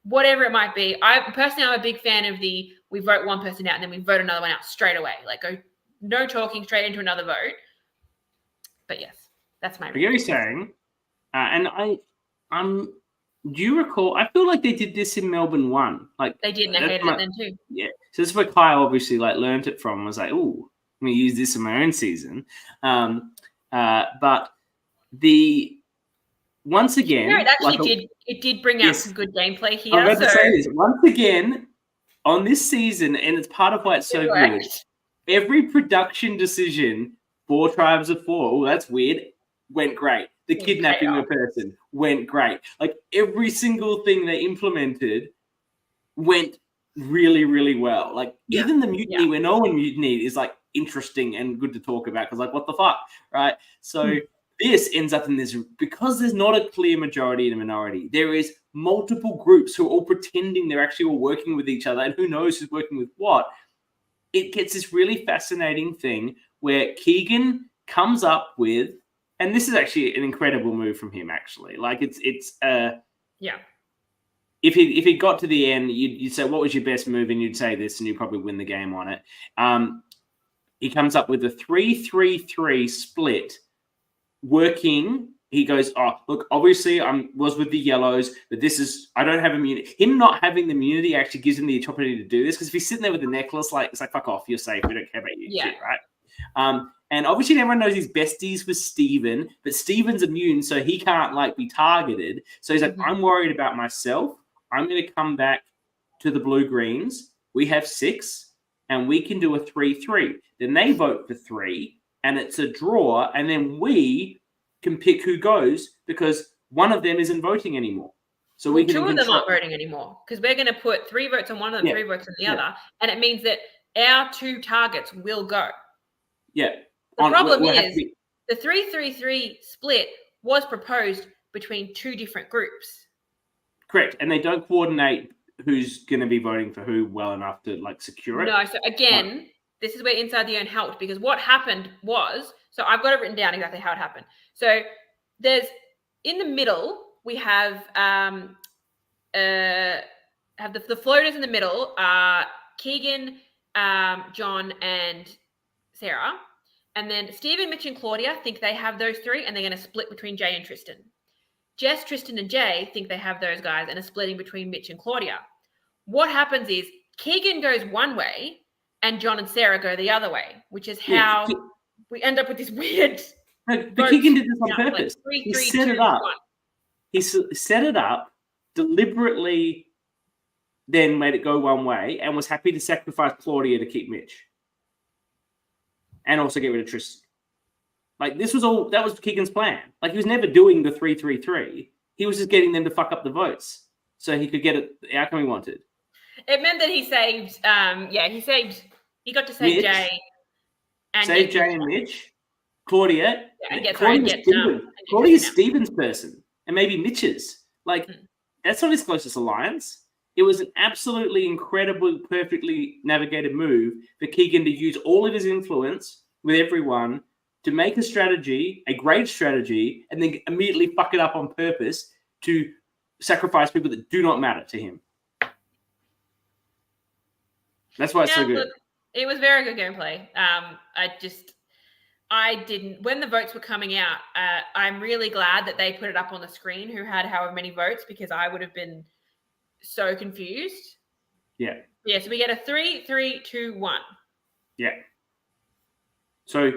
whatever it might be. I'm a big fan of we vote one person out and then we vote another one out straight away. Go no talking, straight into another vote. But yes, that's my. You're saying, and I'm. Do you recall? I feel like they did this in Melbourne 1. They did, and I hated it then too. Yeah, so this is where Kyle obviously learned it from. Was like, oh, I'm gonna use this in my own season. But once again, it actually did bring out some good gameplay here. I'm about to say this once again on this season, and it's part of why it's so good. every production decision, 4 tribes of 4. Oh, that's weird. Went great. The kidnapping of a person went great. Like every single thing they implemented went really, really well. Like even the mutiny where no one mutinied is like interesting and good to talk about because like what the fuck, right? So this ends up in this because there's not a clear majority and a minority. There is multiple groups who are all pretending they're actually all working with each other, and who knows who's working with what. It gets this really fascinating thing where Keegan comes up with, and this is actually an incredible move from him. Actually, like it's If he got to the end, you'd say, what was your best move? And you'd say this, and you'd probably win the game on it. He comes up with a 3-3-3 split working. He goes, oh, look, obviously I was with the yellows, but I don't have immunity. Him not having the immunity actually gives him the opportunity to do this because if he's sitting there with the necklace, like it's like, fuck off, you're safe. We don't care about you. Shit, right? And obviously everyone knows his besties with Steven, but Steven's immune, so he can't like be targeted. So he's like, I'm worried about myself. I'm going to come back to the blue-greens. We have 6, and we can do a 3-3. Then they vote for 3, and it's a draw, and then we can pick who goes because one of them isn't voting anymore. So we can 2 of them aren't voting anymore because we're going to put 3 votes on one of them, 3 votes on the other, and it means that our 2 targets will go. Yeah. The problem is the 3-3-3 split was proposed between 2 different groups. Correct. And they don't coordinate who's going to be voting for who well enough to like secure it. No. So again, this is where Inside the Urn helped because what happened was, so I've got it written down exactly how it happened. So there's in the middle, we have the floaters in the middle are Keegan, John, and Sarah. And then Stephen, Mitch, and Claudia think they have those 3, and they're going to split between Jay and Tristan. Jess, Tristan, and Jay think they have those guys and are splitting between Mitch and Claudia. What happens is Keegan goes one way and John and Sarah go the other way, which is how we end up with this weird. But Keegan did this on purpose. Like 3, he 3, set 2, it up. 1. He set it up deliberately, then made it go one way and was happy to sacrifice Claudia to keep Mitch and also get rid of Tristan. Like that was Keegan's plan. Like he was never doing the 3-3-3. He was just getting them to fuck up the votes so he could get the outcome he wanted. It meant that he saved, he got to save Mitch, Jay. And save Jay and Mitch. Claudia. Yeah, Claudia's Steven's person and maybe Mitch's. Like that's not his closest alliance. It was an absolutely incredible, perfectly navigated move for Keegan to use all of his influence with everyone to make a strategy, a great strategy, and then immediately fuck it up on purpose to sacrifice people that do not matter to him. That's why it's so good. Look, it was very good gameplay. When the votes were coming out, I'm really glad that they put it up on the screen who had however many votes because I would have been so confused. Yeah. Yeah, so we get a 3-3-2-1. Yeah. So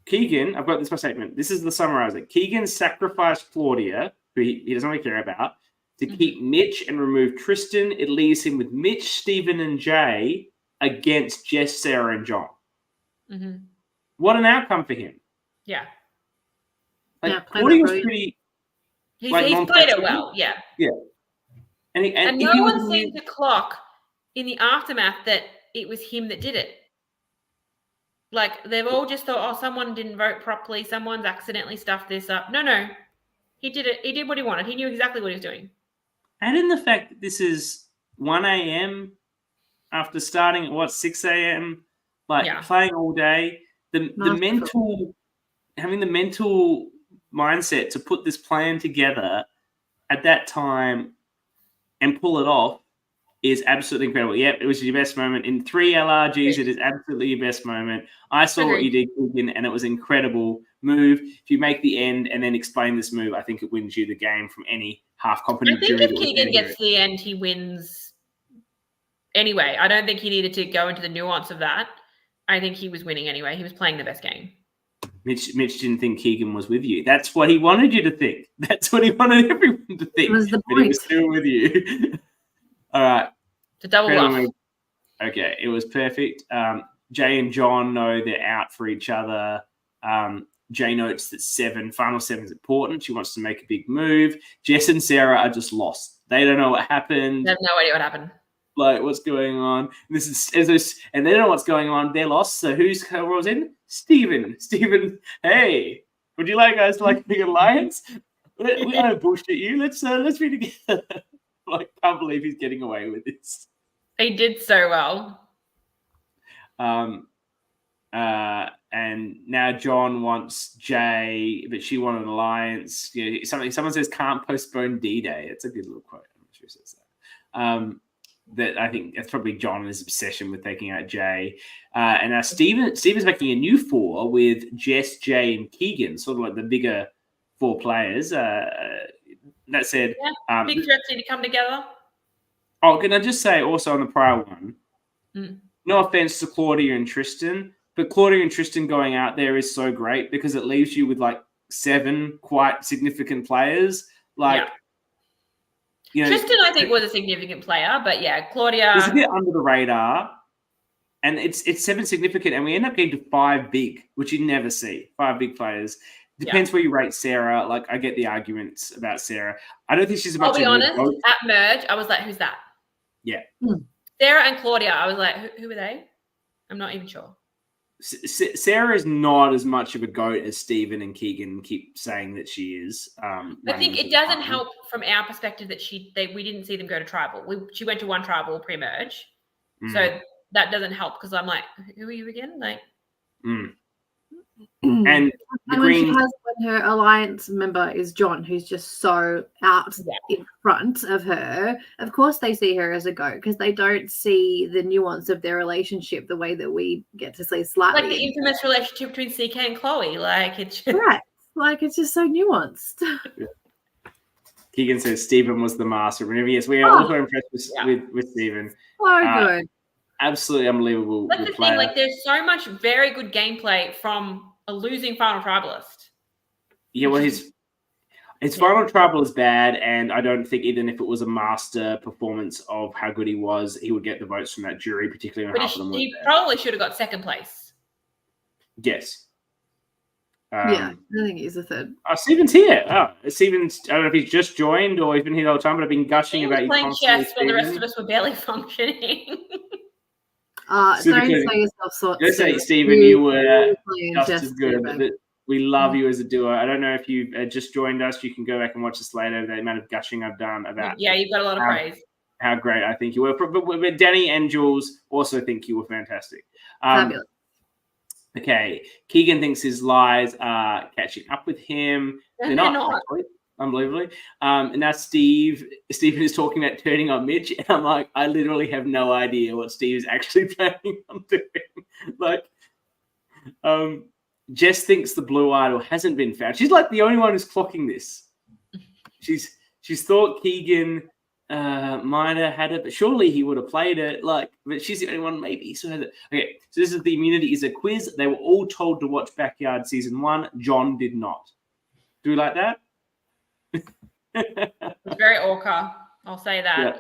Keegan, I've got this my statement. This is the summarizer. Keegan sacrificed Claudia, who he doesn't really care about, to keep Mitch and remove Tristan. It leaves him with Mitch, Stephen, and Jay against Jess, Sarah, and John. Mm-hmm. What an outcome for him. Yeah. Like, Claudia was pretty... He's played it well, yeah. Yeah. And no one seemed to clock in the aftermath that it was him that did it. Like, they've all just thought, oh, someone didn't vote properly. Someone's accidentally stuffed this up. No. He did it. He did what he wanted. He knew exactly what he was doing. And in the fact that this is 1 a.m. after starting at, 6 a.m., playing all day, having the mental mindset to put this plan together at that time and pull it off is absolutely incredible. Yep, it was your best moment. In 3 LRGs, it is absolutely your best moment. I saw what you did, Keegan, and it was an incredible move. If you make the end and then explain this move, I think it wins you the game from any half-competent jury. I think if Keegan gets to the end, he wins anyway. I don't think he needed to go into the nuance of that. I think he was winning anyway. He was playing the best game. Mitch didn't think Keegan was with you. That's what he wanted you to think. That's what he wanted everyone to think. It was the point. But he was still with you. All right. It's a double bluff. Okay, it was perfect. Jay and John know they're out for each other. Jay notes that final seven is important. She wants to make a big move. Jess and Sarah are just lost. They don't know what happened. They have no idea what happened. Like, what's going on? And they don't know what's going on. They're lost. So who's was in? Steven, hey, would you like guys to like a big alliance? We don't bullshit you. Let's be together. Like, can't believe he's getting away with this. He did so well. And now John wants Jay, but she wanted an alliance. You know, someone says can't postpone D-Day. It's a good little quote. I'm not sure who says that. That I think that's probably John and his obsession with taking out Jay. And now Steven's making a new four with Jess, Jay, and Keegan, sort of like the bigger four players. That said, big threats need to come together. Oh, can I just say also on the prior one, no offense to Claudia and Tristan, but Claudia and Tristan going out there is so great because it leaves you with like 7 quite significant players. Like, you know, Tristan, I think, was a significant player, but yeah, Claudia is a bit under the radar, and it's 7 significant, and we end up getting to 5 big, which you never see. 5 big players. Depends where you rate Sarah. Like, I get the arguments about Sarah. I don't think she's much. I'll be honest. At merge, I was like, "Who's that?" Yeah, Sarah and Claudia. I was like, "Who are they?" I'm not even sure. Sarah is not as much of a goat as Steven and Keegan keep saying that she is. I think it doesn't help from our perspective that we didn't see them go to tribal. She went to one tribal pre-merge, so that doesnesn't help because I'm like, who are you again? Like, and when her alliance member is John, who's just so out in front of her, of course they see her as a goat because they don't see the nuance of their relationship the way that we get to see slightly. Like the infamous relationship between CK and Chloe. Like, it's just... right. Like, it's just so nuanced. Keegan says Steven was the master. Yes, we are also impressed with Steven. So good. Absolutely unbelievable. That's the thing. Like, there's so much very good gameplay from a losing final tribalist. Yeah, well, his final tribal is bad, and I don't think even if it was a master performance of how good he was, he would get the votes from that jury, particularly when half of them were he probably should have got second place. Yes. I think he's a third. Steven's here. Steven's, I don't know if he's just joined or he's been here the whole time, but I've been gushing about you playing chess while the rest of us were barely functioning. Don't say yourself so. Don't say, Steven, you were just as good. We love you as a duo. I don't know if you've just joined us. You can go back and watch this later. The amount of gushing I've done about. Yeah, you've got a lot of praise. How great I think you were. But Dani and Jules also think you were fantastic. Fabulous. Okay, Keegan thinks his lies are catching up with him. They're not. Unbelievably. And now Stephen is talking about turning on Mitch, and I'm like, I literally have no idea what Steve is actually planning on doing. Like, Jess thinks the blue idol hasn't been found. She's like the only one who's clocking this. She's thought Keegan might have had it, but surely he would have played it. Like, but she's the only one maybe. So okay, so this is the immunity is a quiz. They were all told to watch Backyard season 1. John did not. Do we like that? It's very ORCA, I'll say that. Yeah.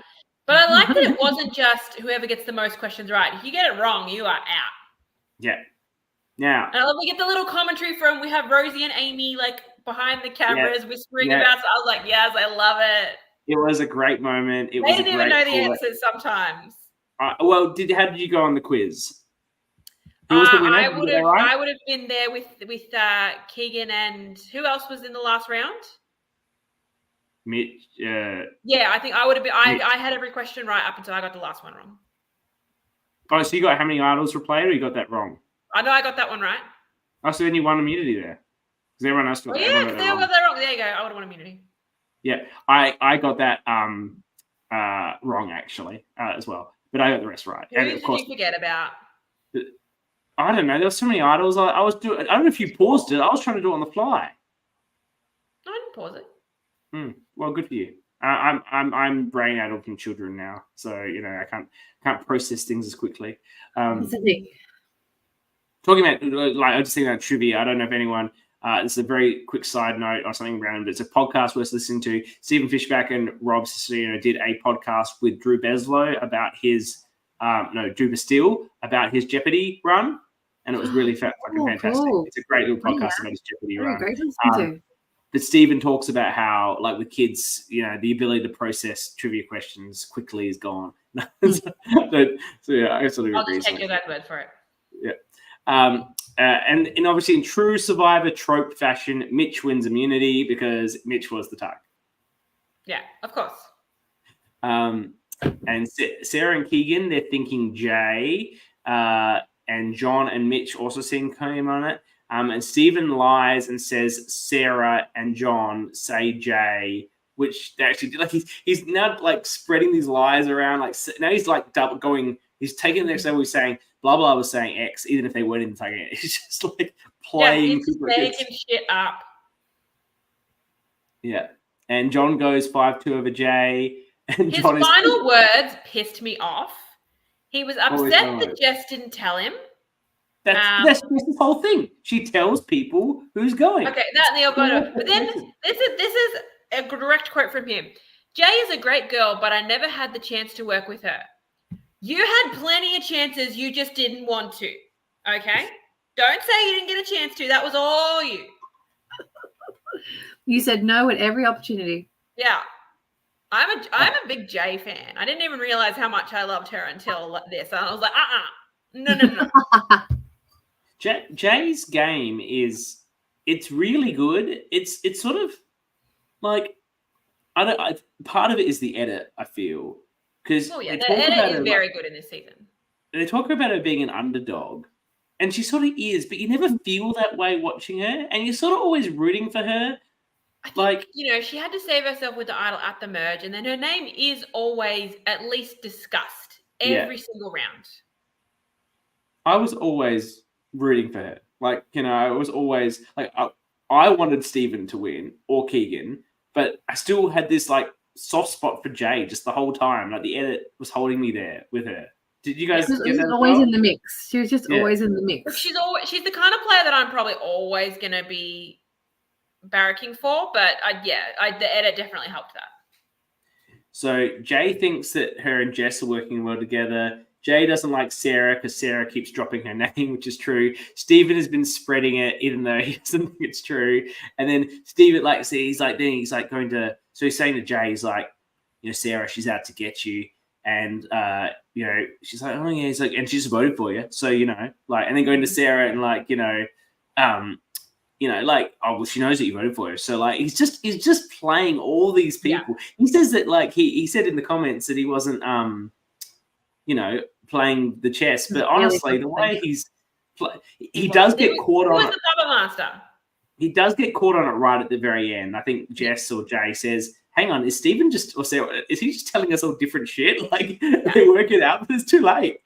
But I like that it wasn't just whoever gets the most questions right. If you get it wrong, you are out. Yeah. Now. And I love we get the little commentary from, we have Rosie and Amy like behind the cameras whispering about it. I was like, yes, I love it. It was a great moment. They didn't even know the answers sometimes. How did you go on the quiz? Who was the winner? I would have been there with Keegan, and who else was in the last round? Mitch. Yeah, I think I would have been. I had every question right up until I got the last one wrong. Oh, so you got how many idols were played, or you got that wrong? I know I got that one right. Oh, so then you won immunity there. Because everyone else got that. Yeah, because they got that wrong. There you go. I would have won immunity. Yeah, I got that wrong actually as well, but I got the rest right. Who did you forget about? I don't know. There were so many idols. I was doing. I don't know if you paused it. I was trying to do it on the fly. No, I didn't pause it. Well, good for you. I'm brain addled from children now, so I can't process things as quickly. Talking about I just think about trivia. I don't know if anyone. This is a very quick side note or something random. But it's a podcast worth listening to. Stephen Fishback and Rob Cicilline did a podcast with Drew Beslow about his Juba Steele about his Jeopardy run, and it was really fucking fantastic. Cool. It's a great little podcast about his Jeopardy run. Great to listen to. But Stephen talks about how, like with kids, the ability to process trivia questions quickly is gone. so yeah, I sort of I'll agree. just take your word for it. Yeah. And obviously in true Survivor trope fashion, Mitch wins immunity because Mitch was the target. Yeah, of course. And Sarah and Keegan, they're thinking Jay. And John and Mitch also seem claim on it. And Stephen lies and says Sarah and John say Jay, which they actually did. Like he's now like spreading these lies around. Like now he's like double going. He's taking the next level. He's saying blah blah was saying X, even if they weren't even saying it. He's just like playing. He's making shit up. Yeah, and John goes 5-2 over Jay. And His John final words pissed me off. He was upset that Jess didn't tell him. That's this whole thing. She tells people who's going. Okay, that and the Alberto. But then this is a direct quote from him. Jay is a great girl, but I never had the chance to work with her. You had plenty of chances, you just didn't want to. Okay? Don't say you didn't get a chance to. That was all you. You said no at every opportunity. Yeah. I'm a big Jay fan. I didn't even realize how much I loved her until this. And I was like, no. Jay's game it's really good. It's sort of like part of it is the edit, I feel. Because the edit is very good in this season. They talk about her being an underdog, and she sort of is, but you never feel that way watching her, and you're sort of always rooting for her. I think, she had to save herself with the idol at the merge, and then her name is always at least discussed every single round. I was always rooting for her. I was always like, I wanted Steven to win or Keegan, but I still had this soft spot for Jay just the whole time. Like the edit was holding me there with her. Did you guys? She was always in the mix. She was just always in the mix. She's the kind of player that I'm probably always going to be barracking for, but the edit definitely helped that. So Jay thinks that her and Jess are working well together. Jay doesn't like Sarah because Sarah keeps dropping her name, which is true. Steven has been spreading it, even though he doesn't think it's true. And then Steven, he's going to, so he's saying to Jay, he's like, Sarah, she's out to get you. And, she's like, oh, yeah. He's like, and she just voted for you. So, and then going to Sarah and oh, well, she knows that you voted for her. So, he's just playing all these people. Yeah. He says that, he said in the comments that he wasn't, playing the chess. But honestly, the way he does get caught on it. The puppet master. He does get caught on it right at the very end. I think Jess or Jay says, hang on, is Steven or Sarah, is he just telling us all different shit? They work it out, but it's too late.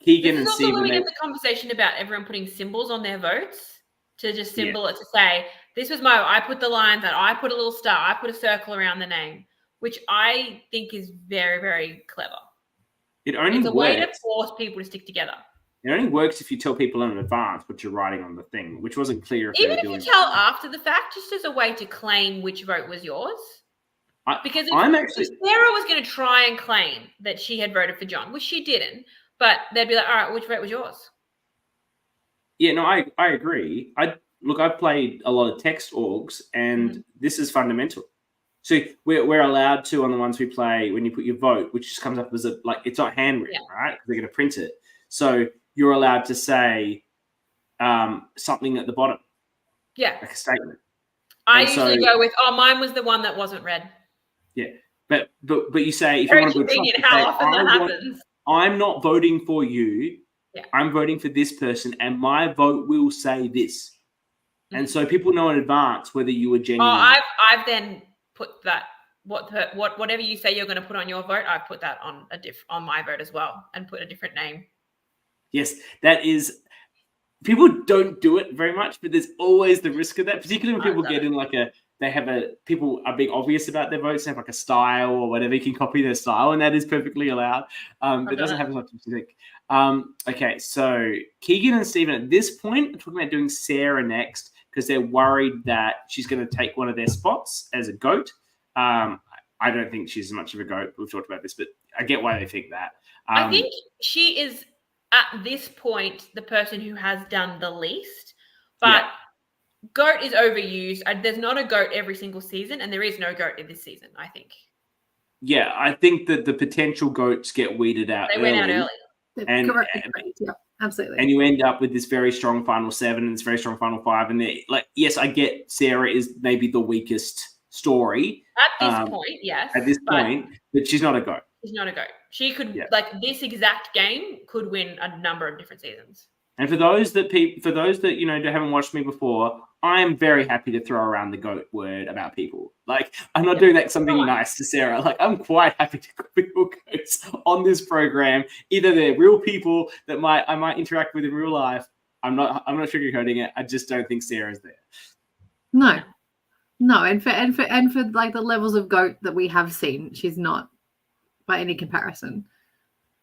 Keegan and Steven. We get the conversation about everyone putting symbols on their votes to just symbol it to say, this was I put the lines that I put a little star, I put a circle around the name, which I think is very, very clever. It's a way to force people to stick together. It only works if you tell people in advance what you're writing on the thing, which wasn't clear. Even if you tell after the fact, just as a way to claim which vote was yours. Because if Sarah was going to try and claim that she had voted for John, which she didn't, but they'd be like, all right, which vote was yours? Yeah, no, I agree. I've played a lot of text orgs, and this is fundamental. So we're allowed to, on the ones we play, when you put your vote, which just comes up as it's not handwritten, right? Because they're going to print it. So you're allowed to say something at the bottom. Yeah. Like a statement. I usually go with, mine was the one that wasn't read. Yeah. But you say, if you want to go Trump, how often that happens. I'm not voting for you. Yeah. I'm voting for this person, and my vote will say this. Mm-hmm. And so people know in advance whether you were genuine. I've then put that whatever you say you're going to put on your vote, I've put that on on my vote as well, and put a different name. Yes, that is. People don't do it very much, but there's always the risk of that, particularly when people get in people are being obvious about their votes, they have a style or whatever, you can copy their style, and that is perfectly allowed. But it doesn't happen as much as you think. Okay, so Keegan and Steven at this point are talking about doing Sarah next because they're worried that she's going to take one of their spots as a GOAT. I don't think she's as much of a GOAT. We've talked about this, but I get why they think that. I think she is at this point the person who has done the least, but GOAT is overused. There's not a GOAT every single season, and there is no GOAT in this season, I think. Yeah, I think that the potential GOATs get weeded out. They went out early. And yeah, absolutely. And you end up with this very strong final 7 and this very strong final 5. And yes, I get Sarah is maybe the weakest story. At this point, yes. At this point, but she's not a GOAT. She's not a GOAT. She could, this exact game could win a number of different seasons. And for those that haven't watched me before, I am very happy to throw around the GOAT word about people. Like, I'm not doing that something nice to Sarah. Like, I'm quite happy to call people GOATs on this program. Either they're real people that I might interact with in real life. I'm not sugarcoating it. I just don't think Sarah's there. No, and for like the levels of GOAT that we have seen, she's not by any comparison.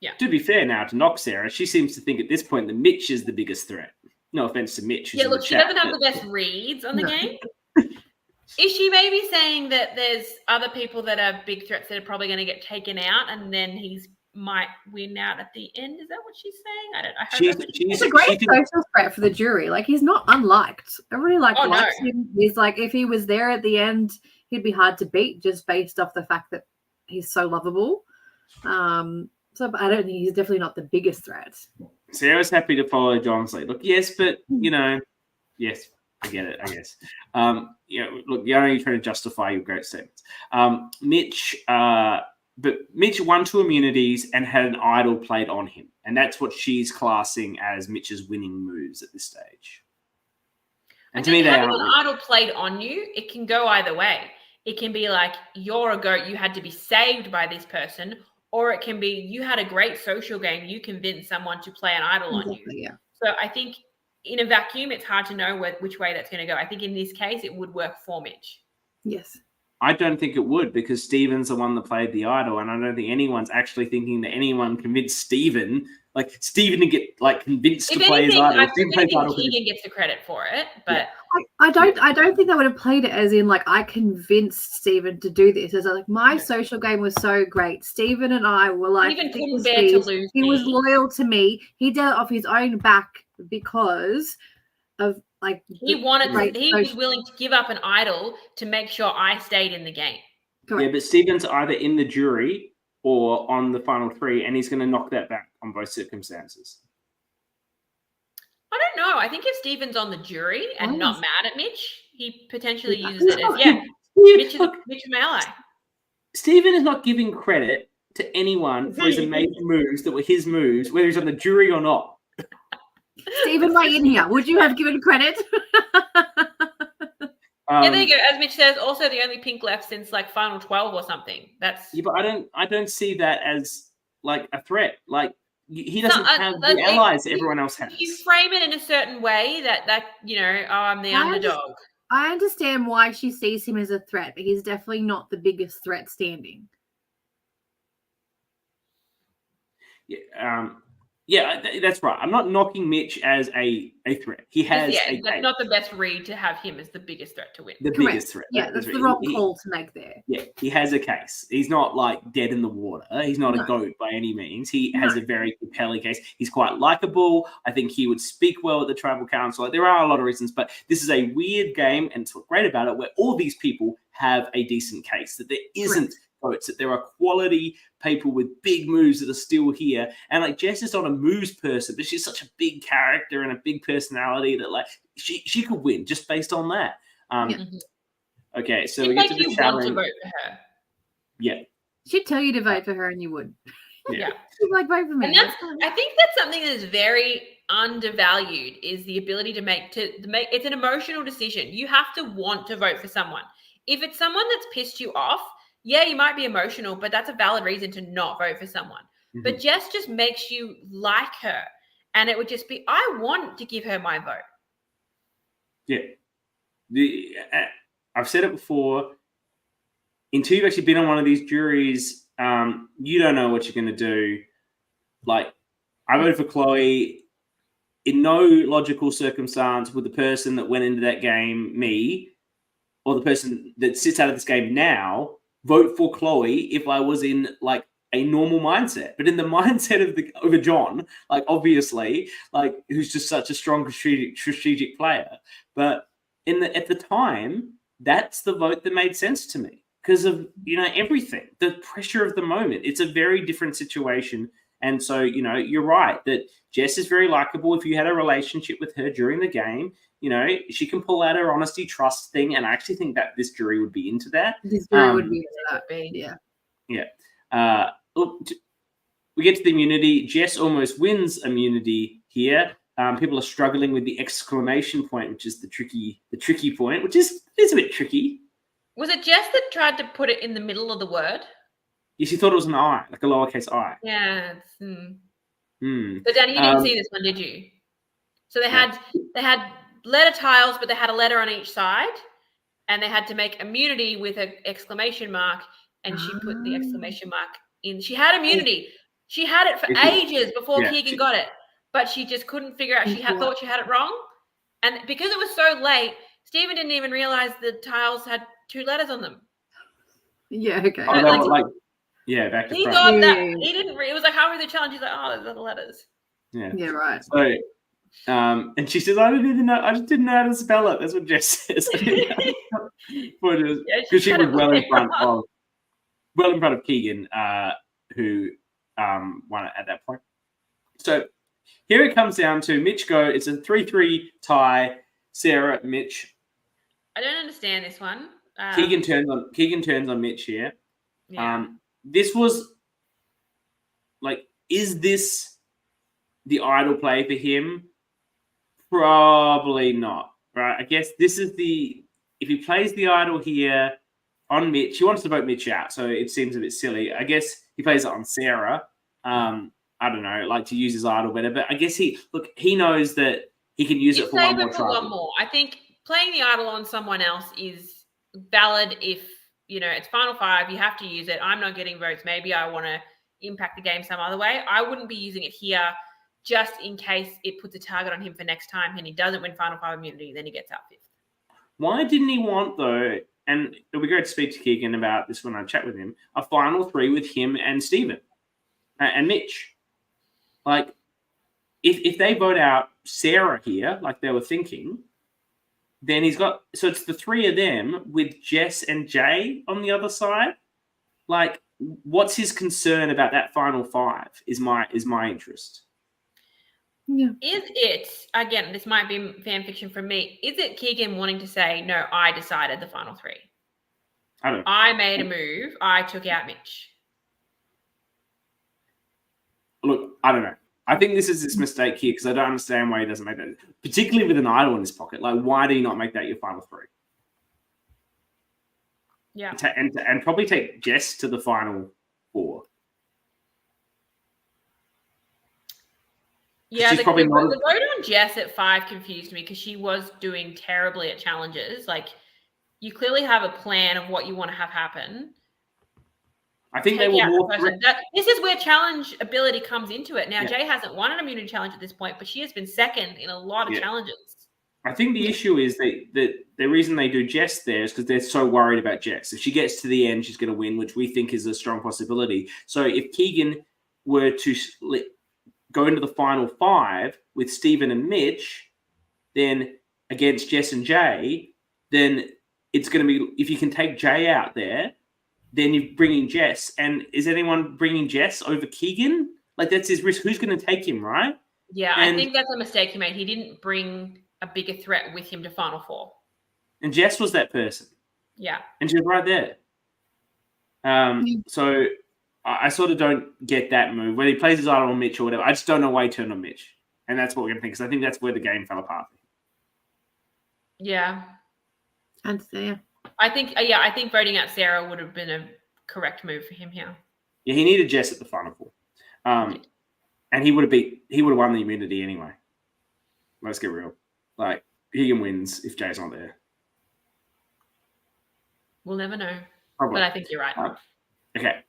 Yeah. To be fair now, to knock Sarah, she seems to think at this point that Mitch is the biggest threat. No offense to Mitch. Yeah, look, she doesn't have the best reads on the game. Is she maybe saying that there's other people that are big threats that are probably going to get taken out, and then he's might win out at the end? Is that what she's saying? I hope she's a great social threat for the jury. Like, he's not unliked. Everybody likes him. He's like, if he was there at the end, he'd be hard to beat just based off the fact that he's so lovable. So I don't think he's definitely not the biggest threat. Sarah's happy to follow John's lead. Look, yes, but yes, I get it, I guess. Look, you're only trying to justify your great statements. Mitch won 2 immunities and had an idol played on him. And that's what she's classing as Mitch's winning moves at this stage. And to me, having an idol played on you, it can go either way. It can be like, you're a GOAT, you had to be saved by this person. Or it can be, you had a great social game, you convinced someone to play an idol on you. Yeah. So I think in a vacuum, it's hard to know which way that's going to go. I think in this case, it would work for Mitch. Yes. I don't think it would, because Stephen's the one that played the idol, and I don't think anyone's actually thinking that anyone convinced Stephen, like Stephen to get convinced to play his idol. I think Keegan gets the credit for it, but I don't think they would have played it as in like, I convinced Stephen to do this. As like, my social game was so great. Stephen and I were like, Stephen couldn't bear to lose. He was loyal to me. He did it off his own back because of he was willing to give up an idol to make sure I stayed in the game. Correct. Yeah, but Stephen's either in the jury or on the final 3, and he's going to knock that back on both circumstances. I don't know. I think if Stephen's on the jury and not mad at Mitch, he potentially uses it as Mitch is my ally. Stephen is not giving credit to anyone for his amazing moves that were his moves, whether he's on the jury or not. Stephen, weigh in here. Would you have given credit? Yeah, there you go. As Mitch says, also the only pink left since final 12 or something. That's but I don't see that as like a threat. Like, he doesn't have the allies everyone else has. You frame it in a certain way that I'm the underdog. I understand why she sees him as a threat, but he's definitely not the biggest threat standing. Yeah, that's right. I'm not knocking Mitch as a threat. He has that's not the best read to have him as the biggest threat to win. Biggest threat. Yeah, that's the wrong call to make there. Yeah, he has a case. He's not dead in the water. He's not a GOAT by any means. He has a very compelling case. He's quite likable. I think he would speak well at the tribal council. There are a lot of reasons, but this is a weird game, and it's what's great about it, where all these people have a decent case, that there isn't GOATs, that there are quality people with big moves that are still here. And Jess is not a moves person, but she's such a big character and a big personality that she could win just based on that. Okay, so we get to the challenge. Want to vote for her. Yeah. She'd tell you to vote for her and you would. Yeah. She'd vote for me. And I think that's something that is very undervalued, is the ability to make it's an emotional decision. You have to want to vote for someone. If it's someone that's pissed you off, yeah, you might be emotional, but that's a valid reason to not vote for someone. Mm-hmm. But Jess just makes you like her. And it would just be, I want to give her my vote. Yeah. I've said it before. Until you've actually been on one of these juries, you don't know what you're going to do. I voted for Chloe. In no logical circumstance would the person that went into that game, me, or the person that sits out of this game now, vote for Chloe if I was in like a normal mindset, but in the mindset of over John, like obviously, like who's just such a strong strategic player. But at the time, that's the vote that made sense to me because of everything, the pressure of the moment. It's a very different situation. And so, you're right that Jess is very likable. If you had a relationship with her during the game, she can pull out her honesty, trust thing. And I actually think that this jury would be into that. This jury would be into that. Yeah. Yeah. Look, we get to the immunity. Jess almost wins immunity here. People are struggling with the exclamation point, which is the tricky point, which is a bit tricky. Was it Jess that tried to put it in the middle of the word? Yes, she thought it was an I, like a lowercase I. Yeah. So Dani, you didn't see this one, did you? So they had letter tiles, but they had a letter on each side, and they had to make immunity with an exclamation mark, and she put the exclamation mark in. She had immunity. She had it for ages before Keegan got it, but she just couldn't figure out. She thought she had it wrong, and because it was so late, Stephen didn't even realize the tiles had 2 letters on them. Yeah. Okay. Back to he front. thought that he didn't. It was like halfway through the challenge. He's like, oh, there's other letters. Yeah. Yeah. Right. So, and she says, I just didn't know how to spell it. That's what Jess says. Because she was well in front of Keegan, who won it at that point. So here it comes down to Mitch go. It's a 3-3 tie. Sarah, Mitch. I don't understand this one. Keegan turns on Mitch here. Yeah. This was like, is this the idol play for him? Probably not. Right. I guess this is if he plays the idol here on Mitch, he wants to vote Mitch out. So it seems a bit silly. I guess he plays it on Sarah. I don't know, like to use his idol better. But I guess he knows that he can use it for one more try. One more. I think playing the idol on someone else is valid if, it's final 5, you have to use it. I'm not getting votes. Maybe I want to impact the game some other way. I wouldn't be using it here just in case it puts a target on him for next time and he doesn't win final 5 immunity, then he gets out 5th. Why didn't he want, though, and it'll be great to speak to Keegan about this when I chat with him, a final 3 with him and Stephen and Mitch? Like, if they vote out Sarah here, like they were thinking, then he's got, so it's the 3 of them with Jess and Jay on the other side. Like, what's his concern about that final 5 is my interest. Yeah. Is it, again, this might be fan fiction from me, is it Keegan wanting to say, no, I decided the final 3? I made a move. I took out Mitch. Look, I don't know. I think this is his mistake here because I don't understand why he doesn't make that. Particularly with an idol in his pocket. Like, why do you not make that your final 3? Yeah. And probably take Jess to the final 4. Yeah, the vote on Jess at 5 confused me because she was doing terribly at challenges. Like, you clearly have a plan of what you want to have happen. I think they were more. This is where challenge ability comes into it. Now, Jay hasn't won an immunity challenge at this point, but she has been second in a lot of challenges. I think the issue is that the reason they do Jess there is because they're so worried about Jess. If she gets to the end, she's going to win, which we think is a strong possibility. So if Keegan were to go into the final 5 with Stephen and Mitch, then against Jess and Jay, then it's going to be, if you can take Jay out there, then you're bringing Jess. And is anyone bringing Jess over Keegan? Like, that's his risk. Who's going to take him, right? Yeah, I think that's a mistake he made. He didn't bring a bigger threat with him to Final 4. And Jess was that person. Yeah. And she was right there. So I sort of don't get that move. When he plays his idol on Mitch or whatever, I just don't know why he turned on Mitch. And that's what we're going to think, because I think that's where the game fell apart. Yeah. And Sarah. I think voting out Sarah would have been a correct move for him here. Yeah, he needed Jess at the final 4. And he would have won the immunity anyway. Let's get real. Like, Keegan wins if Jay's not there. We'll never know. Probably. But I think you're right. Okay.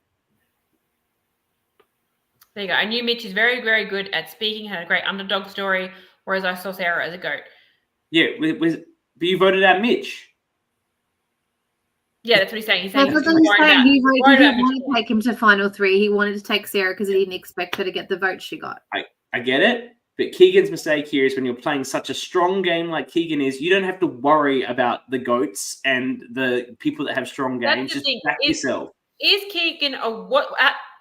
There you go. I knew Mitch is very, very good at speaking, had a great underdog story, whereas I saw Sarah as a goat. Yeah, but you voted out Mitch. Yeah, that's what he's saying. He's saying That's he's what he's worried saying. about- He worried didn't about want to Mitchell. take him to final 3. He wanted to take Sarah because he didn't expect her to get the vote she got. I get it. But Keegan's mistake here is when you're playing such a strong game like Keegan is, you don't have to worry about the GOATs and the people that have strong That's games. the Just thing. back yourself. Is Keegan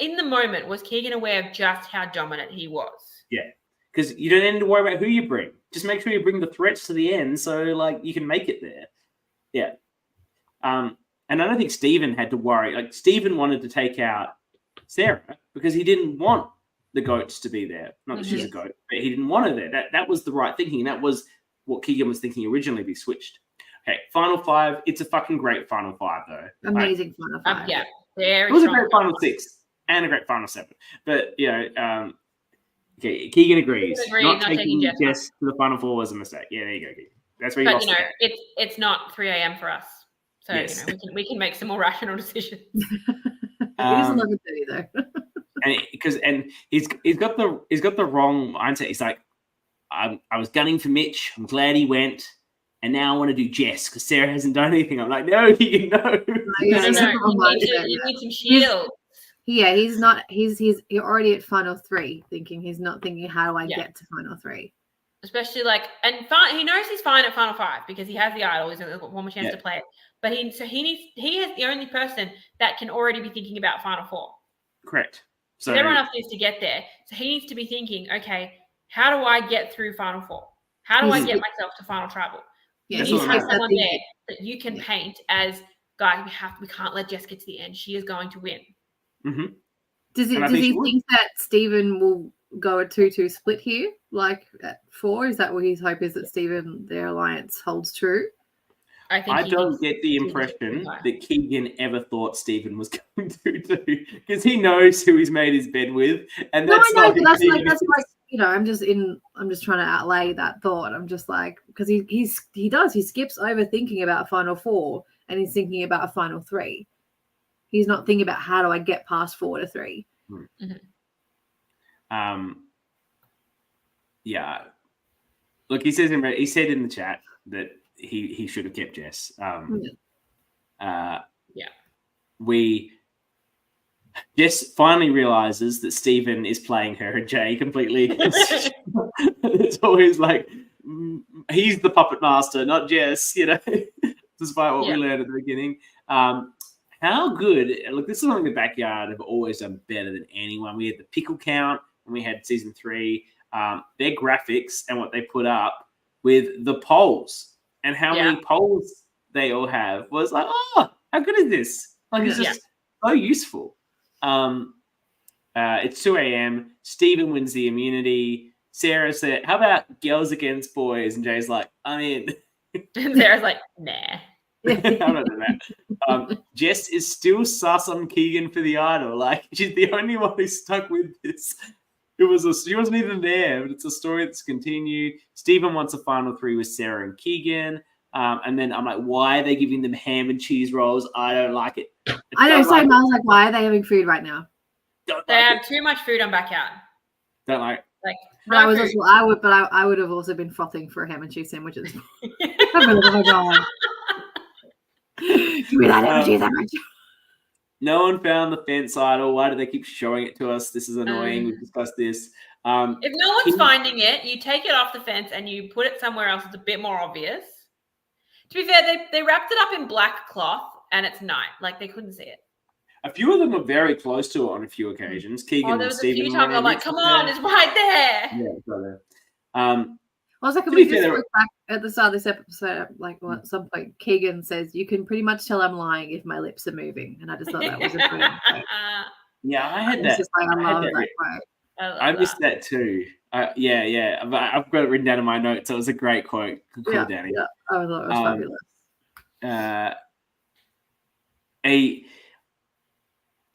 in the moment? Was Keegan aware of just how dominant he was? Yeah. Because you don't need to worry about who you bring. Just make sure you bring the threats to the end so like you can make it there. Yeah. And I don't think Stephen had to worry. Like Stephen wanted to take out Sarah because he didn't want the GOATs to be there. Not that she's a GOAT, but he didn't want her there. That was the right thinking. That was what Keegan was thinking originally. Be switched. Okay, final 5. It's a fucking great final 5 though. Amazing final 5. Yeah, very. It was a strong great final 6 and a great final 7. But okay, Keegan agrees. Not taking Jess to the final 4 was a mistake. Yeah, there you go, Keegan. That's where you lost the game. It's not 3 a.m. for us, so Yes. we can make some more rational decisions. It is 11:30 though. and he's got the wrong mindset. He's like, I was gunning for Mitch. I'm glad he went, and now I want to do Jess because Sarah hasn't done anything. I'm like, no, you know. You need some shield. Yeah, he's not. He's already at final 3, thinking he's not thinking how do I get to final 3. Especially he knows he's fine at final 5 because he has the idol. He's got one more chance to play it. But he is the only person that can already be thinking about final 4. Correct. So everyone else needs to get there. So he needs to be thinking, okay, how do I get through final 4? How do I get myself to final tribal? Yeah, you have someone there that you can paint as, guys, we can't let Jess get to the end. She is going to win. Mm-hmm. Does he think that Stephen will go a 2-2 split here, like at 4? Is that what his hope is, that Stephen, their alliance holds true? I don't get the impression that Keegan ever thought Stephen was going to do, because he knows who he's made his bed with, and that's that's like I'm just trying to outlay that thought. I'm just like, because he skips over thinking about final 4 and he's thinking about a final 3. He's not thinking about how do I get past 4 to 3. Yeah. Look, he said in the chat that he should have kept Jess. Jess finally realizes that Stephen is playing her and Jay completely. It's always like he's the puppet master, not Jess, despite what we learned at the beginning. How good, look, this is something the Backyard have always done better than anyone. We had the pickle count when we had season 3. Their graphics and what they put up with the polls and how many polls they all have was like, oh, how good is this? Like, it's just so useful. It's 2 a.m. Stephen wins the immunity. Sarah said, how about girls against boys? And Jay's like, I'm in. And Sarah's like, nah. I don't know that. Jess is still sus on Keegan for the idol. Like, she's the only one who's stuck with this. She wasn't even there, but it's a story that's continued. Stephen wants a final 3 with Sarah and Keegan. And then I'm like, why are they giving them ham and cheese rolls? I don't like it. I know, same. I was like, why are they having food right now? They have too much food on Backyard. Don't like it. Like, I would have also been frothing for a ham and cheese sandwich. Oh my god. Give me that ham and cheese sandwich. No one found the fence idol. Why do they keep showing it to us? This is annoying. We've discussed this. If no one's finding it, you take it off the fence and you put it somewhere else. It's a bit more obvious. To be fair, they wrapped it up in black cloth and it's night. Like, they couldn't see it. A few of them were very close to it on a few occasions. Keegan there was and Stephen. A few times I'm like, come on, it's right there. Yeah, it's right there. I was like, can we just look back at the start of this episode? Like, at some point, Keegan says, "You can pretty much tell I'm lying if my lips are moving," and I just thought that was a brilliant quote. Yeah, I had that. Just like, I love that quote. I missed that too. Yeah. I've got it written down in my notes. So it was a great quote. Good call, Dani. Yeah, I thought it was fabulous. I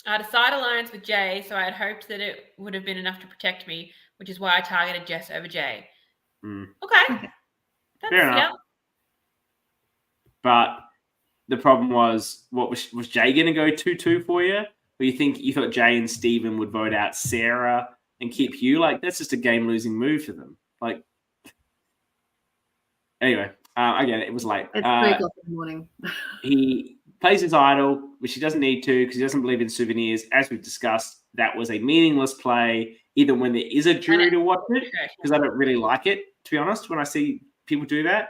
had a side alliance with Jay, so I had hoped that it would have been enough to protect me, which is why I targeted Jess over Jay. Okay. Fair enough. Yeah. But the problem was Jay going to go 2-2 for you? Or you thought Jay and Stephen would vote out Sarah and keep you? Like, that's just a game-losing move for them. Like, anyway, again, it was late. It's 3 o'clock in the morning. plays his idol, which he doesn't need to because he doesn't believe in souvenirs. As we've discussed, that was a meaningless play, even when there is a jury to watch it, because I don't really like it, to be honest, when I see people do that.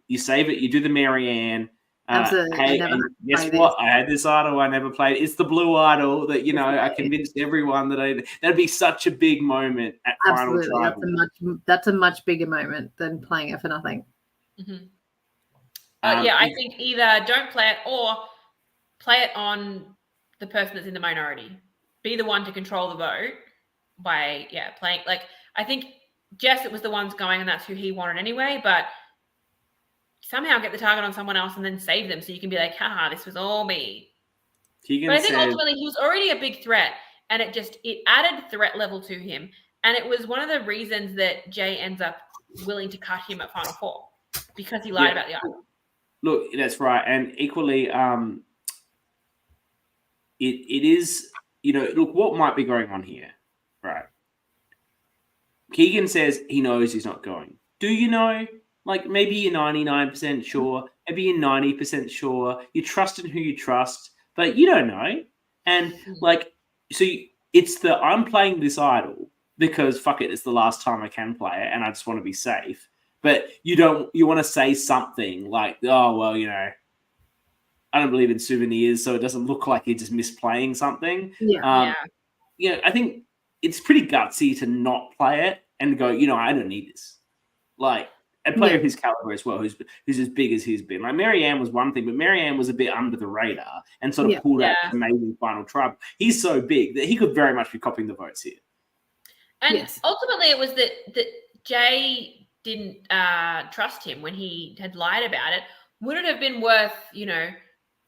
You save it, you do the Marianne. Absolutely. Hey, and guess what? I had this idol I never played. It's the blue idol that, I convinced everyone that that'd be such a big moment at Final Tribal. That's a much bigger moment than playing it for nothing. Mm-hmm. I think either don't play it or play it on the person that's in the minority. Be the one to control the vote by playing. Like, I think Jessup was the ones going, and that's who he wanted anyway, but somehow get the target on someone else and then save them so you can be like, haha, this was all me. But I think ultimately he was already a big threat, and it added threat level to him. And it was one of the reasons that Jay ends up willing to cut him at Final Four, because he lied about the idol. Look, that's right. And equally, it is, look, what might be going on here, right? Keegan says he knows he's not going. Do you know? Like, maybe you're 99% sure, maybe you're 90% sure, you trust in who you trust, but you don't know. And, it's I'm playing this idol because, fuck it, it's the last time I can play it and I just want to be safe. But you want to say something like, oh, well, I don't believe in souvenirs, so it doesn't look like you're just misplaying something. Yeah. I think it's pretty gutsy to not play it and go, I don't need this. Like, a player of his caliber as well, who's as big as he's been. Like, Marianne was one thing, but Marianne was a bit under the radar and sort of pulled out this amazing Final Tribal. He's so big that he could very much be copying the votes here. And ultimately it was that Jay didn't trust him when he had lied about it. Would it have been worth,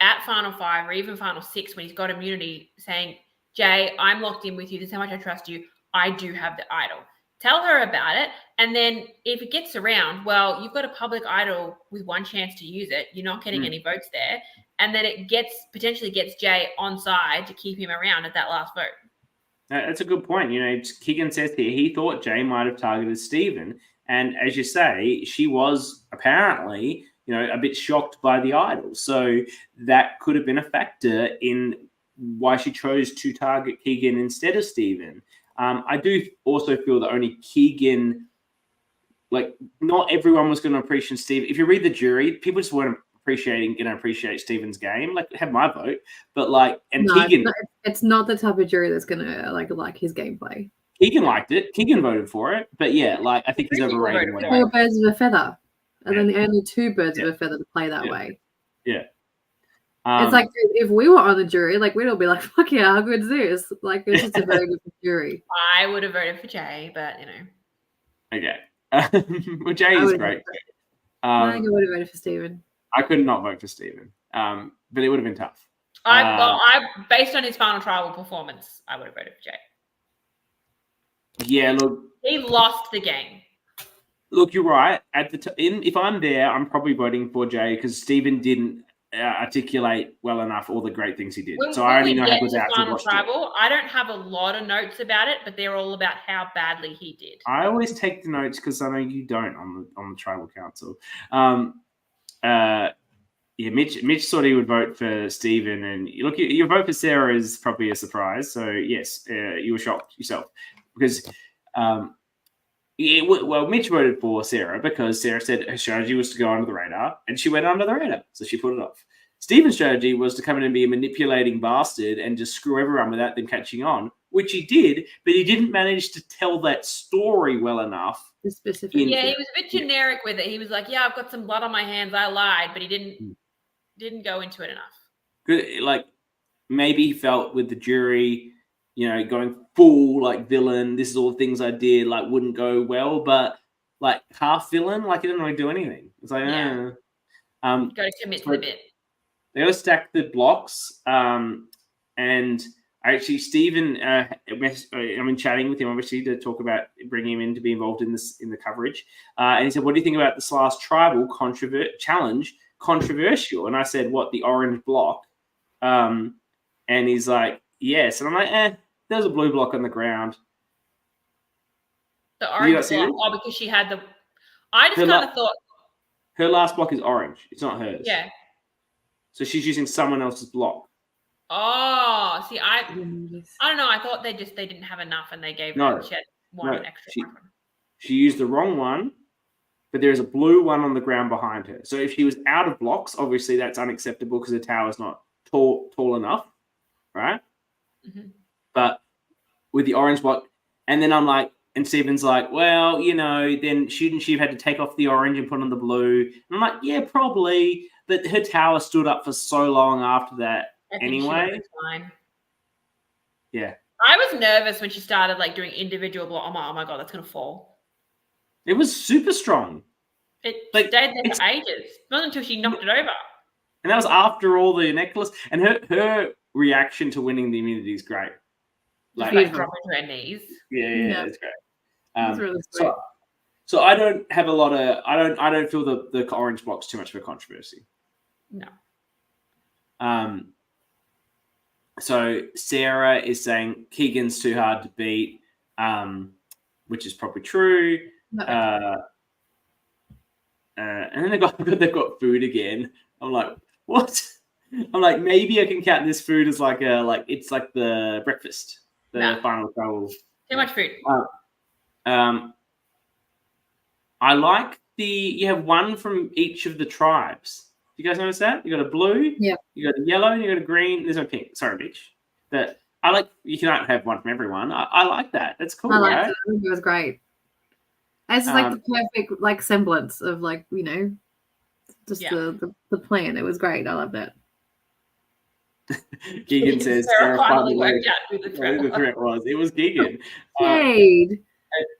at Final 5 or even Final 6 when he's got immunity saying, Jay, I'm locked in with you. This is how much I trust you. I do have the idol. Tell her about it. And then if it gets around, well, you've got a public idol with one chance to use it. You're not getting any votes there. And then it potentially gets Jay on side to keep him around at that last vote. That's a good point. Keegan says here he thought Jay might have targeted Stephen. And as you say, she was apparently, a bit shocked by the idol. So that could have been a factor in why she chose to target Keegan instead of Stephen. I do also feel that only Keegan, not everyone was going to appreciate Stephen. If you read the jury, people just weren't going to appreciate Stephen's game. Like, have my vote, but Keegan, it's not the type of jury that's going to like his gameplay. Keegan liked it. Keegan voted for it, but I think he's overrated. Four birds of a feather, and then the only two birds of a feather to play that way. Yeah. It's like if we were on the jury, we'd all be like, fuck yeah, how good is this? Like, it's just a very good jury. I would have voted for Jay, but, Okay. Well, Jay is great. I would have voted for Stephen. I could not vote for Stephen, but it would have been tough. Based on his Final Tribal performance, I would have voted for Jay. Yeah, look. He lost the game. Look, you're right. If I'm there, I'm probably voting for Jay because Stephen didn't articulate well enough all the great things he did. I already know how good that Final Tribal. I don't have a lot of notes about it, but they're all about how badly he did. I always take the notes because I know you don't on the Tribal Council. Mitch thought he would vote for Stephen, and look, your vote for Sarah is probably a surprise. So yes, you were shocked yourself because. Mitch voted for Sarah because Sarah said her strategy was to go under the radar, and she went under the radar, so she put it off. Stephen's strategy was to come in and be a manipulating bastard and just screw everyone without them catching on, which he did, but he didn't manage to tell that story well enough. He was a bit generic with it. He was like, "Yeah, I've got some blood on my hands. I lied," but he didn't go into it enough. Good, maybe he felt with the jury. Going full villain, this is all the things I did, wouldn't go well, but half villain, he didn't really do anything. It's like, got to commit to the bit. They got to stack the blocks. And actually, Stephen, I've been chatting with him obviously to talk about bringing him in to be involved in the coverage. And he said, "What do you think about this last tribal challenge? Controversial?" And I said, "What, the orange block?" And he's like, "Yes." And I'm like, there's a blue block on the ground. The orange block. Because she had the. I just kind of thought her last block is orange. It's not hers. Yeah. So she's using someone else's block. Oh, see, I don't know. I thought they didn't have enough, and they gave her she had one extra. She used the wrong one, but there is a blue one on the ground behind her. So if she was out of blocks, obviously that's unacceptable because the tower's not tall enough, right? Mm-hmm. But with the orange block, and then I'm like, and Stephen's like, well, then shouldn't she have had to take off the orange and put on the blue? And I'm like, yeah, probably. But her tower stood up for so long after that anyway. Fine. Yeah. I was nervous when she started like doing individual block. Oh my god, that's gonna fall. It was super strong. It stayed there for ages. Not until she knocked it over. And that was after all the necklace. And her reaction to winning the immunity is great. Like dropping to her knees. Yeah, it's great. That's really sweet. So I don't have a lot of I don't feel the orange block's too much of a controversy. No. So Sarah is saying Keegan's too hard to beat, which is probably true. No. And then they've got food again. I'm like, what? I'm like, maybe I can count this food as it's like the breakfast, the final travel. Too much food. I like you have one from each of the tribes. You guys notice that? You got a blue, yeah. You got a yellow, and you got a green. There's no pink. Sorry, bitch. That I like. You cannot have one from everyone. I like that. That's cool, I like right? that. I think it was great. It's like the perfect semblance of just the plan. It was great. I love that. Keegan says Sarah finally worked out who the threat was. It was Keegan. And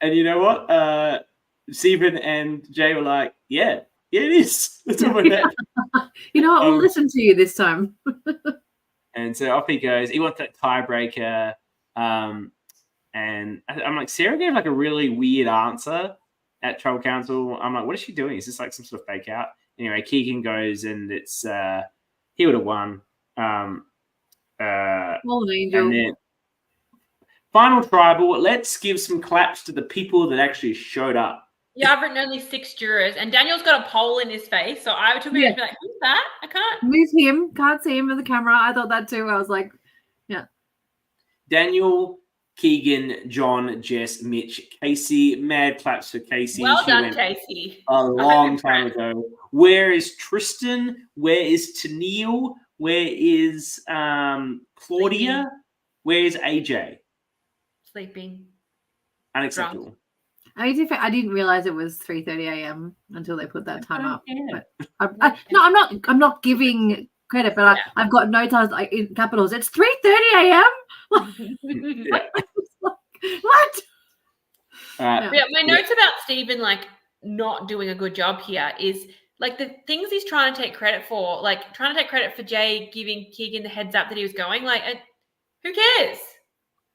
you know what? Stephen and Jay were like, yeah, it is. That's what we're at. You know what? We'll listen to you this time. And so off he goes. He wants that tiebreaker. And I'm like, Sarah gave a really weird answer at Tribal Council. I'm like, what is she doing? Is this some sort of fake out? Anyway, Keegan goes and it's he would have won. An angel. And then final tribal. Let's give some claps to the people that actually showed up. Yeah, I've written only 6 jurors, and Daniel's got a pole in his face, so I took me to be like, who's that? I can't move him. Can't see him in the camera. I thought that too. I was like, yeah. Daniel, Keegan, John, Jess, Mitch, Casey. Mad claps for Casey. Well done, Casey. A long time ago. Where is Tristan? Where is Tennille? Where is Claudia? Sleeping. Where is AJ? Sleeping. Unacceptable. Drunk. I didn't realize it was 3:30 a.m. until they put that time up. But I'm not giving credit, but I've got notes in capitals. It's 3:30 a.m. What? My notes about Stephen not doing a good job here is the things he's trying to take credit for, trying to take credit for Jay giving Keegan the heads up that he was going. Who cares?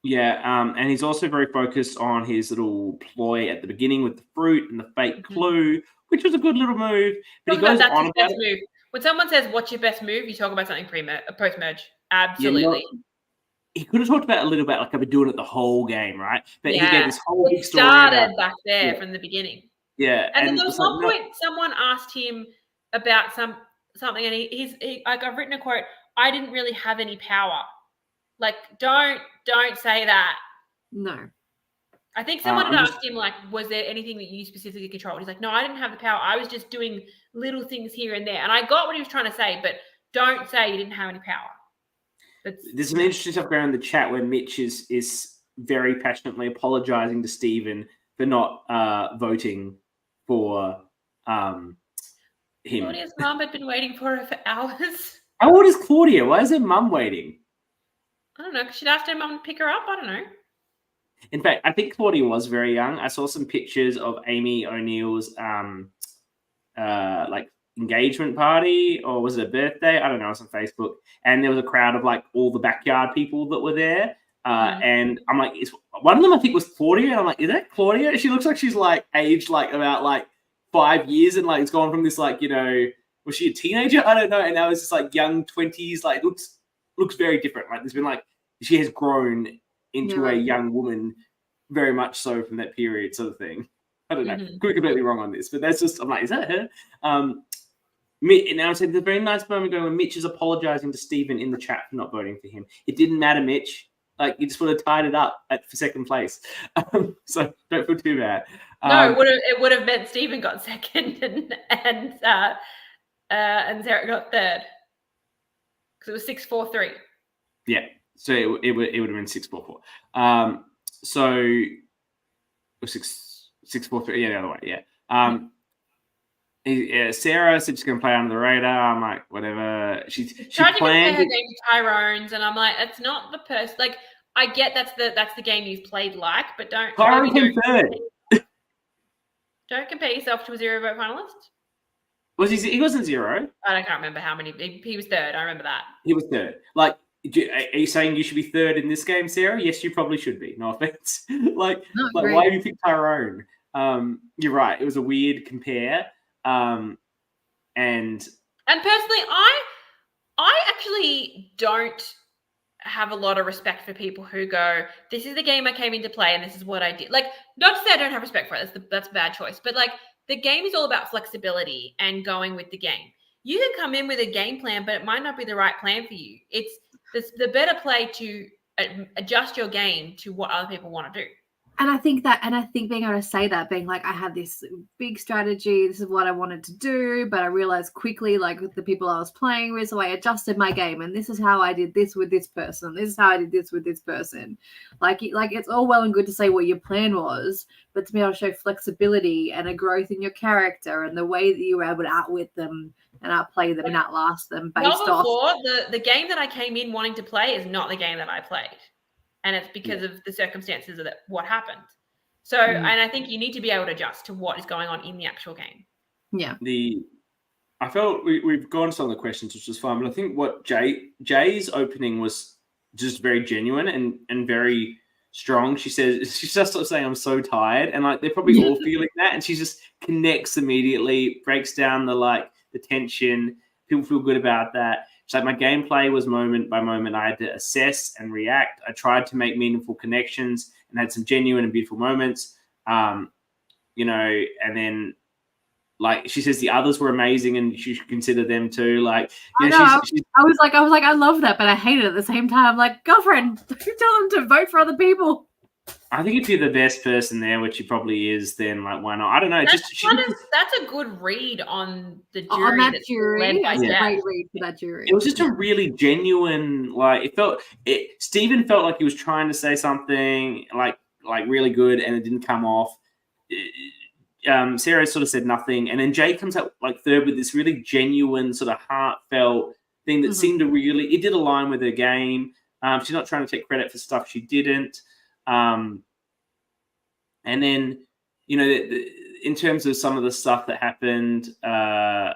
Yeah, and he's also very focused on his little ploy at the beginning with the fruit and the fake clue, which was a good little move. But he goes on about move. When someone says, "What's your best move?" you talk about something post-merge. Absolutely. He could have talked about a little bit I've been doing it the whole game, right? But he gave this whole big story. Started back there from the beginning. Yeah, and then there was one point someone asked him about something, and he's I've written a quote. I didn't really have any power. Don't say that. No. I think someone had asked him, was there anything that you specifically controlled? He's like, no, I didn't have the power. I was just doing little things here and there. And I got what he was trying to say, but don't say you didn't have any power. There's some interesting stuff going on in the chat where Mitch is very passionately apologizing to Stephen for not voting for him. Claudia's mum had been waiting for her for hours. How old is Claudia? Why is her mum waiting? I don't know, because she'd asked her mum to pick her up. I don't know. In fact, I think Claudia was very young. I saw some pictures of Amy O'Neill's engagement party, or was it a birthday? I don't know. It was on Facebook, and there was a crowd of all the backyard people that were there. And I'm like, one of them I think was Claudia. And I'm like, is that Claudia? She looks like she's aged about 5 years, and it's gone from this was she a teenager? I don't know. And now it's just young 20s. Looks very different. There's been she has grown into a young woman, very much so from that period, sort of thing. I don't know. Could be completely wrong on this, but that's just, I'm like, is that her? Now, I said the very nice moment ago when Mitch is apologizing to Stephen in the chat for not voting for him. It didn't matter, Mitch. Like, you just would have tied it up for second place. So don't feel too bad. No, it would have meant Stephen got second and Sarah got third because it was 6-4-3. Yeah, so it would have been 6-4-4. So 6-4-3. Yeah, the other way. Yeah. Sarah said she's going to play under the radar. I'm like, whatever. She tried to compare planned her game to Tyrone's, and I'm like, that's not the person. Like, I get that's the game you've played like, but don't compare yourself to a 0 vote finalist. Was he wasn't 0? I can't remember how many. He was third. I remember that. He was third. Like, are you saying you should be third in this game, Sarah? Yes, you probably should be. No offense. like why have you picked Tyrone? You're right. It was a weird compare. And personally, I actually don't have a lot of respect for people who go, this is the game I came in to play and this is what I did. Like, not to say I don't have respect for it. That's a bad choice. But like, the game is all about flexibility and going with the game. You can come in with a game plan, but it might not be the right plan for you. It's the better play to adjust your game to what other people want to do. And I think being able to say that, being like, I had this big strategy, this is what I wanted to do, but I realized quickly, like with the people I was playing with, so I adjusted my game, and this is how I did this with this person. This is how I did this with this person. Like it's all well and good to say what your plan was, but to be able to show flexibility and a growth in your character and the way that you were able to outwit them and outplay them and outlast them based off. The game that I came in wanting to play is not the game that I played. And it's because of the circumstances of what happened. So, and I think you need to be able to adjust to what is going on in the actual game. Yeah. I felt we've gone to some of the questions, which was fun, but I think what Jay's opening was just very genuine and very strong. She's just sort of saying, I'm so tired. And like, they're probably all feeling that. And she just connects immediately, breaks down the tension. People feel good about that. It's like my gameplay was moment by moment. I had to assess and react. I tried to make meaningful connections and had some genuine and beautiful moments. And then like she says, the others were amazing and you should consider them too. Like, I was like, I love that, but I hate it at the same time. I'm like, girlfriend, don't tell them to vote for other people. I think if you're the best person there, which he probably is, then like why not? I don't know. That's a good read on the jury. On that jury, led by a great read for that jury. It was just a really genuine. Like Stephen felt like he was trying to say something like really good, and it didn't come off. Sarah sort of said nothing, and then Jay comes out like third with this really genuine, sort of heartfelt thing that seemed to it did align with her game. She's not trying to take credit for stuff she didn't. And then, in terms of some of the stuff that happened, I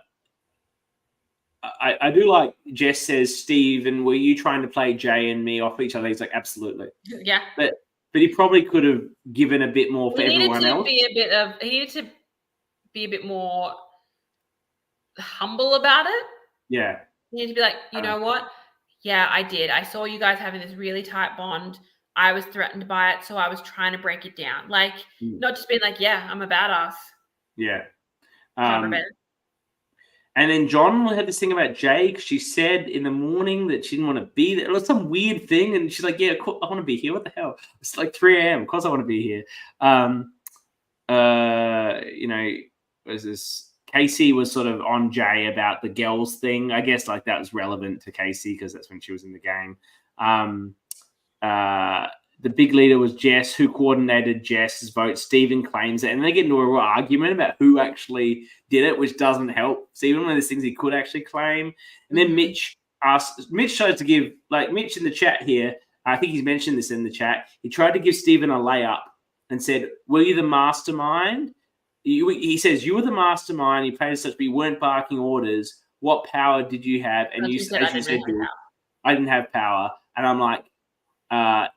do like Jess says, Steve, were you trying to play Jay and me off each other? He's like, absolutely. Yeah. But he probably could have given a bit more for everyone else. He needed to be a bit more humble about it. Yeah. He needed to be like, you know what? Yeah, I did. I saw you guys having this really tight bond. I was threatened by it, so I was trying to break it down. Like, not just being like, yeah, I'm a badass. Yeah. And then John had this thing about Jay, because she said in the morning that she didn't want to be there. It was some weird thing, and she's like, yeah, I want to be here. What the hell? It's like 3 a.m. Of course I want to be here. Was this... Casey was sort of on Jay about the girls thing. I guess like that was relevant to Casey because that's when she was in the game. The big leader was Jess, who coordinated Jess's vote. Stephen claims it. And they get into a real argument about who actually did it, which doesn't help. Stephen, one of those things he could actually claim. And then Mitch tried to give, like Mitch in the chat here, I think he's mentioned this in the chat. He tried to give Stephen a layup and said, were you the mastermind? He says, you were the mastermind. You played as such, but you weren't barking orders. What power did you have? And you said, I didn't have power. And I'm like, but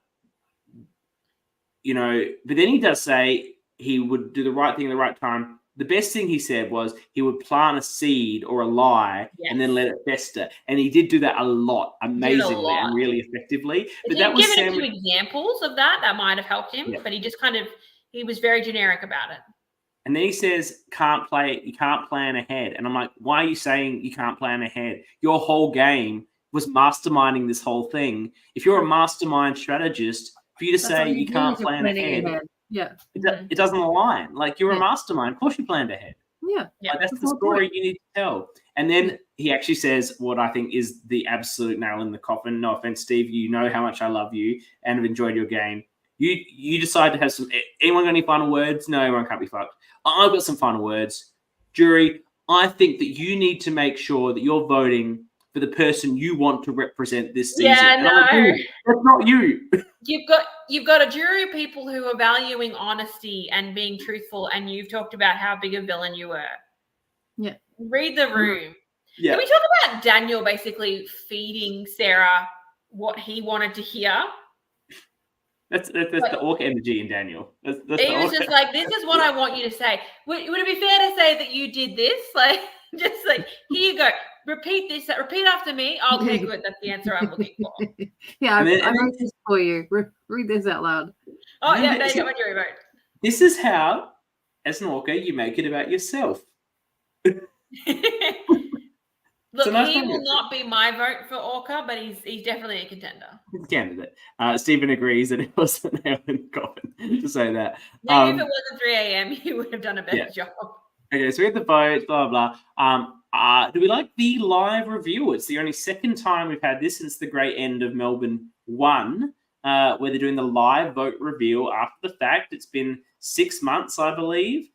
then he does say he would do the right thing at the right time. The best thing he said was he would plant a seed or a lie and then let it fester. And he did do that a lot, amazingly and really effectively. But that was given a few examples of that might have helped him, but he just he was very generic about it. And then he says, can't play it. You can't plan ahead. And I'm like, why are you saying you can't plan ahead? Your whole game was masterminding this whole thing. If you're a mastermind strategist, for you to say you can't plan ahead, yeah, it doesn't align. Like, you're a mastermind. Of course you planned ahead. Yeah. Like, that's the story you need to tell. And then he actually says what I think is the absolute nail in the coffin. No offense, Steve. You know how much I love you and have enjoyed your game. You decide to have some. Anyone got any final words? No, everyone can't be fucked. I've got some final words. Jury, I think that you need to make sure that you're voting for the person you want to represent this season. Yeah, no. That's not you. You've got a jury of people who are valuing honesty and being truthful, and you've talked about how big a villain you were. Yeah. Read the room. Yeah. Can we talk about Daniel basically feeding Sarah what he wanted to hear? That's the orc energy in Daniel. That's he was just like, this is what I want you to say. Would it be fair to say that you did this? Like, just like, here you go. Repeat this. Repeat after me. Okay, good. That's the answer I'm looking for. Yeah, I wrote this for you. Read this out loud. Oh, yeah, there you go. My jury vote. This is how, as an orca, you make it about yourself. Look, he will not be my vote for Orca, but he's definitely a contender. He's a candidate. Stephen agrees that it was a nail in the coffin to say that. Maybe if it wasn't 3 a.m., he would have done a better job. Okay, so we had the votes, blah, blah, blah. Do we like the live review? It's the only second time we've had this since the great end of Melbourne 1, where they're doing the live vote reveal after the fact. It's been 6 months, I believe.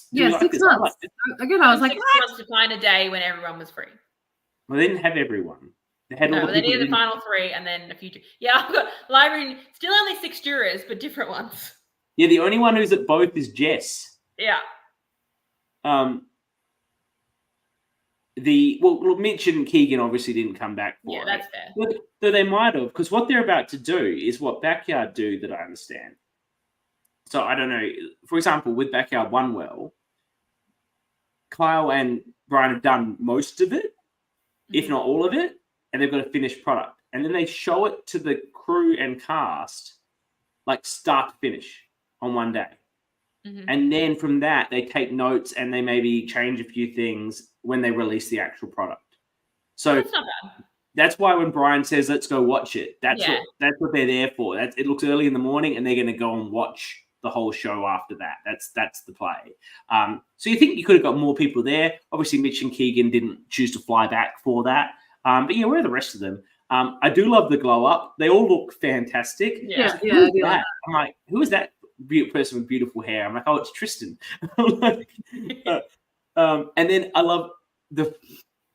Yeah, 6 months. Again, I was like, 6 months to find a day when everyone was free. Well, they didn't have everyone. They had all the they people needed the final 3 and then a few. Yeah, I've got live still only 6 jurors, but different ones. Yeah, the only one who's at both is Jess. Yeah. Mitch and Keegan obviously didn't come back for it. Yeah, that's fair. Though they might have, because what they're about to do is what Backyard do that I understand. So I don't know. For example, with Backyard One Well, Kyle and Brian have done most of it, if not all of it, and they've got a finished product. And then they show it to the crew and cast, like start to finish on one day. And then from that, they take notes and they maybe change a few things when they release the actual product. So that's not bad. That's why when Brian says, let's go watch it, that's what they're there for. It looks early in the morning and they're going to go and watch the whole show after that. That's the play. So you think you could have got more people there. Obviously, Mitch and Keegan didn't choose to fly back for that. But yeah, where are the rest of them? I do love the glow up. They all look fantastic. Yeah. I'm like, who is that person with beautiful hair? I'm like, oh, it's Tristan. And then I love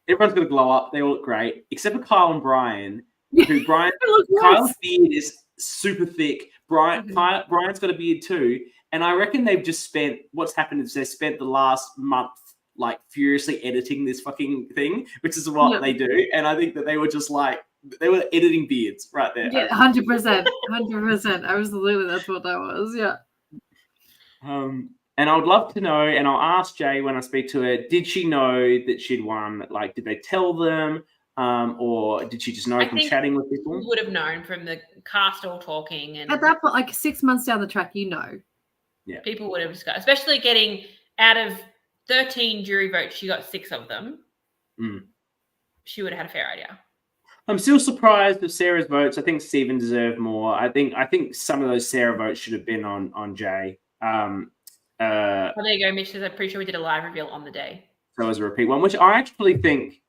everyone's going to glow up. They all look great, except for Kyle and Brian. Kyle's beard is super thick. Brian's got a beard too. And I reckon they've just spent, what's happened is they spent the last month like furiously editing this fucking thing, which is what they do. And I think that they were just like, they were editing beards right there. Yeah, 100%. 100%. Absolutely, that's what that was. Yeah. And I would love to know, and I'll ask Jay when I speak to her, did she know that she'd won? Like, did they tell them? Or did she just know from chatting with people? You would have known from the cast all talking. And at that point, like 6 months down the track, you know. Yeah. People would have discussed, especially getting out of 13 jury votes, she got 6 of them. She would have had a fair idea. I'm still surprised with Sarah's votes. I think Stephen deserved more. I think some of those Sarah votes should have been on Jay. Well, there you go. Mitch says, I'm pretty sure we did a live reveal on the day. So as a repeat one, which I actually think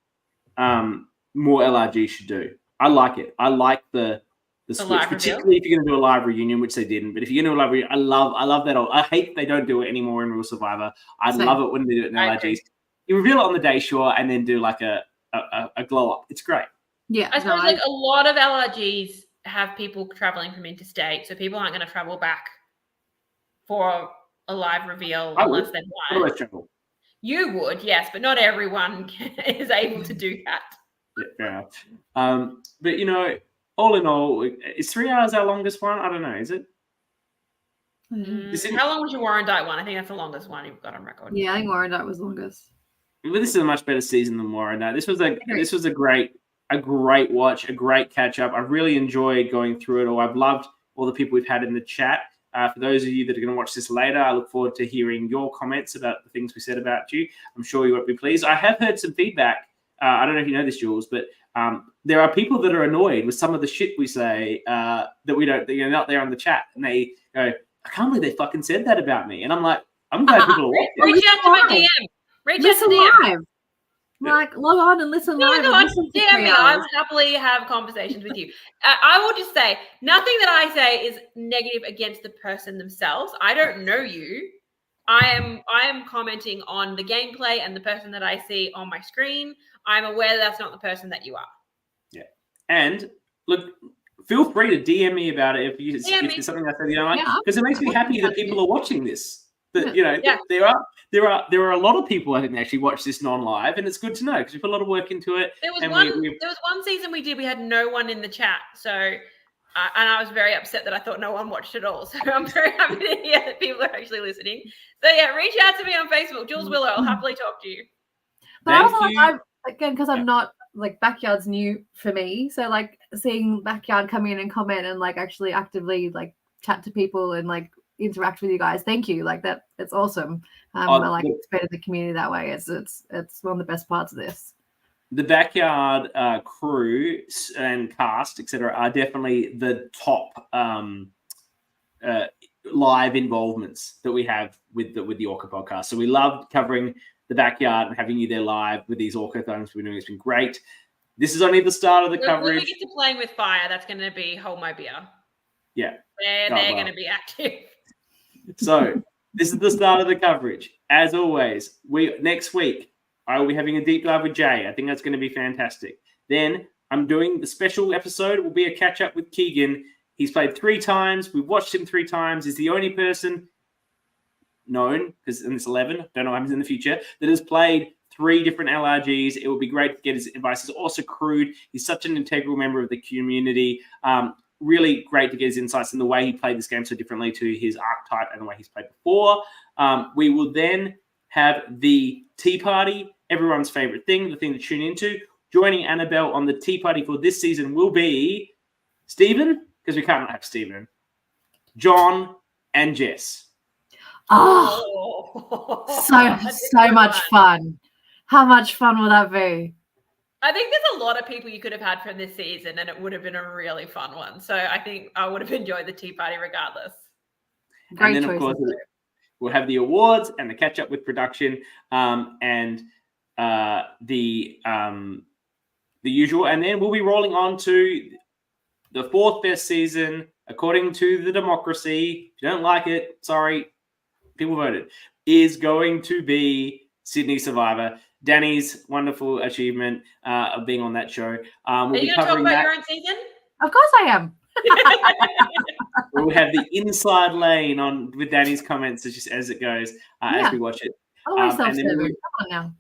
more LRG should do. I like it. I like the switch, particularly if you're going to do a live reunion, which they didn't. But if you're going to do a live reunion, I love that. I hate they don't do it anymore in Real Survivor. I love it when they do it in LRGs. You reveal it on the day, sure, and then do like a glow up. It's great. Yeah, I suppose like a lot of LRGs have people traveling from interstate, so people aren't going to travel back for a live reveal unless they've won. You would, yes, but not everyone is able to do that. Yeah, fair enough. But you know, all in all, is 3 hours our longest one? I don't know. Is it? How long was your Warrandyte one? I think that's the longest one you've got on record. Yeah, I think Warrandyte was longest. But this is a much better season than Warrandyte. This was a great watch, a great catch up. I really enjoyed going through it all. I've loved all the people we've had in the chat. For those of you that are going to watch this later, I look forward to hearing your comments about the things we said about you. I'm sure you won't be pleased. I have heard some feedback. I don't know if you know this, Jules, but there are people that are annoyed with some of the shit we say that we don't, that you're not there on the chat, and they go, "I can't believe they fucking said that about me." And I'm like, I'm glad people are watching. Reach out to my DM. Reach out to DM. Live. Like, log on and listen live. Go on, DM me. I'll happily have conversations with you. I will just say, nothing that I say is negative against the person themselves. I don't know you. I am commenting on the gameplay and the person that I see on my screen. I'm aware that's not the person that you are. Yeah. And look, feel free to DM me about it if there's something I said you don't like, because it makes me happy that people are watching this. That, you know, there are a lot of people I think that actually watch this non-live, and it's good to know because we put a lot of work into it. There was one season we had no one in the chat, so and I was very upset that I thought no one watched at all. So I'm very happy to hear that people are actually listening. So yeah, reach out to me on Facebook, Jules Willow. I'll happily talk to you. But also, again, because I'm not like Backyard's new for me, so like seeing Backyard come in and comment and like actually actively like chat to people and like interact with you guys. Thank you. Like that, it's awesome. I like expanding the community that way. It's one of the best parts of this. The Backyard crew and cast, etc., are definitely the top live involvements that we have with the ORCA podcast. So we love covering the Backyard and having you there live with these ORCA-thons we've been doing. It's been great. This is only the start of the coverage. When we get to playing with fire, that's going to be Hold My Beer. Yeah. They're going to be active. So this is the start of the coverage. As always, next week I will be having a deep dive with Jay. I think that's going to be fantastic. Then I'm doing the special episode. It will be a catch up with Keegan. He's played 3 times. We've watched him 3 times. He's the only person known, because in this 11, don't know what happens in the future, that has played 3 different LRGs. It would be great to get his advice. He's also crewed. He's such an integral member of the community. Really great to get his insights in the way he played this game so differently to his archetype and the way he's played before. We will then have the tea party, everyone's favorite thing, the thing to tune into. Joining Annabelle on the tea party for this season will be Stephen, because we can't have Stephen, John, and Jess. Oh, so much fun. How much fun will that be? I think there's a lot of people you could have had from this season, and it would have been a really fun one. So I think I would have enjoyed the tea party regardless. Great and then, of course, we'll have the awards and the catch up with production and the usual. And then we'll be rolling on to the 4th best season, according to the democracy. If you don't like it, sorry, people voted, is going to be Sydney Survivor. Dani's wonderful achievement of being on that show. Are you going to talk about your own season? Of course I am. We'll have the inside lane on with Dani's comments just as it goes as we watch it. Always self-serving. Come on now.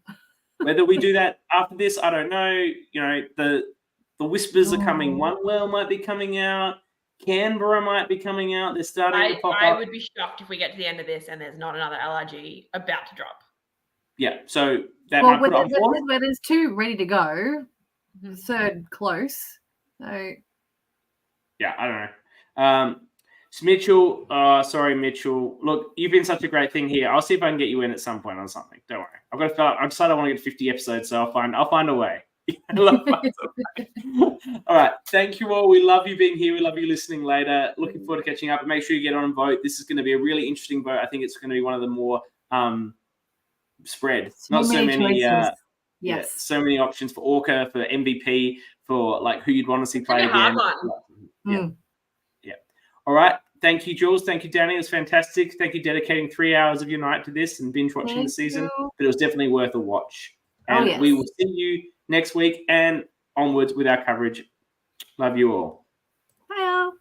Whether we do that after this, I don't know. You know, the whispers are coming. One Well might be coming out. Canberra might be coming out. They're starting to pop up. I would be shocked if we get to the end of this and there's not another LRG about to drop. Yeah, so that might put on pause. Where there's 2 ready to go, 3rd close. So yeah, I don't know. So Mitchell, sorry, Mitchell. Look, you've been such a great thing here. I'll see if I can get you in at some point on something. Don't worry. I've got to start. I decided I want to get 50 episodes, so I'll find a way. All right. Thank you all. We love you being here. We love you listening later. Looking forward to catching up. And make sure you get on and vote. This is going to be a really interesting vote. I think it's going to be one of the more spread. Not so many. Yes. So many options for ORCA, for MVP, for like who you'd want to see play again. Yeah. All right. Thank you, Jules. Thank you, Dani. It was fantastic. Thank you dedicating 3 hours of your night to this and binge watching the season. But it was definitely worth a watch. And we will see you next week and onwards with our coverage. Love you all. Bye all.